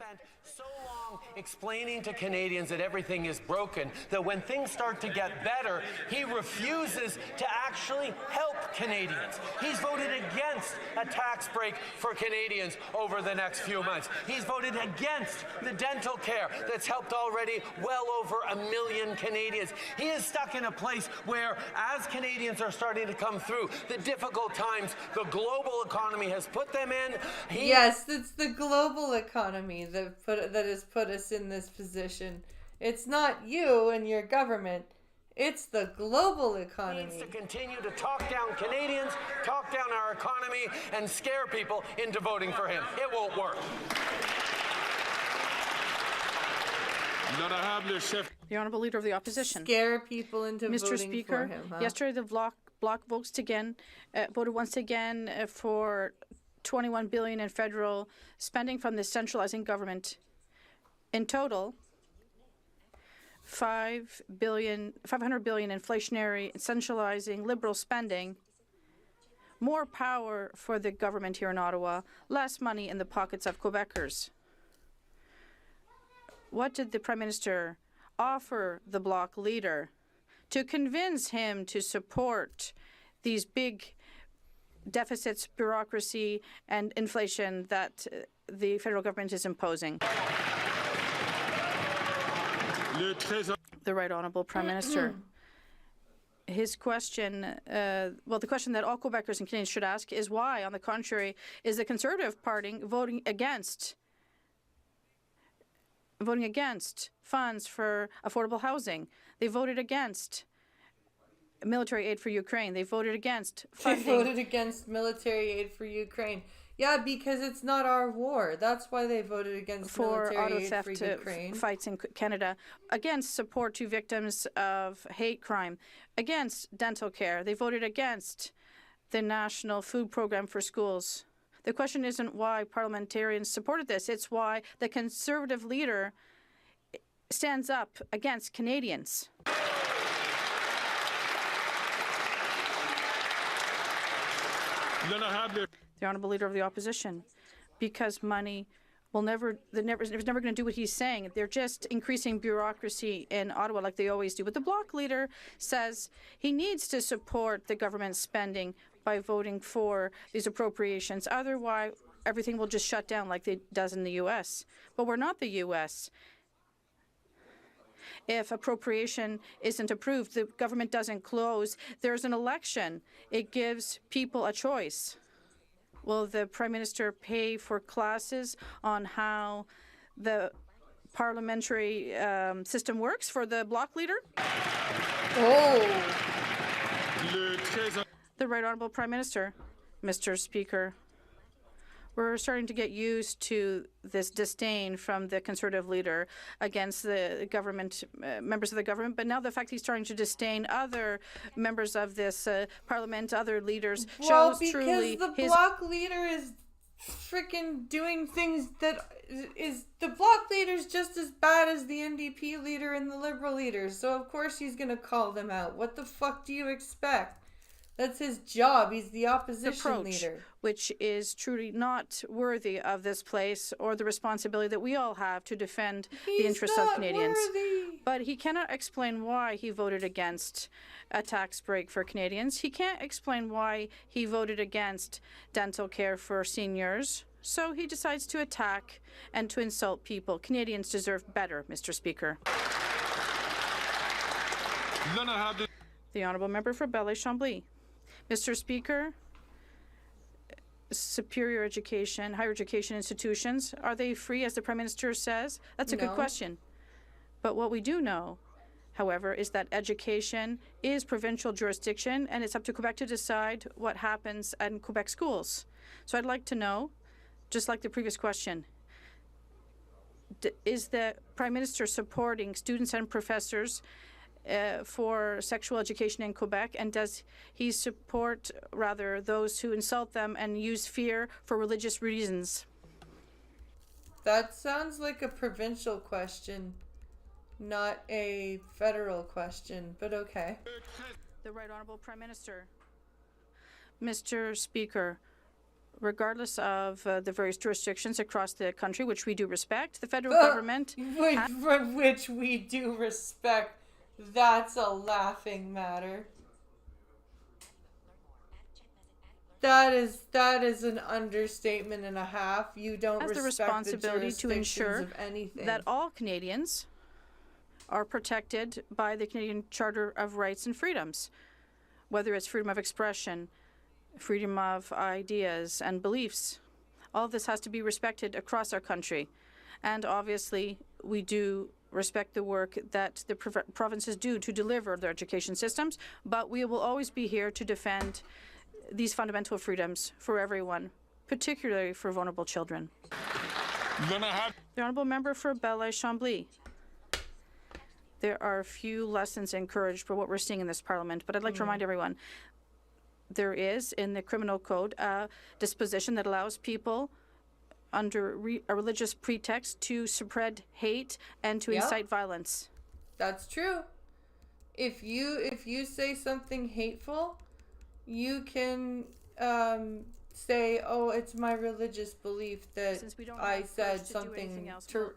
Explaining to Canadians that everything is broken, that when things start to get better, he refuses to actually help Canadians. He's voted against a tax break for Canadians over the next few months. He's voted against the dental care that's helped already well over 1 million Canadians. He is stuck in a place where, as Canadians are starting to come through the difficult times the global economy has put them in, yes, it's the global economy that has put us in this position. It's not you and your government. It's the global Needs economy. to continue to talk down Canadians, talk down our economy, and scare people into voting for him. It won't work. The Honourable Leader of the Opposition. Scare people into Mr. voting Speaker, for him, huh? yesterday the bloc voted once again for $21 billion in federal spending from the centralizing government. In total, $500 billion inflationary, centralizing, liberal spending, more power for the government here in Ottawa, less money in the pockets of Quebecers. What did the Prime Minister offer the Bloc leader to convince him to support these big deficits, bureaucracy, and inflation that the federal government is imposing? The Right Honourable Prime Minister. His question, the question that all Quebecers and Canadians should ask is why, on the contrary, is the Conservative Party voting against funds for affordable housing? They voted against military aid for Ukraine. They voted against funding. They voted against military aid for Ukraine. Yeah, because it's not our war. That's why they voted against for military auto aid theft for Ukraine. Fights in Canada, against support to victims of hate crime, against dental care. They voted against the National Food Program for schools. The question isn't why parliamentarians supported this. It's why the Conservative leader stands up against Canadians. The Honourable Leader of the Opposition, because money will never going to do what he's saying. They're just increasing bureaucracy in Ottawa like they always do. But the Bloc leader says he needs to support the government spending by voting for these appropriations. Otherwise, everything will just shut down like it does in the U.S. But we're not the U.S. If appropriation isn't approved, the government doesn't close. There's an election. It gives people a choice. Will the Prime Minister pay for classes on how the parliamentary system works for the Bloc leader? Oh. The Right Honourable Prime Minister. Mr. Speaker, we're starting to get used to this disdain from the Conservative leader against the government, members of the government, but now the fact he's starting to disdain other members of this parliament, other leaders, shows truly because the his... Bloc leader is freaking doing things that is... The Bloc leader's just as bad as the NDP leader and the Liberal leader, so of course he's going to call them out. What the fuck do you expect? That's his job. He's the opposition leader. Which is truly not worthy of this place or the responsibility that we all have to defend the interests of Canadians. Worthy. But he cannot explain why he voted against a tax break for Canadians. He can't explain why he voted against dental care for seniors. So he decides to attack and to insult people. Canadians deserve better, Mr. Speaker. The Honourable Member for Belleuil-Chambly. Mr. Speaker, superior education, higher education institutions, are they free, as the Prime Minister says? That's a good question. But what we do know, however, is that education is provincial jurisdiction, and it's up to Quebec to decide what happens in Quebec schools. So I'd like to know, just like the previous question, is the Prime Minister supporting students and professors for sexual education in Quebec, and does he support, rather, those who insult them and use fear for religious reasons? That sounds like a provincial question, not a federal question, but okay. The Right Honourable Prime Minister. Mr. Speaker, regardless of the various jurisdictions across the country, which we do respect, the federal government... Which we do respect. That's a laughing matter. That is an understatement and a half. You don't has respect the responsibility to ensure of anything. that all Canadians are protected by the Canadian Charter of Rights and Freedoms, whether it's freedom of expression, freedom of ideas and beliefs. All of this has to be respected across our country. And obviously, we do respect the work that the provinces do to deliver their education systems, but we will always be here to defend these fundamental freedoms for everyone, particularly for vulnerable children. The Honourable Member for Belleuil-Chambly. There are a few lessons encouraged for what we're seeing in this Parliament, but I'd like to remind everyone, there is in the Criminal Code a disposition that allows people under a religious pretext to spread hate and to incite violence. That's true. If you say something hateful, you can say, "Oh, it's my religious belief that I said something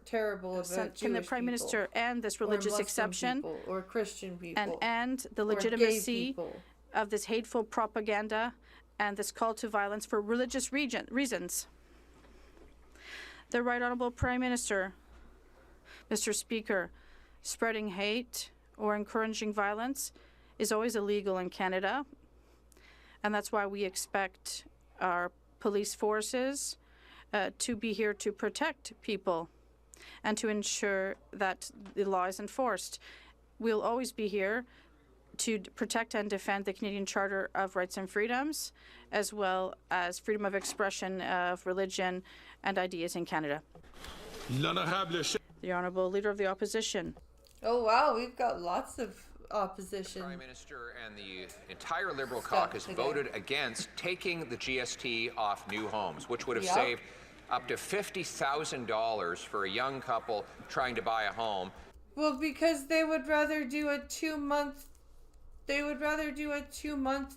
terrible about Jewish Can the Prime Minister end this religious exception or Christian people and end the legitimacy of this hateful propaganda and this call to violence for religious reasons? The Right Honourable Prime Minister. Mr. Speaker, spreading hate or encouraging violence is always illegal in Canada, and that's why we expect our police forces to be here to protect people and to ensure that the law is enforced. We'll always be here to protect and defend the Canadian Charter of Rights and Freedoms, as well as freedom of expression of religion and ideas in Canada. The Honourable Leader of the Opposition. Oh wow, we've got lots of opposition. The Prime Minister and the entire Liberal caucus voted against taking the GST off new homes, which would have saved up to $50,000 for a young couple trying to buy a home. Well, because they would rather do a 2-month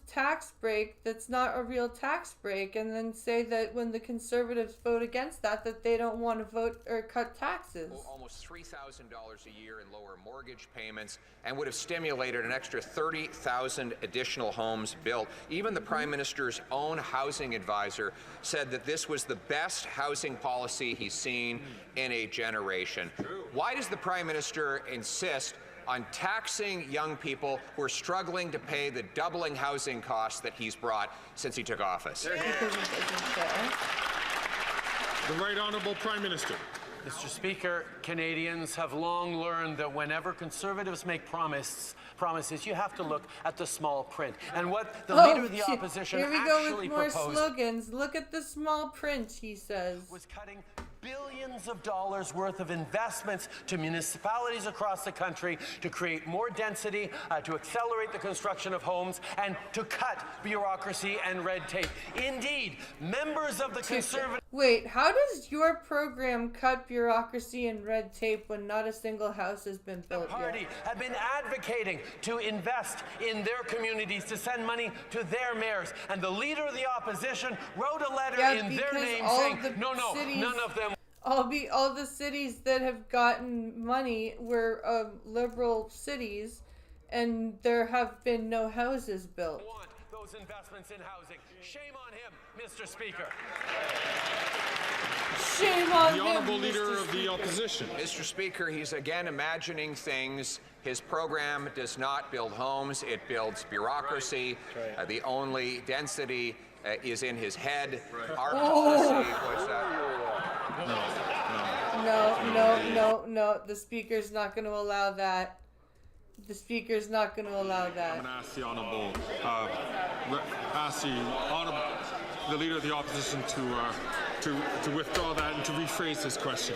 tax break that's not a real tax break, and then say that when the Conservatives vote against that they don't want to vote or cut taxes. Almost $3,000 a year in lower mortgage payments, and would have stimulated an extra 30,000 additional homes built. Even the Prime Minister's own housing advisor said that this was the best housing policy he's seen in a generation. Why does the Prime Minister insist on taxing young people who are struggling to pay the doubling housing costs that he's brought since he took office? Because it doesn't care. The Right Honourable Prime Minister. Mr. Speaker, Canadians have long learned that whenever Conservatives make promises, you have to look at the small print. And what the Leader of the Opposition here we go with more proposed slogans. Look at the small print, he says. Was cutting billions of dollars worth of investments to municipalities across the country to create more density, to accelerate the construction of homes, and to cut bureaucracy and red tape. Indeed, members of the Conservative... Wait, how does your program cut bureaucracy and red tape when not a single house has been built The party have been advocating to invest in their communities, to send money to their mayors. And the Leader of the Opposition wrote a letter in their name saying, no, none of them. All the cities that have gotten money were liberal cities, and there have been no houses built. Want those investments in housing. Shame on him, Mr. Speaker. Shame on the him, Honourable Leader Mr. of the Opposition. Mr. Speaker, he's again imagining things. His program does not build homes, it builds bureaucracy. The only density is in his head. Our policy was... No. The Speaker's not going to allow that. The Speaker's not going to allow that. I'm going to ask the Honourable, the Leader of the Opposition to withdraw that and to rephrase his question.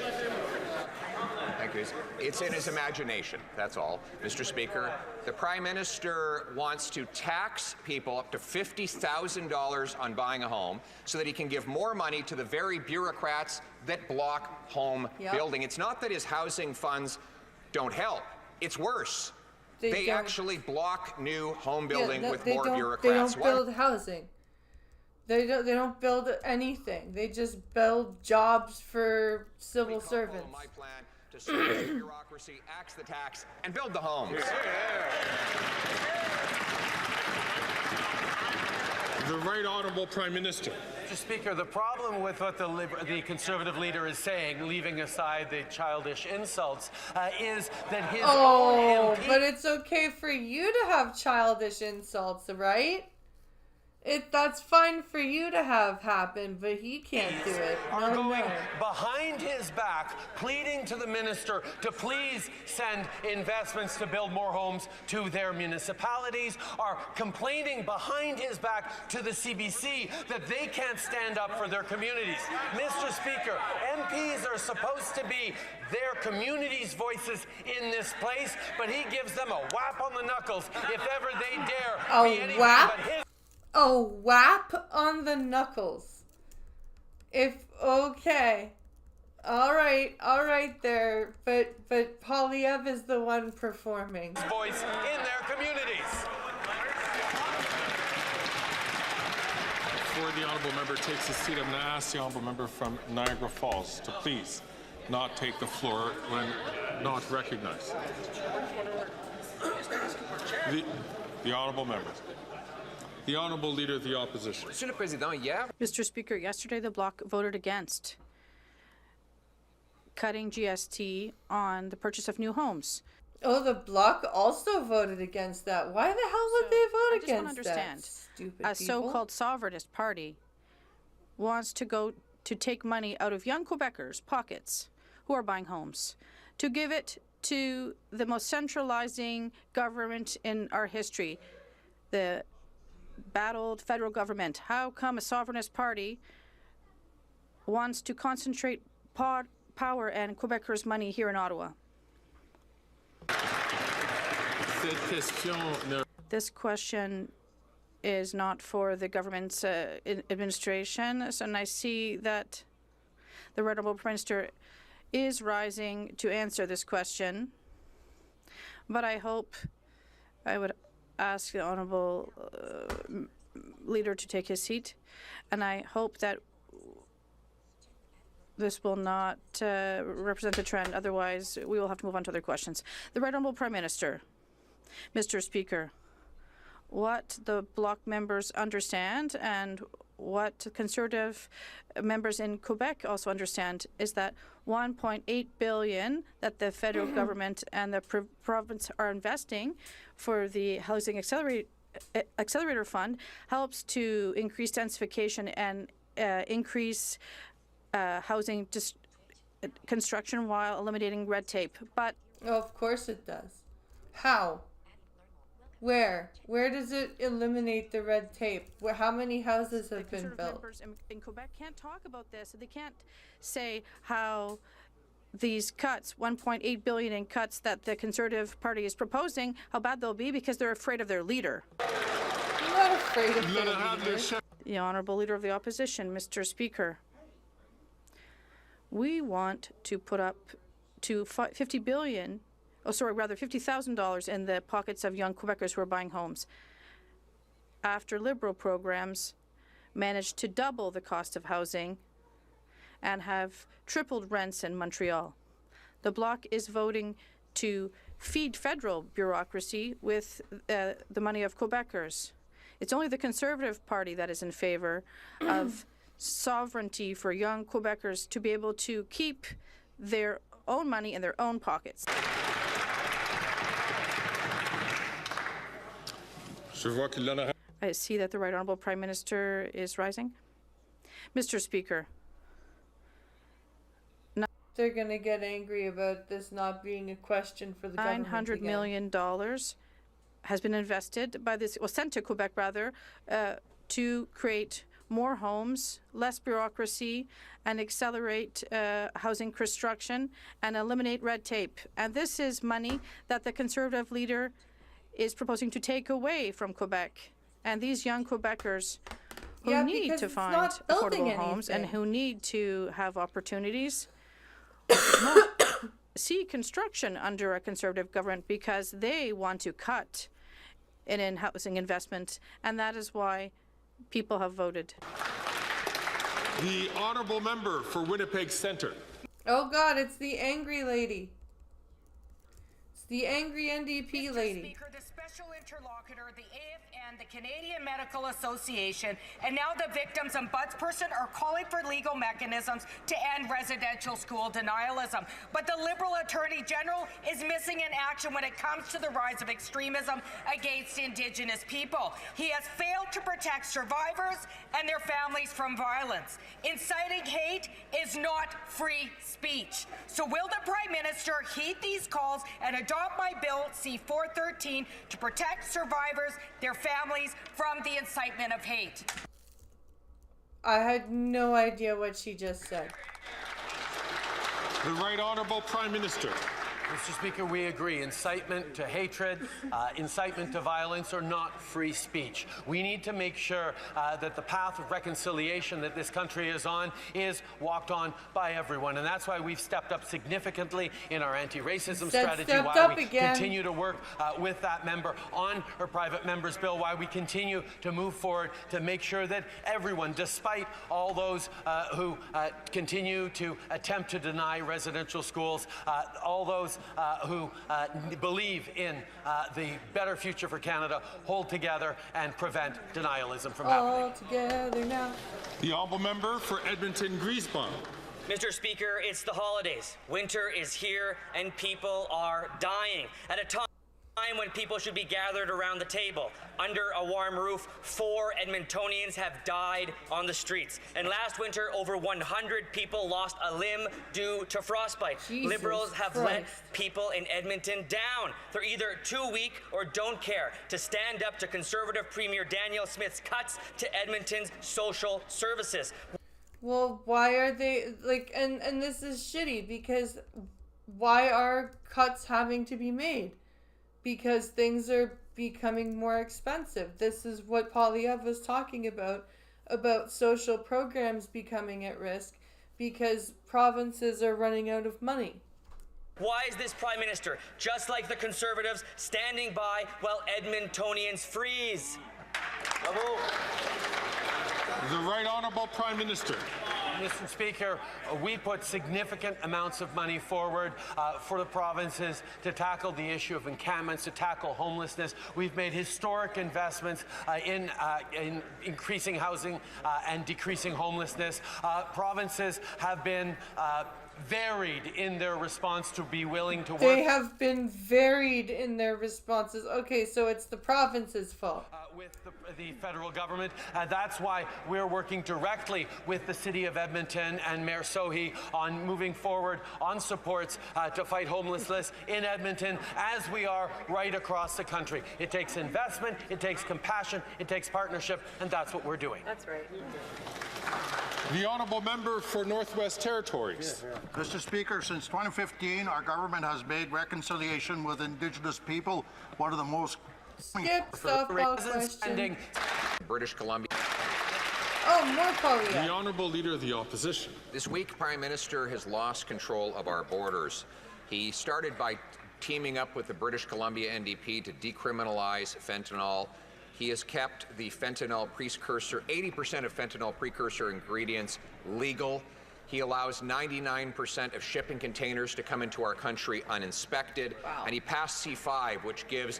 Thank you. It's in his imagination, that's all. Mr. Speaker, the Prime Minister wants to tax people up to $50,000 on buying a home so that he can give more money to the very bureaucrats that block home building. It's not that his housing funds don't help. It's worse. They actually block new home building with more bureaucrats. They don't build housing. They don't build anything. They just build jobs for civil servants. My plan to slash bureaucracy, axe the tax, and build the homes. The Right Honourable Prime Minister. Mr. Speaker, the problem with what the Conservative leader is saying, leaving aside the childish insults, is that his own MP... but it's okay for you to have childish insults, right? That's fine for you to have happen, but he can't do it. Are No, going no. behind his back, pleading to the minister to please send investments to build more homes to their municipalities, are complaining behind his back to the CBC that they can't stand up for their communities. Mr. Speaker, MPs are supposed to be their community's voices in this place, but he gives them a whap on the knuckles if ever they dare be A anything whap? but his. A whap on the knuckles. Okay. All right there. But Polyev is the one performing. Voice in their communities. Before the honourable member takes his seat, I'm going to ask the honourable member from Niagara Falls to please not take the floor when not recognized. The honourable member. The Honourable Leader of the Opposition. Mr. Speaker, yesterday the Bloc voted against cutting GST on the purchase of new homes. Oh, the Bloc also voted against that. Why the hell would they vote against want to understand. that? Stupid A people. so-called sovereignist party wants to take money out of young Quebecers' pockets who are buying homes, to give it to the most centralizing government in our history, the battled federal government. How come a sovereignist party wants to concentrate power and Quebecers' money here in Ottawa? This question is not for the government's administration, and I see that the Right Honourable Prime Minister is rising to answer this question, but I would ask the Honourable Leader to take his seat, and I hope that this will not represent a trend. Otherwise, we will have to move on to other questions. The Right Honourable Prime Minister. Mr. Speaker, what the Bloc members understand and what Conservative members in Quebec also understand is that $1.8 billion that the federal government and the province are investing for the Housing Accelerator Fund helps to increase densification and increase housing construction while eliminating red tape. But of course it does. How? Where? Where does it eliminate the red tape? How many houses have been built? Members in Quebec can't talk about this. They can't say how these cuts, $1.8 billion in cuts that the Conservative Party is proposing, how bad they'll be because they're afraid of their leader. I'm not afraid of their leader. The Honourable Leader of the Opposition, Mr. Speaker. We want to put up to $50,000 in the pockets of young Quebecers who are buying homes, after Liberal programs managed to double the cost of housing and have tripled rents in Montreal. The Bloc is voting to feed federal bureaucracy with the money of Quebecers. It's only the Conservative Party that is in favor of sovereignty for young Quebecers to be able to keep their own money in their own pockets. I see that the Right Honourable Prime Minister is rising. Mr. Speaker. They're going to get angry about this not being a question for the government $900 million has been invested by this, well, sent to Quebec rather, to create more homes, less bureaucracy, and accelerate housing construction and eliminate red tape. And this is money that the Conservative leader is proposing to take away from Quebec. And these young Quebecers who need to find affordable homes and who need to have opportunities see construction under a Conservative government because they want to cut in housing investment, and that is why people have voted. The Honourable Member for Winnipeg Centre. Oh God, it's the angry lady. It's the angry NDP lady. Speaker, the special interlocutor, the AFL and the Canadian Medical Association, and now the victims' ombudsperson are calling for legal mechanisms to end residential school denialism. But the Liberal Attorney General is missing in action when it comes to the rise of extremism against Indigenous people. He has failed to protect survivors and their families from violence. Inciting hate is not free speech. So will the Prime Minister heed these calls and adopt my bill C-413 to protect survivors, their families, from the incitement of hate? I had no idea what she just said. The Right Honourable Prime Minister. Mr. Speaker, we agree. Incitement to hatred, incitement to violence are not free speech. We need to make sure that the path of reconciliation that this country is on is walked on by everyone. And that's why we've stepped up significantly in our anti-racism strategy, why we continue to work with that member on her private member's bill, why we continue to move forward to make sure that everyone, despite all those who continue to attempt to deny residential schools, all those who believe in the better future for Canada, hold together and prevent denialism from happening. All together now. The honourable member for Edmonton-Griesbach. Mr. Speaker, it's the holidays. Winter is here and people are dying. At a time when people should be gathered around the table, under a warm roof, 4 Edmontonians have died on the streets. And last winter, over 100 people lost a limb due to frostbite. Jesus Liberals have Christ. let people in Edmonton down. They're either too weak or don't care to stand up to Conservative Premier Danielle Smith's cuts to Edmonton's social services. Well, why are they like? And this is shitty because why are cuts having to be made? Because things are becoming more expensive. This is what Polyev was talking about social programs becoming at risk because provinces are running out of money. Why is this Prime Minister, just like the Conservatives, standing by while Edmontonians freeze? Bravo. The Right Honourable Prime Minister. Mr. Speaker, we put significant amounts of money forward for the provinces to tackle the issue of encampments, to tackle homelessness. We've made historic investments in increasing housing and decreasing homelessness. Provinces have been varied in their response to be willing to work. They have been varied in their responses. Okay, so it's the province's fault. With the federal government. That's why we're working directly with the City of Edmonton and Mayor Sohi on moving forward on supports to fight homelessness in Edmonton, as we are right across the country. It takes investment, it takes compassion, it takes partnership, and that's what we're doing. That's right. The honourable member for Northwest Territories. Mr. Speaker, since 2015, our government has made reconciliation with Indigenous people one of the most Skip softball question. British Columbia. Oh, more Polyev. The honourable leader of the opposition. This week, Prime Minister has lost control of our borders. He started by teaming up with the British Columbia NDP to decriminalize fentanyl. He has kept the fentanyl precursor, 80% of fentanyl precursor ingredients legal. He allows 99% of shipping containers to come into our country uninspected. Wow. And he passed C-5, which gives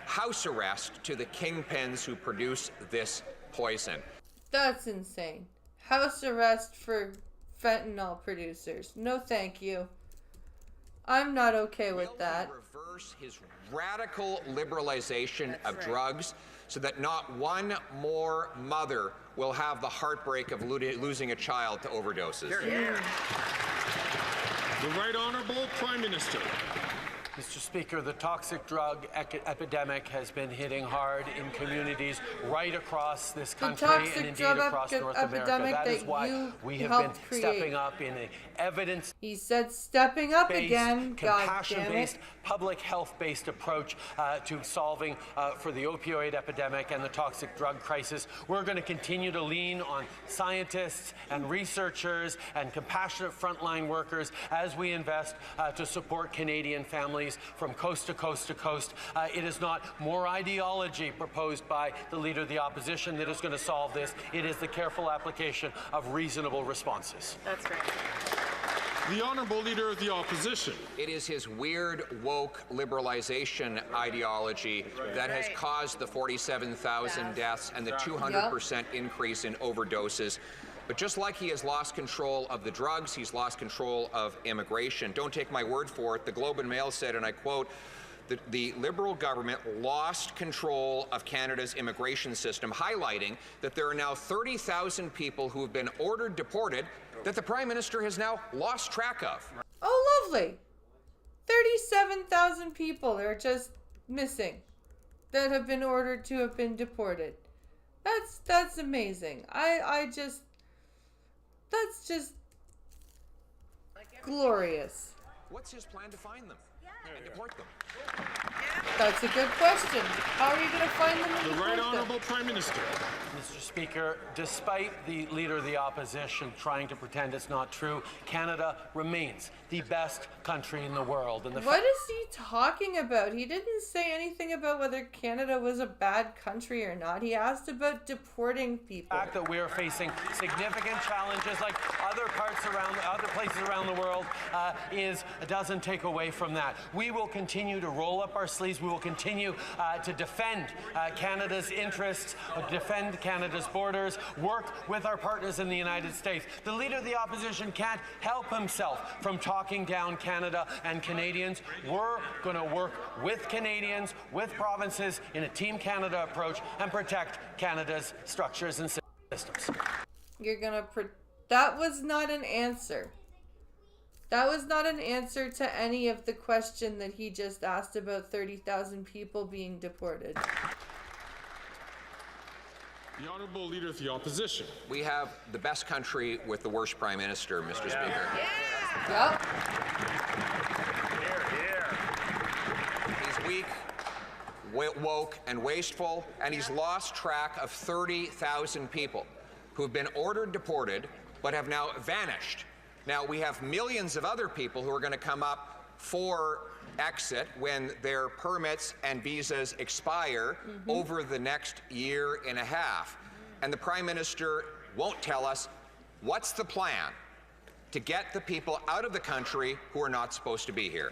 house arrest to the kingpins who produce this poison. That's insane. House arrest for fentanyl producers. No thank you. I'm not okay with that. Reverse his radical liberalization of drugs so that not one more mother will have the heartbreak of losing a child to overdoses. The Right Honourable Prime Minister. Mr. Speaker, the toxic drug epidemic has been hitting hard in communities right across this country and indeed across North America. That is why we have been stepping up in an evidence. He said stepping up again. Compassion-based, public health-based approach to solving for the opioid epidemic and the toxic drug crisis. We're going to continue to lean on scientists and researchers and compassionate frontline workers as we invest to support Canadian families from coast to coast to coast. It is not more ideology proposed by the Leader of the Opposition that is going to solve this. It is the careful application of reasonable responses. That's right. The Honourable Leader of the Opposition. It is his weird woke liberalization ideology that has caused the 47,000 deaths and the 200% increase in overdoses. But just like he has lost control of the drugs, he's lost control of immigration. Don't take my word for it. The Globe and Mail said, and I quote, the Liberal government lost control of Canada's immigration system, highlighting that there are now 30,000 people who have been ordered deported that the Prime Minister has now lost track of. Oh, lovely. 37,000 people are just missing that have been ordered to have been deported. That's amazing. That's just glorious. What's his plan to find them and deport them? That's a good question. How are you going to find them and The deport Right them? Honourable Prime Minister. Mr. Speaker, despite the Leader of the Opposition trying to pretend it's not true, Canada remains the best country in the world. And What is he talking about? He didn't say anything about whether Canada was a bad country or not. He asked about deporting people. The fact that we are facing significant challenges like other places around the world doesn't take away from that. We will continue to roll up our sleeves. We will continue to defend Canada's interests, defend Canada's borders, work with our partners in the United States. The Leader of the Opposition can't help himself from talking down Canada and Canadians. We're going to work with Canadians, with provinces in a Team Canada approach and protect Canada's structures and systems. That was not an answer. That was not an answer to any of the question that he just asked about 30,000 people being deported. The Honourable Leader of the Opposition. We have the best country with the worst Prime Minister, Mr. Speaker. Yep. He's weak, woke, and wasteful, and he's lost track of 30,000 people who have been ordered deported but have now vanished. Now, we have millions of other people who are going to come up for exit when their permits and visas expire over the next year and a half. And the Prime Minister won't tell us what's the plan to get the people out of the country who are not supposed to be here.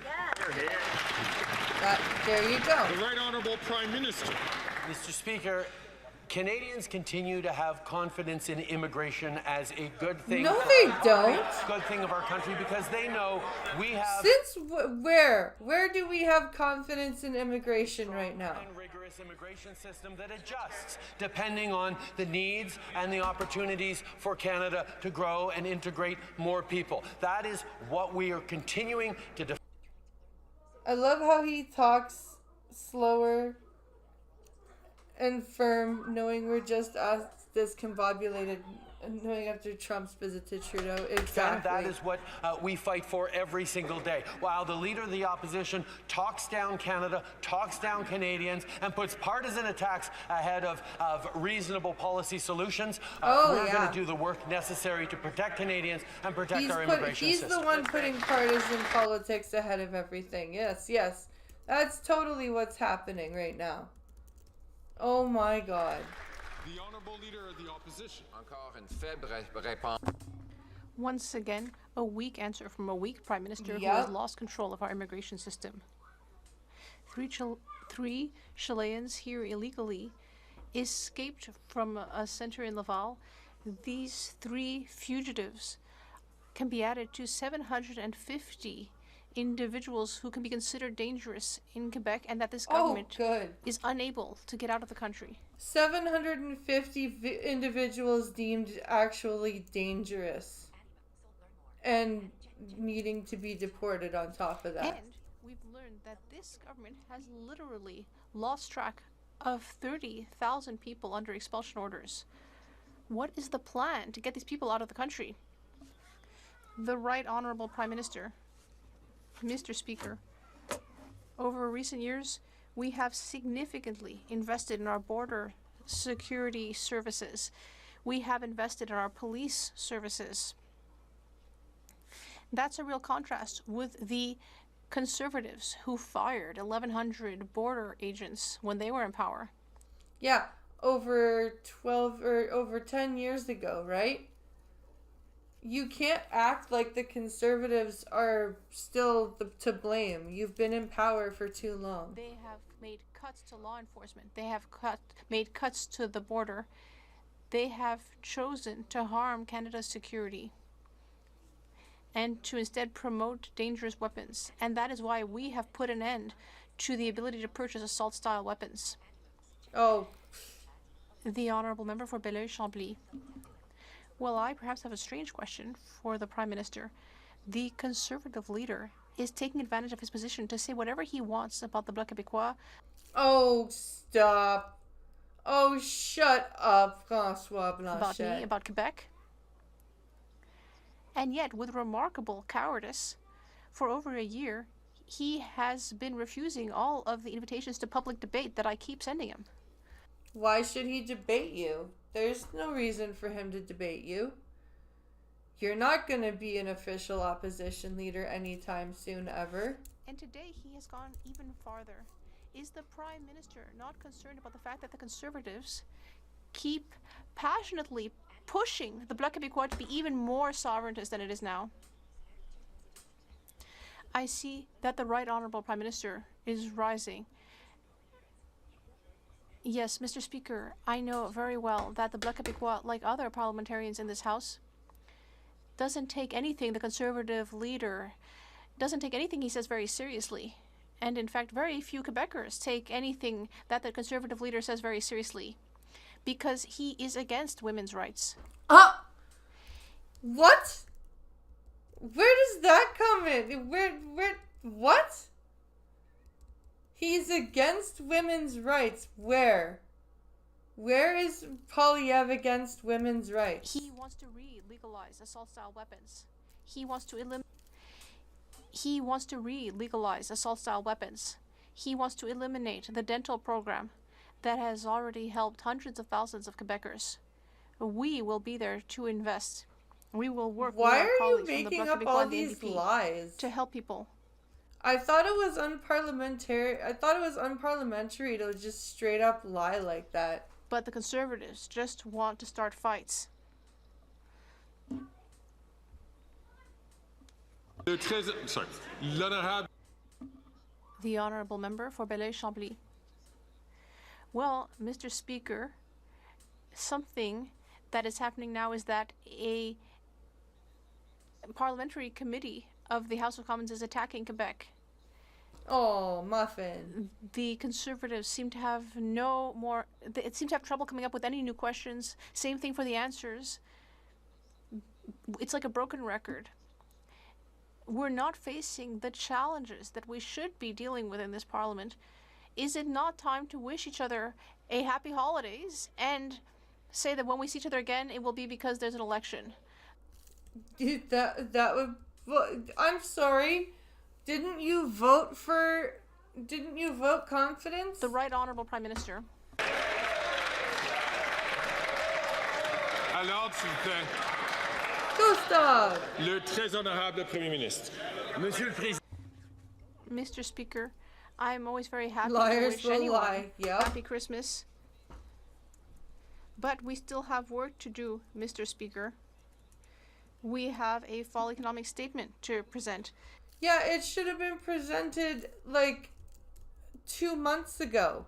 There you go. The Right Honourable Prime Minister. Mr. Speaker, Canadians continue to have confidence in immigration as a good thing. No, they don't. Good thing of our country because they know we have. Since where do we have confidence in immigration right now? Rigorous immigration system that adjusts depending on the needs and the opportunities for Canada to grow and integrate more people. That is what we are continuing to defend. I love how he talks slower and firm, knowing we're just discombobulated, knowing after Trump's visit to Trudeau. Exactly. That is what we fight for every single day. While the Leader of the Opposition talks down Canada, talks down Canadians, and puts partisan attacks ahead of reasonable policy solutions, we're going to do the work necessary to protect Canadians and protect our immigration system. He's the one putting partisan politics ahead of everything. Yes. That's totally what's happening right now. Oh my God. The Honourable Leader of the Opposition. Encore une faible réponse. Once again, a weak answer from a weak Prime Minister who has lost control of our immigration system. Three Chileans here illegally escaped from a center in Laval. These 3 fugitives can be added to 750 individuals who can be considered dangerous in Quebec, and that this government is unable to get out of the country. 750 individuals deemed actually dangerous and needing to be deported on top of that. And we've learned that this government has literally lost track of 30,000 people under expulsion orders. What is the plan to get these people out of the country? The Right Honourable Prime Minister, Mr. Speaker, over recent years, we have significantly invested in our border security services. We have invested in our police services. That's a real contrast with the Conservatives who fired 1,100 border agents when they were in power. Yeah, over 10 years ago, right? You can't act like the conservatives are still to blame. You've been in power for too long. They have made cuts to law enforcement. They have made cuts to the border. They have chosen to harm Canada's security and to instead promote dangerous weapons. And that is why we have put an end to the ability to purchase assault-style weapons. Oh. The Honourable Member for Belleuil-Chambly. Well, I perhaps have a strange question for the Prime Minister. The Conservative leader is taking advantage of his position to say whatever he wants about the Bloc Québécois. Oh, stop. Oh, shut up, François Blanchet. About me, about Quebec. And yet, with remarkable cowardice, for over a year, he has been refusing all of the invitations to public debate that I keep sending him. Why should he debate you? There's no reason for him to debate you. You're not going to be an official opposition leader anytime soon, ever. And today he has gone even farther. Is the Prime Minister not concerned about the fact that the Conservatives keep passionately pushing the Bloc Québécois to be even more sovereigntist than it is now? I see that the Right Honourable Prime Minister is rising. Yes, Mr. Speaker, I know very well that the Bloc Québécois, like other parliamentarians in this House, doesn't take anything the Conservative leader doesn't take anything he says very seriously. And in fact, very few Quebecers take anything that the Conservative leader says very seriously, because he is against women's rights. What? Where does that come in? What? He's against women's rights. Where? Where is Polyev against women's rights? He wants to re-legalize assault-style weapons. He wants to re-legalize assault-style weapons. He wants to eliminate the dental program that has already helped hundreds of thousands of Quebecers. We will be there to invest. We will work with our colleagues from the Bloc Québécois and the NDP lies to help people. I thought it was unparliamentary. I thought it was unparliamentary to just straight up lie like that. But the Conservatives just want to start fights. The Honourable Member for Belleuil-Chambly. Well, Mr. Speaker, something that is happening now is that a parliamentary committee of the House of Commons is attacking Quebec. Oh, Muffin. The Conservatives seem to have it seems to have trouble coming up with any new questions. Same thing for the answers. It's like a broken record. We're not facing the challenges that we should be dealing with in this parliament. Is it not time to wish each other a happy holidays and say that when we see each other again, it will be because there's an election? That would... I'm sorry. Didn't you vote confidence? The Right Honourable Prime Minister. Alors, s'il vous plaît. Gustav! Le très honorable Premier ministre. Monsieur le Président. Mr. Speaker, I'm always very happy Liars to wish will anyone lie. Yep. Happy Christmas. But we still have work to do, Mr. Speaker. We have a fall economic statement to present. Yeah, it should have been presented like 2 months ago.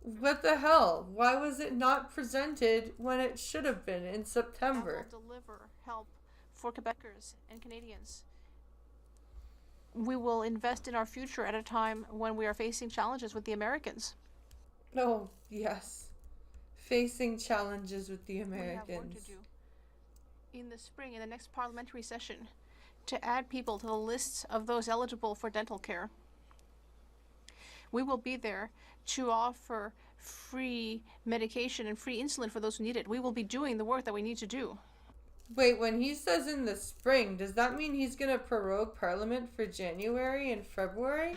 What the hell? Why was it not presented when it should have been in September? That will deliver help for Quebecers and Canadians. We will invest in our future at a time when we are facing challenges with the Americans. Oh, yes. Facing challenges with the We have work Americans. to do in the spring, in the next parliamentary session, to add people to the lists of those eligible for dental care. We will be there to offer free medication and free insulin for those who need it. We will be doing the work that we need to do. Wait, when he says in the spring, does that mean he's going to prorogue Parliament for January and February?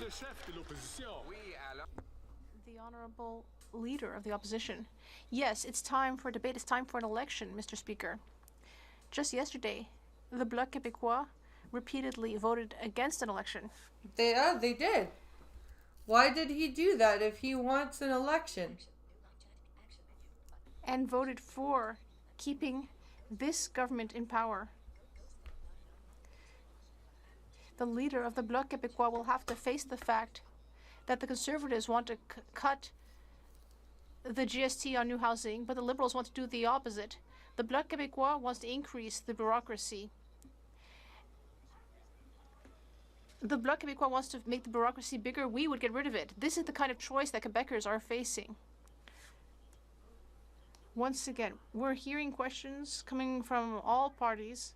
The Honourable Leader of the Opposition. Yes, it's time for debate. It's time for an election, Mr. Speaker. Just yesterday, the Bloc Québécois repeatedly voted against an election. They did. Why did he do that if he wants an election? And voted for keeping this government in power. the leader of the Bloc Québécois will have to face the fact that the Conservatives want to cut the GST on new housing, but the Liberals want to do the opposite. The Bloc Québécois wants to increase the bureaucracy. The Bloc Québécois wants to make the bureaucracy bigger. We would get rid of it. This is the kind of choice that Quebecers are facing. Once again, we're hearing questions coming from all parties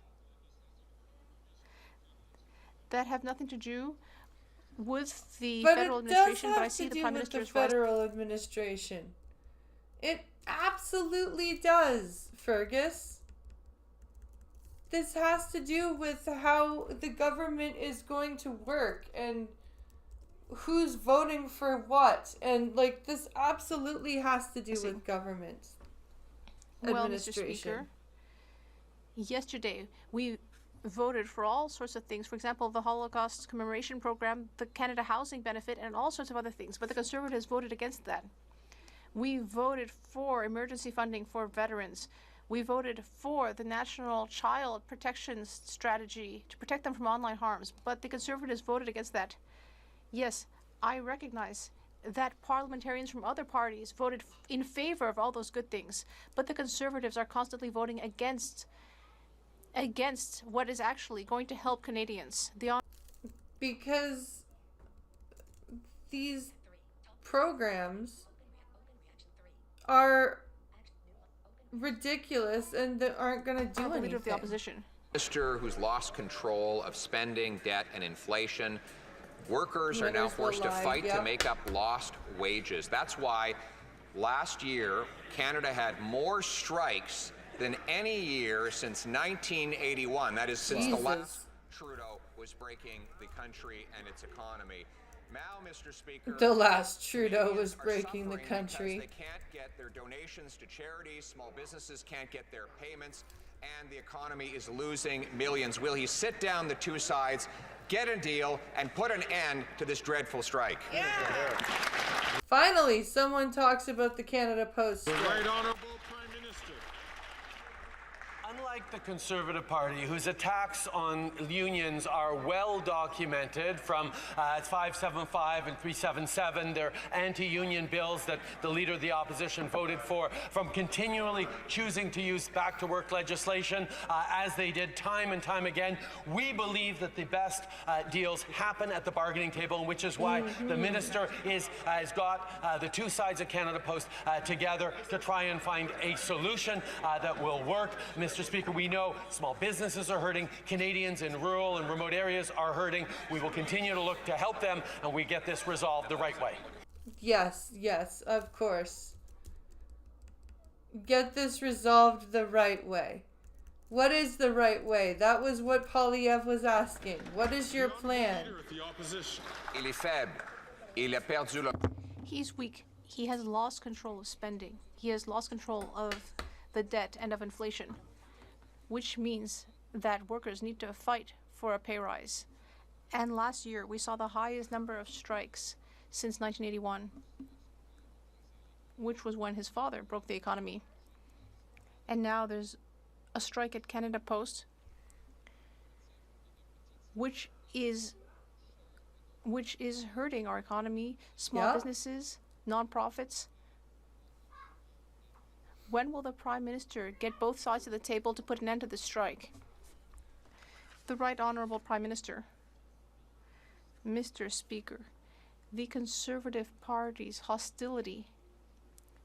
that have nothing to do with the federal administration, but I see the Prime Minister's federal administration. It absolutely does, Fergus. This has to do with how the government is going to work and who's voting for what. And, like, this absolutely has to do with government administration. Mr. Speaker, yesterday we voted for all sorts of things. For example, the Holocaust Commemoration Program, the Canada Housing Benefit, and all sorts of other things. But the Conservatives voted against that. We voted for emergency funding for veterans. We voted for the National Child Protection Strategy to protect them from online harms, but the Conservatives voted against that. Yes, I recognize that parliamentarians from other parties voted in favor of all those good things, but the Conservatives are constantly voting against what is actually going to help Canadians. Because these programs are ridiculous and they aren't going to do anything. Leader of the opposition. Minister who's lost control of spending, debt, and inflation. Workers are now forced to fight to make up lost wages. That's why last year, Canada had more strikes than any year since 1981. That is since the last Trudeau was breaking the country and its economy. Now, Mr. Speaker, the last Trudeau was breaking the country. They can't get their donations to charities, small businesses can't get their payments, and the economy is losing millions. Will he sit down the two sides, get a deal, and put an end to this dreadful strike? Yeah. Finally, someone talks about the Canada Post strike. The Right Honourable Prime Minister. Unlike the Conservative Party, whose attacks on unions are well documented from 575 and 377, their anti-union bills that the Leader of the Opposition voted for, from continually choosing to use back-to-work legislation, as they did time and time again, we believe that the best deals happen at the bargaining table, which is why the Minister has got the two sides of Canada Post together to try and find a solution that will work. Mr. Speaker, we know small businesses are hurting. Canadians in rural and remote areas are hurting. We will continue to look to help them, and we get this resolved the right way. Yes, of course. Get this resolved the right way. What is the right way? That was what Polyev was asking. What is your plan? Il est faible. Il a perdu le... He's weak. He has lost control of spending. He has lost control of the debt and of inflation, which means that workers need to fight for a pay rise. And last year, we saw the highest number of strikes since 1981, which was when his father broke the economy. And now there's a strike at Canada Post, which is hurting our economy, small businesses, nonprofits. When will the Prime Minister get both sides of the table to put an end to the strike? The Right Honourable Prime Minister. Mr. Speaker, the Conservative Party's hostility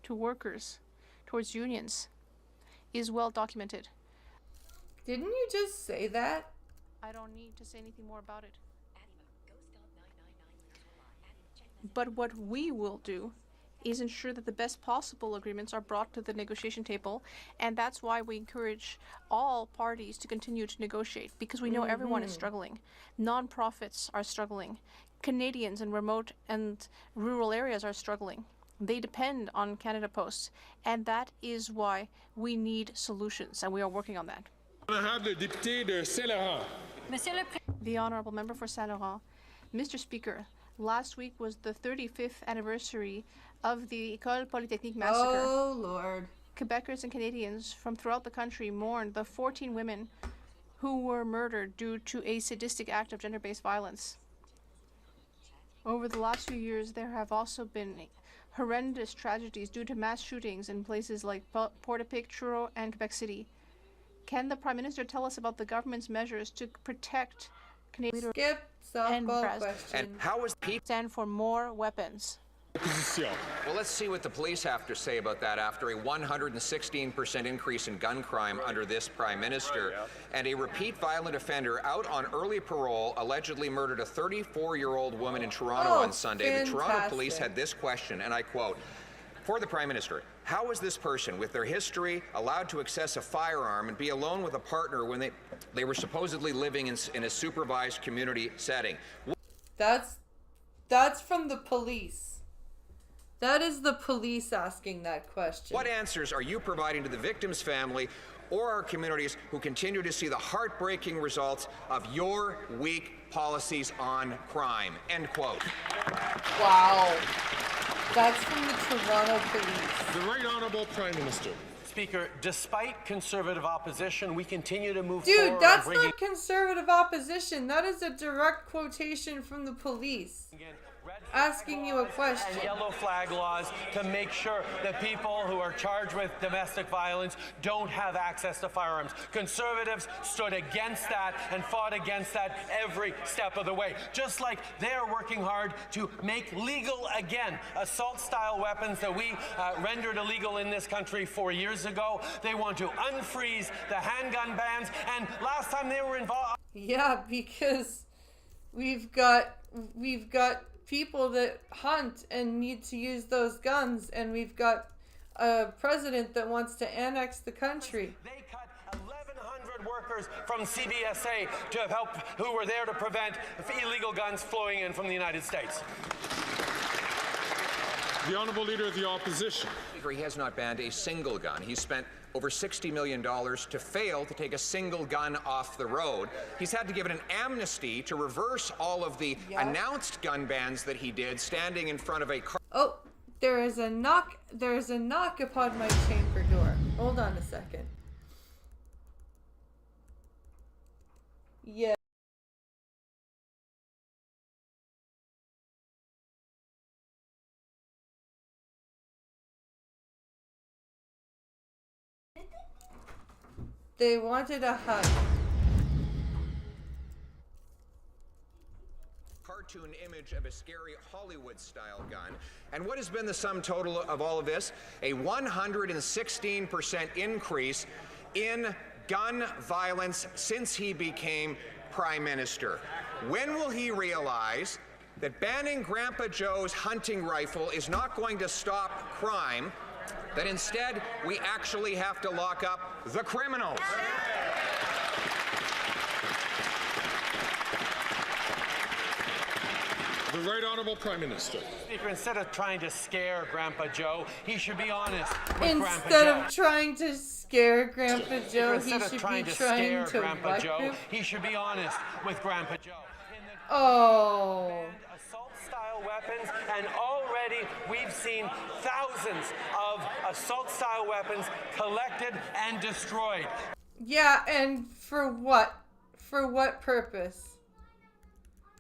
to workers, towards unions, is well documented. Didn't you just say that? I don't need to say anything more about it. But what we will do is ensure that the best possible agreements are brought to the negotiation table, and that's why we encourage all parties to continue to negotiate, because we know everyone is struggling. Non-profits are struggling. Canadians in remote and rural areas are struggling. They depend on Canada Post, and that is why we need solutions, and we are working on that. The Honourable Member for Saint-Laurent. Mr. Speaker, last week was the 35th anniversary of the École Polytechnique massacre. Oh, Lord. Quebecers and Canadians from throughout the country mourned the 14 women who were murdered due to a sadistic act of gender-based violence. Over the last few years, there have also been horrendous tragedies due to mass shootings in places like Port-au-Prince and Quebec City. Can the Prime Minister tell us about the government's measures to protect Canadian Skip softball question. And how is people stand for more weapons? Well, let's see what the police have to say about that after a 116% increase in gun crime under this Prime Minister. And a repeat violent offender out on early parole allegedly murdered a 34-year-old woman in Toronto on Sunday. The Toronto police had this question, and I quote, for the Prime Minister, how is this person, with their history, allowed to access a firearm and be alone with a partner when they were supposedly living in a supervised community setting? That's from the police. That is the police asking that question. What answers are you providing to the victim's family or our communities who continue to see the heartbreaking results of your weak policies on crime? End quote. Wow. That's from the Toronto police. The Right Honourable Prime Minister. Speaker, despite Conservative opposition, we continue to move forward. Dude, that's not Conservative opposition. That is a direct quotation from the police. Asking you a question. And yellow flag laws to make sure that people who are charged with domestic violence don't have access to firearms. Conservatives stood against that and fought against that every step of the way. Just like they're working hard to make legal again assault-style weapons that we rendered illegal in this country 4 years ago. They want to unfreeze the handgun bans. And last time they were involved... Yeah, because we've got people that hunt and need to use those guns, and we've got a president that wants to annex the country. They cut 1,100 workers from CBSA to help, who were there to prevent illegal guns flowing in from the United States. The Honourable Leader of the Opposition. He has not banned a single gun. He's spent over $60 million to fail to take a single gun off the road. He's had to give it an amnesty to reverse all of the announced gun bans that he did, standing in front of a car. Oh, there is a knock upon my chamber door. Hold on a second. Yeah. They wanted a hug. Cartoon image of a scary Hollywood-style gun. And what has been the sum total of all of this? A 116% increase in gun violence since he became Prime Minister. When will he realize that banning Grandpa Joe's hunting rifle is not going to stop crime, that instead we actually have to lock up the criminals? The Right Honourable Prime Minister. Speaker, instead of trying to scare Grandpa Joe, he should be honest with Grandpa Joe. Instead of trying to scare Grandpa Joe, he Instead should of trying be to trying scare to Grandpa Joe, he should be honest with Grandpa Joe. Oh. Assault-style weapons, and already we've seen thousands of assault-style weapons collected and destroyed. Yeah, and for what? For what purpose?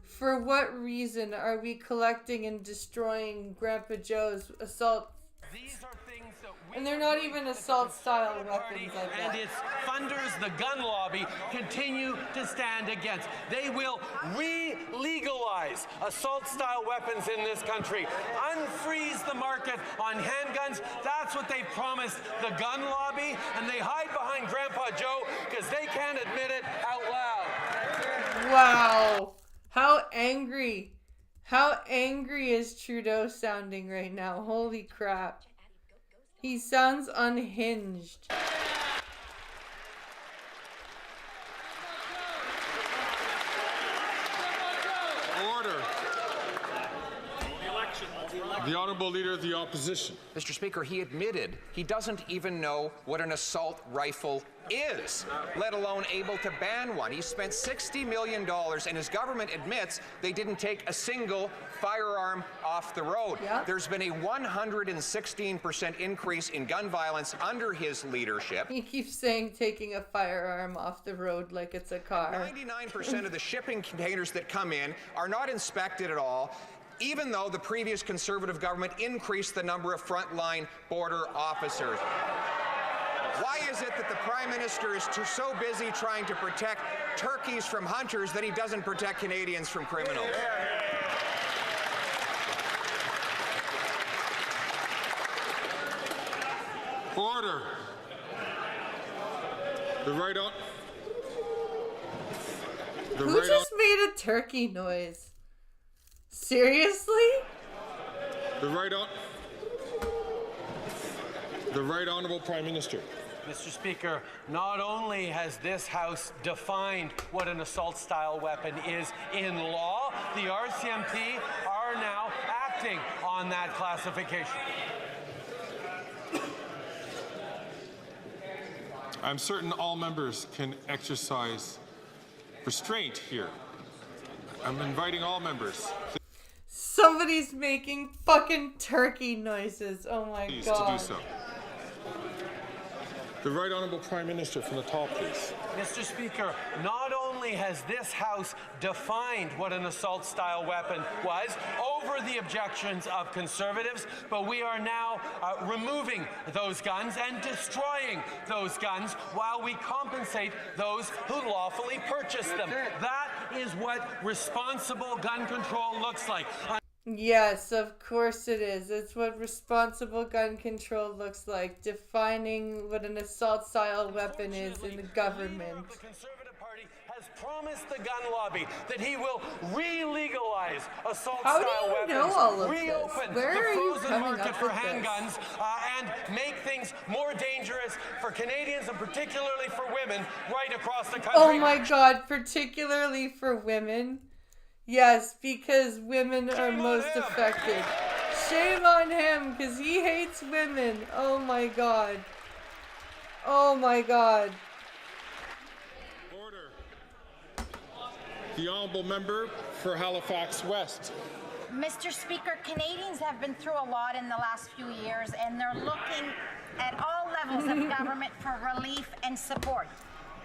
For what reason are we collecting and destroying Grandpa Joe's assault? These are things that we and they're not even assault-style weapons, I bet. And its funders, the gun lobby, continue to stand against. They will re-legalize assault-style weapons in this country. Unfreeze the market on handguns. That's what they promised the gun lobby, and they hide behind Grandpa Joe because they can't admit it out loud. Wow. How angry is Trudeau sounding right now? Holy crap. He sounds unhinged. Order. The Honourable Leader of the Opposition. Mr. Speaker, he admitted he doesn't even know what an assault rifle is, let alone able to ban one. He spent $60 million, and his government admits they didn't take a single firearm off the road. Yep. There's been a 116% increase in gun violence under his leadership. He keeps saying taking a firearm off the road like it's a car. 99% of the shipping containers that come in are not inspected at all, even though the previous Conservative government increased the number of frontline border officers. Why is it that the Prime Minister is so busy trying to protect turkeys from hunters that he doesn't protect Canadians from criminals? Order. The right on. Who just made a turkey noise? Seriously? The right Honourable Prime Minister. Mr. Speaker, not only has this House defined what an assault-style weapon is in law, the RCMP are now acting on that classification. I'm certain all members can exercise restraint here. I'm inviting all members. Somebody's making fucking turkey noises. Oh my Please god. to do so. The Right Honourable Prime Minister from the top, please. Mr. Speaker, not only has this House defined what an assault-style weapon was over the objections of Conservatives, but we are now removing those guns and destroying those guns while we compensate those who lawfully purchased them. That is what responsible gun control looks like. Yes, of course it is. It's what responsible gun control looks like. Defining what an assault-style weapon is in the government. The Conservative Party has promised the gun lobby that he will re-legalize assault-style weapons, know all of this? reopen Where the are you frozen coming market up for with this? handguns, and make things more dangerous for Canadians and particularly for women right across the country. Oh my god, particularly for women. Yes, because women are most affected. Shame on him, because he hates women. Oh my god. Oh my god. Order. The Honourable Member for Halifax West. Mr. Speaker, Canadians have been through a lot in the last few years, and they're looking at all levels of government for relief and support.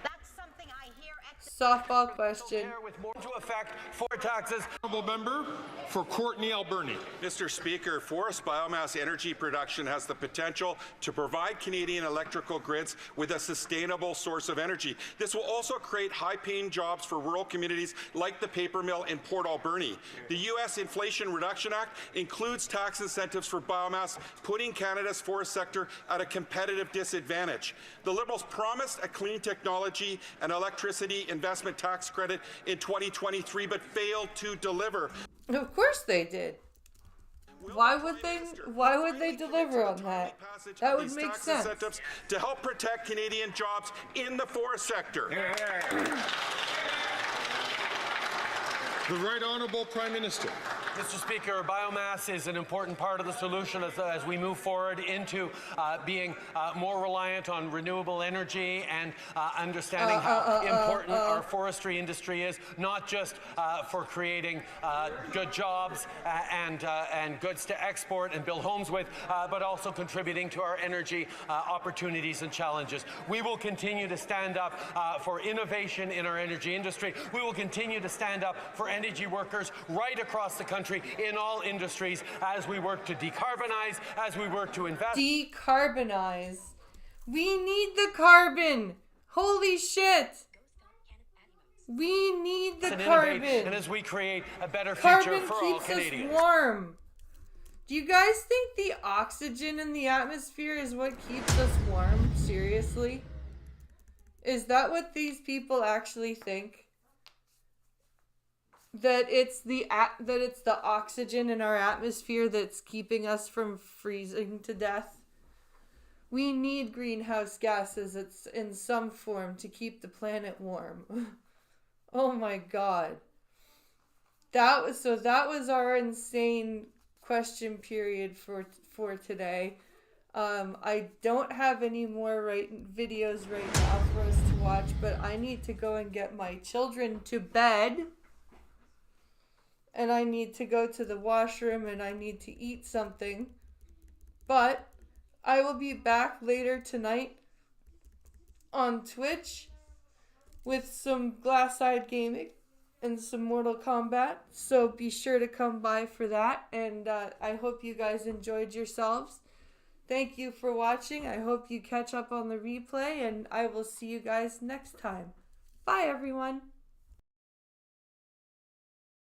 That's something I hear Softball question. With more to effect for taxes. Honourable Member for Courtney Alberni. Mr. Speaker, forest biomass energy production has the potential to provide Canadian electrical grids with a sustainable source of energy. This will also create high-paying jobs for rural communities like the paper mill in Port Alberni. The U.S. Inflation Reduction Act includes tax incentives for biomass, putting Canada's forest sector at a competitive disadvantage. The Liberals promised a clean technology and electricity investment tax credit in 2023, but failed to deliver. Of course they did. Why would they deliver on that? That would make sense. Incentives to help protect Canadian jobs in the forest sector. The Right Honourable Prime Minister. Mr. Speaker, biomass is an important part of the solution as we move forward into being more reliant on renewable energy and understanding how important our forestry industry is, not just for creating good jobs and goods to export and build homes with, but also contributing to our energy opportunities and challenges. We will continue to stand up for innovation in our energy industry. We will continue to stand up for energy workers right across the country in all industries as we work to decarbonize, as we work to invest. Decarbonize. We need the carbon. Holy shit. We need the carbon. And as we create a better future Carbon for all keeps Canadians. us warm. Do you guys think the oxygen in the atmosphere is what keeps us warm? Seriously? Is that what these people actually think? That it's the oxygen in our atmosphere that's keeping us from freezing to death? We need greenhouse gases in some form to keep the planet warm. Oh my god. That was our insane question period for today. I don't have any more videos right now for us to watch, but I need to go and get my children to bed. And I need to go to the washroom and I need to eat something. But I will be back later tonight on Twitch with some Glass-Eyed Gaming and some Mortal Kombat. So be sure to come by for that. And I hope you guys enjoyed yourselves. Thank you for watching. I hope you catch up on the replay, and I will see you guys next time. Bye, everyone.